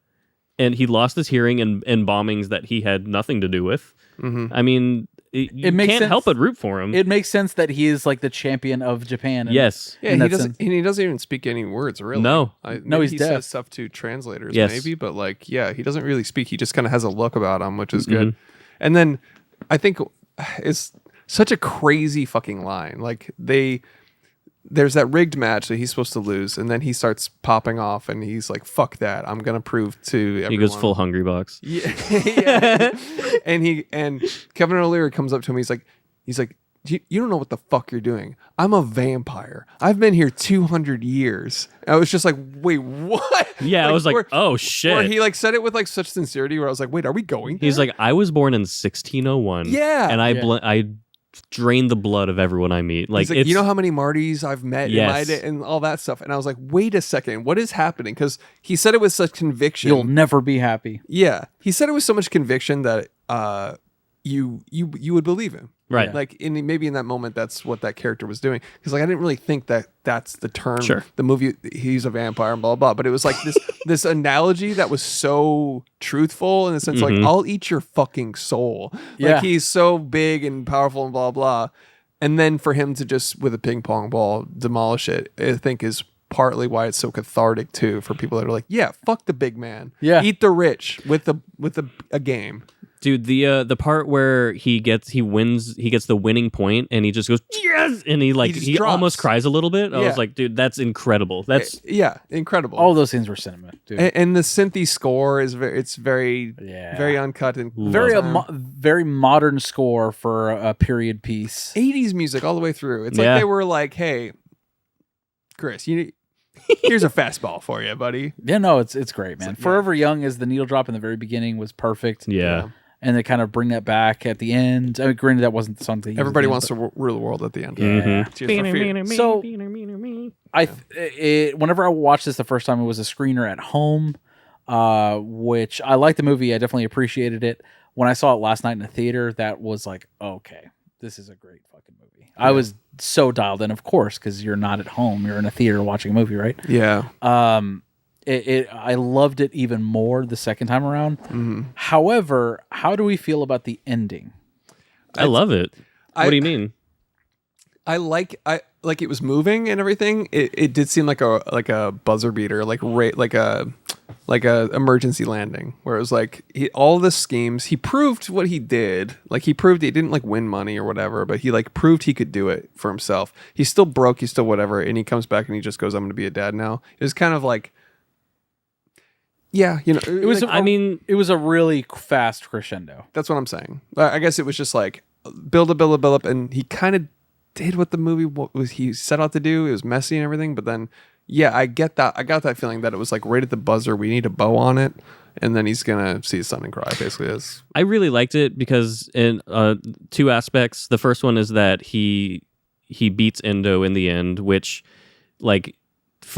Speaker 2: And he lost his hearing in bombings that he had nothing to do with.
Speaker 1: Mm-hmm.
Speaker 2: I mean, you can't help but root for him.
Speaker 4: It makes sense that he is like the champion of Japan.
Speaker 2: Yes.
Speaker 1: Yeah, he doesn't even speak any words, really.
Speaker 2: No.
Speaker 1: He
Speaker 4: deaf.
Speaker 1: says stuff to translators,
Speaker 2: Yes.
Speaker 1: maybe, but like, yeah, he doesn't really speak. He just kind of has a look about him, which is good. And then I think it's such a crazy fucking line. Like there's that rigged match that he's supposed to lose, and then he starts popping off, and he's like, "Fuck that! I'm gonna prove to everyone."
Speaker 2: He goes full Hungry Box.
Speaker 1: Yeah. and Kevin O'Leary comes up to him. He's like, you don't know what the fuck you're doing. I'm a vampire. I've been here 200 years. I was just like, wait, what?
Speaker 2: Yeah, I was like, oh shit.
Speaker 1: Where he like said it with like such sincerity. Where I was like, wait, are we going?
Speaker 2: He's like, I was born in 1601.
Speaker 1: Yeah.
Speaker 2: And I drain the blood of everyone I meet. Like,
Speaker 1: he's like, you know how many Martys I've met in my day and all that stuff. And I was like, wait a second, what is happening? Because he said it with such conviction.
Speaker 4: You'll never be happy.
Speaker 1: Yeah, he said it with so much conviction that you would believe him.
Speaker 2: Right.
Speaker 1: Like maybe in that moment, that's what that character was doing. Because like I didn't really think that that's the term.
Speaker 2: Sure.
Speaker 1: The movie, he's a vampire and blah blah. But it was like this analogy that was so truthful in the sense like, I'll eat your fucking soul.
Speaker 4: Yeah.
Speaker 1: Like he's so big and powerful and blah blah. And then for him to just with a ping pong ball demolish it, I think is partly why it's so cathartic too for people that are like, yeah, fuck the big man.
Speaker 4: Yeah.
Speaker 1: Eat the rich with a game.
Speaker 2: Dude, the part where he gets the winning point and he just goes yes, and he almost cries a little bit. I was like, dude, that's incredible. That's
Speaker 1: incredible.
Speaker 4: All those scenes were cinema, dude.
Speaker 1: And the synthy score is very uncut and
Speaker 4: very modern score for a period piece.
Speaker 1: 80s music all the way through. It's like they were like, hey, Chris, here's a fastball for you, buddy.
Speaker 4: Yeah, no, it's great, man. Forever Young as the needle drop in the very beginning was perfect.
Speaker 2: Yeah.
Speaker 4: And they kind of bring that back at the end. I mean, granted, that wasn't the song they used.
Speaker 1: Everybody wants to rule the world at the end.
Speaker 2: Mm-hmm.
Speaker 4: So, whenever I watched this the first time, it was a screener at home, which I liked the movie. I definitely appreciated it. When I saw it last night in the theater, that was like, okay, this is a great fucking movie. I was so dialed in, of course, because you're not at home. You're in a theater watching a movie, right?
Speaker 1: Yeah.
Speaker 4: I loved it even more the second time around. Mm-hmm. However, how do we feel about the ending?
Speaker 2: I love it. What do you mean?
Speaker 1: I like it was moving and everything. It did seem like a buzzer beater, like a emergency landing, where it was like all the schemes. He proved what he did. Like he proved he didn't like win money or whatever, but he like proved he could do it for himself. He's still broke. He's still whatever, and he comes back and he just goes, "I'm going to be a dad now." It was kind of like. Yeah, it was.
Speaker 4: It was a really fast crescendo.
Speaker 1: That's what I'm saying. I guess it was just like build up, and he kind of did what the movie was he set out to do. It was messy and everything, but then, yeah, I get that. I got that feeling that it was like right at the buzzer. We need a bow on it, and then he's gonna see his son and cry. Basically, I
Speaker 2: really liked it because in two aspects. The first one is that he beats Endo in the end, which like.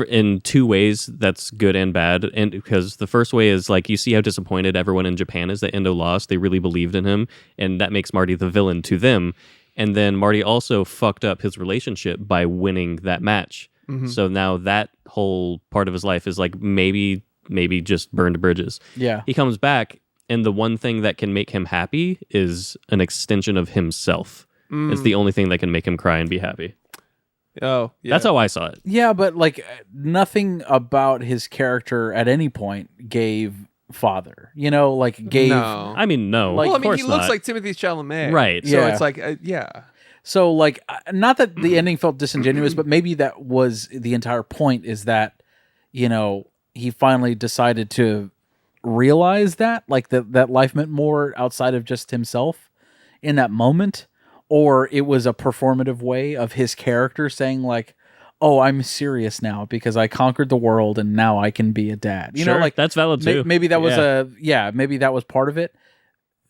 Speaker 2: In two ways, that's good and bad. And because the first way is like you see how disappointed everyone in Japan is that Endo lost. They really believed in him, and that makes Marty the villain to them. And then Marty also fucked up his relationship by winning that match. Mm-hmm. So now that whole part of his life is like maybe just burned bridges. Yeah, he comes back, and the one thing that can make him happy is an extension of himself. It's the only thing that can make him cry and be happy.
Speaker 1: Oh, yeah.
Speaker 2: That's how I saw it.
Speaker 4: Yeah, but like nothing about his character at any point gave father. Gave.
Speaker 2: No. I mean, no.
Speaker 1: Like,
Speaker 2: well,
Speaker 1: he looks like Timothée Chalamet,
Speaker 2: right?
Speaker 1: So it's like, yeah.
Speaker 4: So like, not that the ending felt disingenuous, but maybe that was the entire point. Is that he finally decided to realize that that life meant more outside of just himself in that moment. Or it was a performative way of his character saying like, "Oh, I'm serious now because I conquered the world and now I can be a dad."
Speaker 2: That's valid too.
Speaker 4: Maybe that was maybe that was part of it.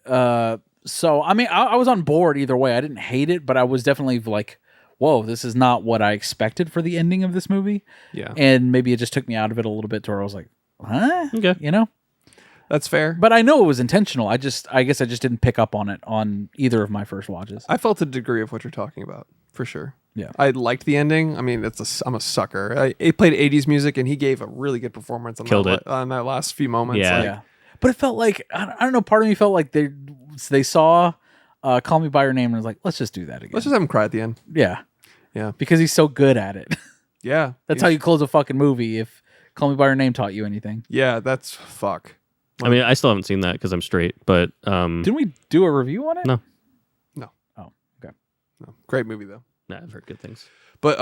Speaker 4: So I mean, I was on board either way. I didn't hate it, but I was definitely like, "Whoa, this is not what I expected for the ending of this movie."
Speaker 1: Yeah,
Speaker 4: and maybe it just took me out of it a little bit to where I was like, "Huh?"
Speaker 2: Okay,
Speaker 1: That's fair.
Speaker 4: But I know it was intentional. I guess I just didn't pick up on it on either of my first watches.
Speaker 1: I felt a degree of what you're talking about, for sure.
Speaker 4: Yeah.
Speaker 1: I liked the ending. I mean, I'm a sucker. He played 80s music, and he gave a really good performance on that last few moments.
Speaker 2: Yeah.
Speaker 4: But it felt like, I don't know, part of me felt like they saw Call Me by Your Name, and I was like, let's just do that again.
Speaker 1: Let's just have him cry at the end.
Speaker 4: Yeah.
Speaker 1: Yeah.
Speaker 4: Because he's so good at it.
Speaker 1: Yeah.
Speaker 4: That's how you close a fucking movie. If Call Me by Your Name taught you anything.
Speaker 1: Yeah, that's fuck.
Speaker 2: I mean, I still haven't seen that because I'm straight, but
Speaker 4: Didn't we do a review on it?
Speaker 2: No.
Speaker 4: Oh, okay.
Speaker 1: No. Great movie though.
Speaker 2: nah, I've heard good things.
Speaker 1: But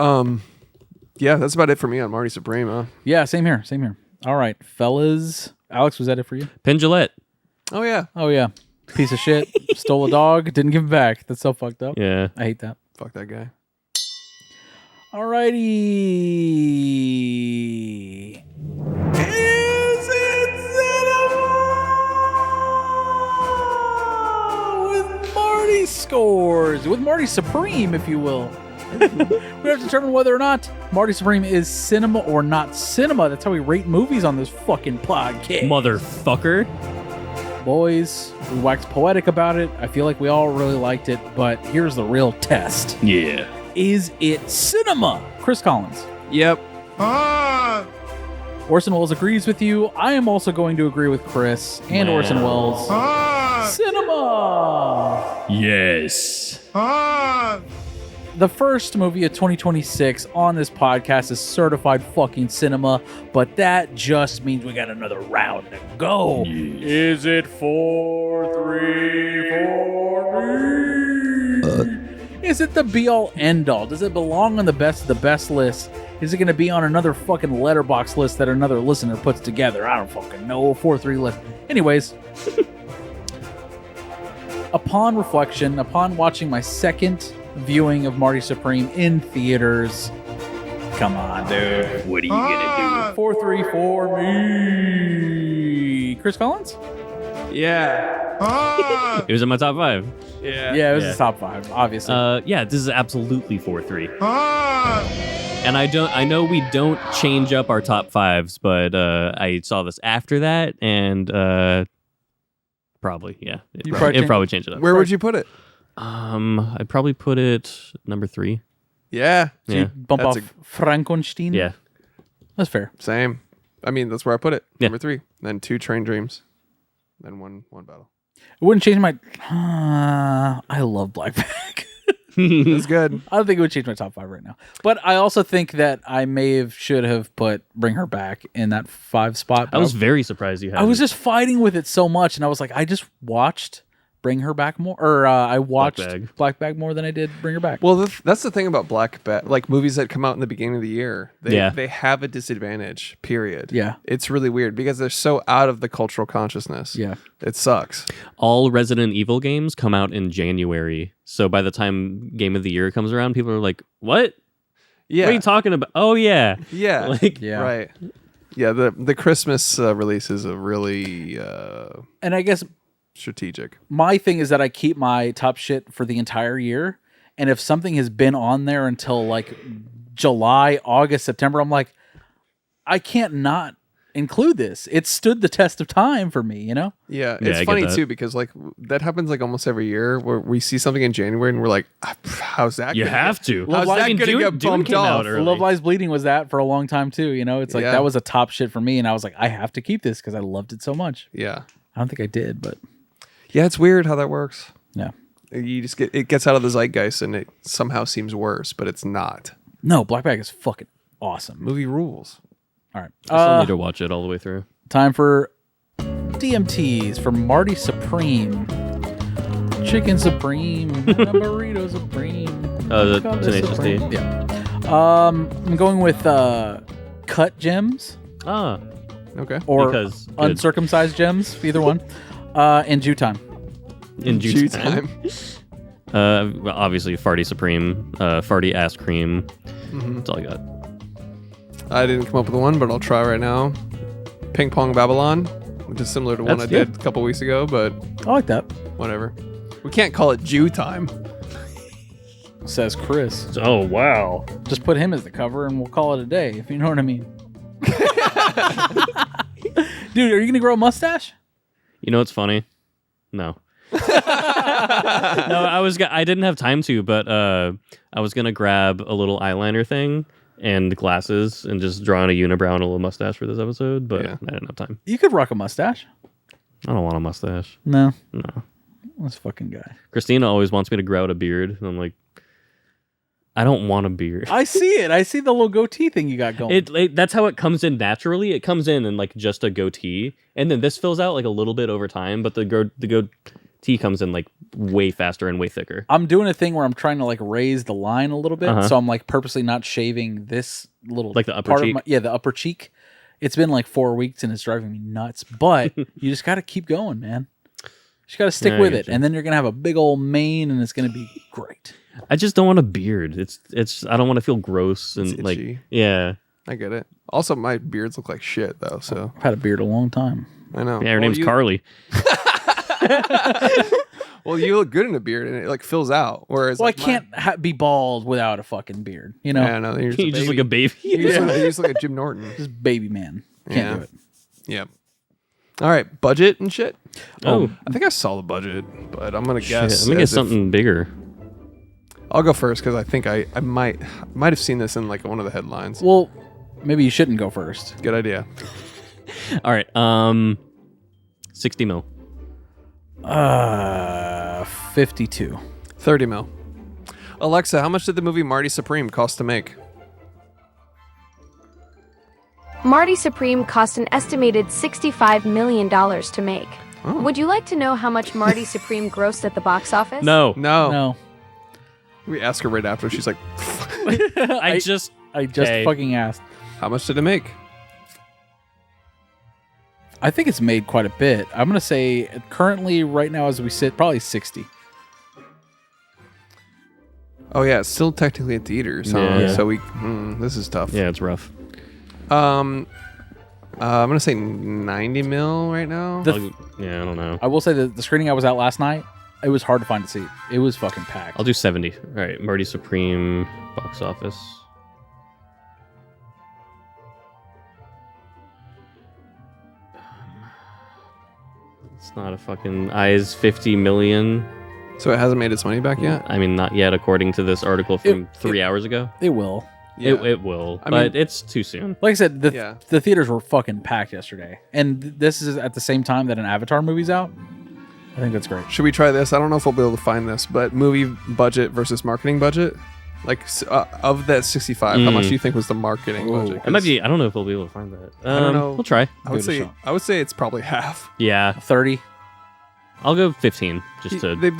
Speaker 1: yeah, that's about it for me on Marty Supreme, huh?
Speaker 4: Yeah, same here. Same here. All right, fellas. Alex, was that it for you?
Speaker 2: Penn Jillette.
Speaker 1: Oh yeah.
Speaker 4: Oh, yeah. Piece of shit. Stole a dog. Didn't give it back. That's so fucked up.
Speaker 2: Yeah.
Speaker 4: I hate that.
Speaker 1: Fuck that guy.
Speaker 4: All righty. Is it cinema? With Marty scores. With Marty Supreme, if you will. We have to determine whether or not Marty Supreme is cinema or not cinema. That's how we rate movies on this fucking podcast.
Speaker 2: Motherfucker.
Speaker 4: Boys, we waxed poetic about it. I feel like we all really liked it, but here's the real test.
Speaker 2: Yeah.
Speaker 4: Is it cinema? Chris Collins.
Speaker 1: Yep.
Speaker 4: Orson Welles agrees with you. I am also going to agree with Chris and
Speaker 2: Wow.
Speaker 4: Orson Welles. Cinema!
Speaker 2: Yes.
Speaker 4: The first movie of 2026 on this podcast is certified fucking cinema, but that just means we got another round to go. Is it 4-3-4? Is it the be-all, end-all? Does it belong on the best of the best list? Is it going to be on another fucking letterbox list that another listener puts together? I don't fucking know. 4-3 list. Anyways, upon reflection, upon watching my second viewing of Marty Supreme in theaters, come on, dude.
Speaker 2: What are you gonna
Speaker 4: 4-3-4 me. Chris Collins?
Speaker 1: Yeah.
Speaker 2: do? It was in my top 5.
Speaker 1: Yeah.
Speaker 4: Yeah, it was
Speaker 2: Yeah.
Speaker 4: his top 5, obviously.
Speaker 2: Yeah, this is absolutely 4-3. And I know we don't change up our top 5s, but I saw this after that, and probably, yeah. It'd probably change it up.
Speaker 1: Where would you put it?
Speaker 2: I'd probably put it number 3.
Speaker 1: Yeah.
Speaker 4: So you bump
Speaker 1: That's
Speaker 4: off Frankenstein?
Speaker 2: Yeah.
Speaker 4: That's fair.
Speaker 1: Same. I mean, that's where I put it.
Speaker 2: Yeah.
Speaker 1: Number 3. Then 2 Train Dreams. Then one battle.
Speaker 4: It wouldn't change my... I love Black Bag.
Speaker 1: That's good.
Speaker 4: I don't think it would change my top 5 right now. But I also think that I should have put Bring Her Back in that 5 spot.
Speaker 2: I was very surprised you had
Speaker 4: I was just fighting with it so much, and I was like, I just watched Bring Her Back more, or I watched Black Bag more than I did Bring Her Back.
Speaker 1: Well, that's the thing about Black Bag, like movies that come out in the beginning of the year.
Speaker 2: Yeah.
Speaker 1: They have a disadvantage, period.
Speaker 4: Yeah.
Speaker 1: It's really weird because they're so out of the cultural consciousness.
Speaker 4: Yeah.
Speaker 1: It sucks.
Speaker 2: All Resident Evil games come out in January. So by the time Game of the Year comes around, people are like, what?
Speaker 1: Yeah.
Speaker 2: What are you talking about? Oh, yeah.
Speaker 1: Yeah.
Speaker 2: Like,
Speaker 4: Yeah.
Speaker 1: Right. Yeah, the Christmas releases are really
Speaker 4: And I guess
Speaker 1: strategic.
Speaker 4: my thing is that I keep my top shit for the entire year. And if something has been on there until like July, August, September, I'm like, I can't not include this. It stood the test of time for me, you know?
Speaker 1: Yeah,
Speaker 2: Yeah, I
Speaker 1: it's
Speaker 2: get
Speaker 1: funny
Speaker 2: that.
Speaker 1: too because like that happens like almost every year where we see something in January and we're like, how's that?
Speaker 2: you
Speaker 1: gonna
Speaker 2: have
Speaker 1: get-
Speaker 2: to.
Speaker 1: How's that
Speaker 2: Fucking
Speaker 1: gonna
Speaker 2: Dune-
Speaker 1: get
Speaker 2: Dune
Speaker 1: bumped
Speaker 2: came out
Speaker 1: off?
Speaker 2: early.
Speaker 4: Love Lies Bleeding was that for a long time too, you know? It's like
Speaker 1: Yeah.
Speaker 4: that was a top shit for me, and I was like, I have to keep this because I loved it so much.
Speaker 1: Yeah,
Speaker 4: I don't think I did, but
Speaker 1: yeah, it's weird how that works.
Speaker 4: yeah.
Speaker 1: You just it gets out of the zeitgeist and it somehow seems worse, but it's not.
Speaker 4: No, Black Bag is fucking awesome.
Speaker 1: Movie rules.
Speaker 4: All right.
Speaker 2: I still need to watch it all the way through.
Speaker 4: Time for DMTs for Marty Supreme. Chicken Supreme. Burrito Supreme.
Speaker 2: The
Speaker 4: Chocolate
Speaker 2: Tenacious D.
Speaker 4: Supreme. Yeah. I'm going with cut gems
Speaker 2: Ah,
Speaker 1: Okay.
Speaker 4: or
Speaker 2: Because good.
Speaker 4: uncircumcised gems, either one. And Jew time.
Speaker 2: in
Speaker 1: Jew
Speaker 2: Jew
Speaker 1: time.
Speaker 2: Well, obviously, Farty Supreme, Farty Ass Cream. That's all I got.
Speaker 1: I didn't come up with one, but I'll try right now. Ping Pong Babylon, which is similar to one I
Speaker 2: That's
Speaker 1: did
Speaker 2: good.
Speaker 1: a couple weeks ago, but
Speaker 4: I like that,
Speaker 1: whatever. We can't call it Jew time.
Speaker 4: says Chris.
Speaker 2: Oh, wow.
Speaker 4: Just put him as the cover and we'll call it a day, if you know what I mean. Dude, are you going to grow a mustache?
Speaker 2: You know what's funny? No. No, I didn't have time to, but I was gonna grab a little eyeliner thing and glasses and just draw on a unibrow and a little mustache for this episode, but
Speaker 1: Yeah.
Speaker 2: I didn't have time.
Speaker 4: You could rock a mustache.
Speaker 2: I don't want a mustache.
Speaker 4: No.
Speaker 2: No.
Speaker 4: This fucking guy.
Speaker 2: Christina always wants me to grow out a beard, and I'm like, I don't want a beard.
Speaker 4: I see it. I see the little goatee thing you got going.
Speaker 2: That's how it comes in naturally. It comes in like just a goatee, and then this fills out like a little bit over time, but the goatee comes in like way faster and way thicker.
Speaker 4: I'm doing a thing where I'm trying to like raise the line a little bit, so I'm like purposely not shaving this little
Speaker 2: like the upper
Speaker 4: part
Speaker 2: cheek.
Speaker 4: of the upper cheek. It's been like 4 weeks and it's driving me nuts, but you just got to keep going, man. You just got to stick with it, and then you're gonna have a big old mane, and it's gonna be great.
Speaker 2: I just don't want a beard. It's I don't want to feel gross and like yeah.
Speaker 1: I get it. Also, my beards look like shit though. So
Speaker 4: I've had a beard a long time.
Speaker 1: I know.
Speaker 2: Yeah, her name's Carly.
Speaker 1: Well, you look good in a beard, and it like fills out. Whereas,
Speaker 4: Well,
Speaker 1: like,
Speaker 4: I can't be bald without a fucking beard. You know,
Speaker 1: Yeah, no, you're
Speaker 2: You just like a baby.
Speaker 1: You just look like a Jim Norton.
Speaker 4: just baby man. Can't do it.
Speaker 1: Yeah. All right, budget and shit.
Speaker 2: Oh,
Speaker 1: I think I saw the budget, but I'm gonna
Speaker 2: shit.
Speaker 1: guess.
Speaker 2: Let me get
Speaker 1: as if-
Speaker 2: something bigger.
Speaker 1: I'll go first because I think I might have seen this in like one of the headlines.
Speaker 4: Well, maybe you shouldn't go first.
Speaker 1: Good idea.
Speaker 2: All right, 60 mil.
Speaker 4: 52.
Speaker 1: 30 mil. Alexa, how much did the movie Marty Supreme cost to make?
Speaker 5: Marty Supreme cost an estimated $65 million to make.
Speaker 1: Oh.
Speaker 5: Would you like to know how much Marty Supreme grossed at the box office?
Speaker 2: No,
Speaker 4: No,
Speaker 1: We ask her right after. She's like,
Speaker 2: I just okay.
Speaker 4: fucking asked.
Speaker 1: how much did it make?
Speaker 4: I think it's made quite a bit. I'm gonna say currently, right now as we sit, probably 60.
Speaker 1: Oh yeah, it's still technically in theaters. Huh?
Speaker 2: Yeah.
Speaker 1: So this is tough.
Speaker 2: Yeah, it's rough.
Speaker 1: I'm gonna say 90 mil right now.
Speaker 2: I don't know.
Speaker 4: I will say that the screening I was at last night, it was hard to find a seat. It was fucking packed.
Speaker 2: I'll do 70. All right, Marty Supreme box office. It's not a fucking eyes 50 million.
Speaker 1: So it hasn't made its money back yet.
Speaker 2: I mean, not yet, according to this article from 3 hours ago.
Speaker 4: It will.
Speaker 1: Yeah.
Speaker 2: It will,
Speaker 1: I
Speaker 2: but
Speaker 1: mean-
Speaker 2: it's too soon.
Speaker 4: Like I said,
Speaker 1: Yeah.
Speaker 4: the theaters were fucking packed yesterday, and this is at the same time that an Avatar movie's out. I think that's great.
Speaker 1: Should we try this? I don't know if we'll be able to find this, but movie budget versus marketing budget. Like of that 65, how much do you think was the marketing budget?
Speaker 2: It might be. I don't know if we'll be able to find that.
Speaker 1: I don't know.
Speaker 2: We'll try.
Speaker 1: I would
Speaker 4: Give it a
Speaker 1: say
Speaker 4: shot.
Speaker 1: I would say it's probably half.
Speaker 2: Yeah,
Speaker 4: 30.
Speaker 2: I'll go 15. Just to
Speaker 1: They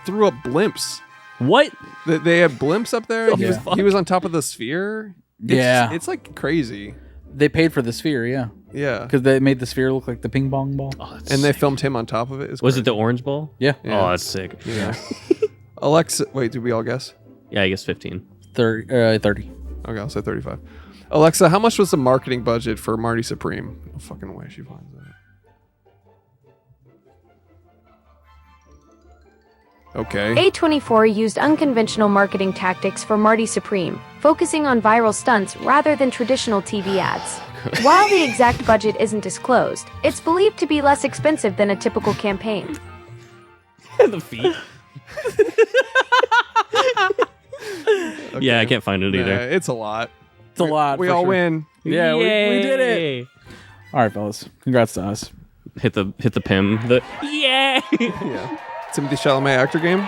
Speaker 1: threw up blimps.
Speaker 2: what?
Speaker 1: They had blimps up there.
Speaker 2: Oh,
Speaker 1: He was,
Speaker 2: fuck.
Speaker 1: he was on top of the sphere.
Speaker 4: Yeah.
Speaker 1: It's like crazy.
Speaker 4: They paid for the sphere, yeah,
Speaker 1: Yeah,
Speaker 4: because they made the sphere look like the ping pong ball.
Speaker 2: Oh, that's
Speaker 1: and they
Speaker 2: sick.
Speaker 1: filmed him on top of it. It's
Speaker 2: Was
Speaker 1: crazy.
Speaker 2: it the orange ball?
Speaker 4: Yeah,
Speaker 1: Yeah.
Speaker 2: Oh, that's sick.
Speaker 1: Yeah. Alexa, wait, did we all guess?
Speaker 2: Yeah, I guess 15.
Speaker 4: 30.
Speaker 1: Okay, I'll say 35. Alexa, how much was the marketing budget for Marty Supreme? No fucking way she finds that. Okay.
Speaker 5: A24 used unconventional marketing tactics for Marty Supreme, focusing on viral stunts rather than traditional TV ads. While the exact budget isn't disclosed, it's believed to be less expensive than a typical campaign.
Speaker 2: The feet. Yeah, I can't find it
Speaker 1: Nah,
Speaker 2: either.
Speaker 1: it's a lot.
Speaker 4: It's a lot.
Speaker 1: We
Speaker 4: for
Speaker 1: all
Speaker 4: sure.
Speaker 1: win.
Speaker 4: Yeah, we did it.
Speaker 2: Yay.
Speaker 4: All right, fellas. Congrats to us.
Speaker 2: Hit the pim. Yeah.
Speaker 1: Yeah. Timothy Chalamet actor game.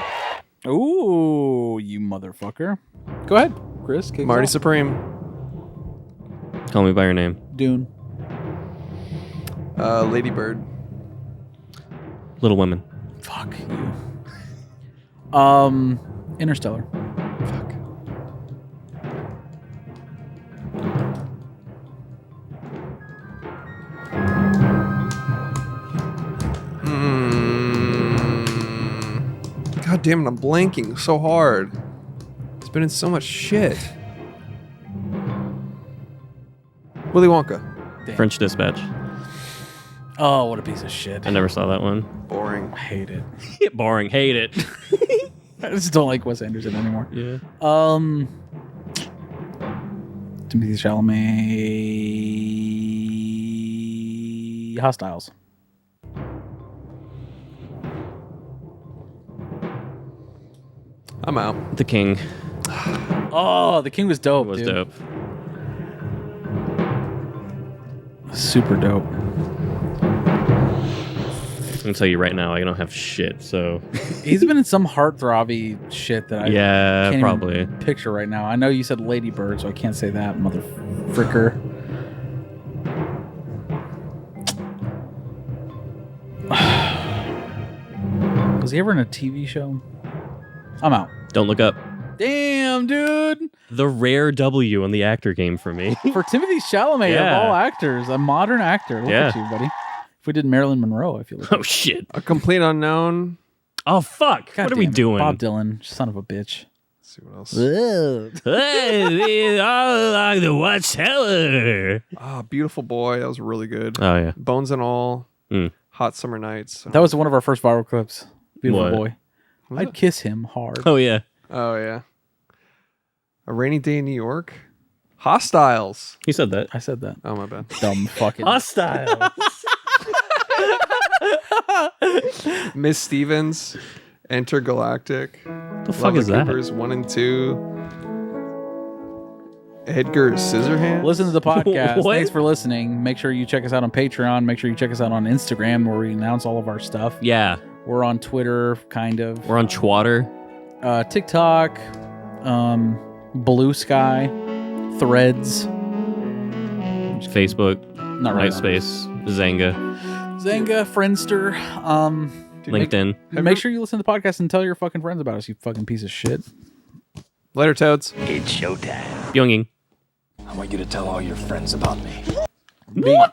Speaker 4: Ooh, you motherfucker. Go ahead, Chris. kick us
Speaker 1: Marty
Speaker 4: off.
Speaker 1: Supreme.
Speaker 2: Call me by your name.
Speaker 4: Dune.
Speaker 1: Lady Bird.
Speaker 2: Little Women.
Speaker 4: Fuck you. Interstellar.
Speaker 1: Fuck. God damn it, I'm blanking so hard. It's been in so much shit. Willy Wonka.
Speaker 2: French Dispatch.
Speaker 4: Oh, what a piece of shit.
Speaker 2: I never saw that one.
Speaker 1: Boring.
Speaker 4: I hate it.
Speaker 2: Boring. Hate it.
Speaker 4: I just don't like Wes Anderson anymore.
Speaker 2: Yeah.
Speaker 4: Timothy Chalamet. Hostiles.
Speaker 1: I'm out.
Speaker 2: The King.
Speaker 4: Oh, The King was dope.
Speaker 2: Was
Speaker 4: dude.
Speaker 2: dope.
Speaker 4: Super dope.
Speaker 2: can tell you right now, I don't have shit. So
Speaker 4: He's been in some heartthrobby shit that I can't
Speaker 2: probably
Speaker 4: even picture right now. I know you said Lady Bird, so I can't say that, mother fricker. Was he ever in a TV show? I'm out.
Speaker 2: Don't look up.
Speaker 4: Damn, dude.
Speaker 2: The rare W on the actor game for me.
Speaker 4: For Timothée Chalamet of all actors, a modern actor. Look at you, buddy. If we did Marilyn Monroe, I feel like.
Speaker 2: Oh shit!
Speaker 1: A complete unknown.
Speaker 2: Oh fuck!
Speaker 4: God
Speaker 2: what are we doing?
Speaker 4: Bob Dylan, son of a bitch.
Speaker 1: Let's see what else.
Speaker 2: Hey, all along the watchtower.
Speaker 1: Ah, Beautiful Boy. That was really good.
Speaker 2: Oh yeah.
Speaker 1: Bones and All. Hot Summer Nights.
Speaker 4: That was one of our first viral clips. Beautiful
Speaker 2: What?
Speaker 4: Boy. I'd kiss him hard.
Speaker 2: Oh yeah.
Speaker 1: Oh yeah. A Rainy Day in New York. Hostiles.
Speaker 2: He said that.
Speaker 4: I said that.
Speaker 1: Oh my bad.
Speaker 4: Dumb fucking.
Speaker 2: Hostile.
Speaker 1: Miss Stevens. Intergalactic.
Speaker 2: The fuck is that?
Speaker 1: Keepers 1 and 2. Edgar Scissorhands.
Speaker 4: Listen to the podcast.
Speaker 2: What?
Speaker 4: Thanks for listening. Make sure you check us out on Patreon. Make sure you check us out on Instagram where we announce all of our stuff.
Speaker 2: Yeah.
Speaker 4: We're on Twitter, kind of.
Speaker 2: We're on Twatter.
Speaker 4: TikTok, Blue Sky, Threads,
Speaker 2: Facebook.
Speaker 4: not right now.
Speaker 2: MySpace. Zanga.
Speaker 4: Zanga, Friendster.
Speaker 2: LinkedIn.
Speaker 4: Make sure you listen to the podcast and tell your fucking friends about us, you fucking piece of shit.
Speaker 1: Later, Toads.
Speaker 6: It's showtime.
Speaker 2: Pyongyang.
Speaker 6: I want you to tell all your friends about me.
Speaker 4: Being,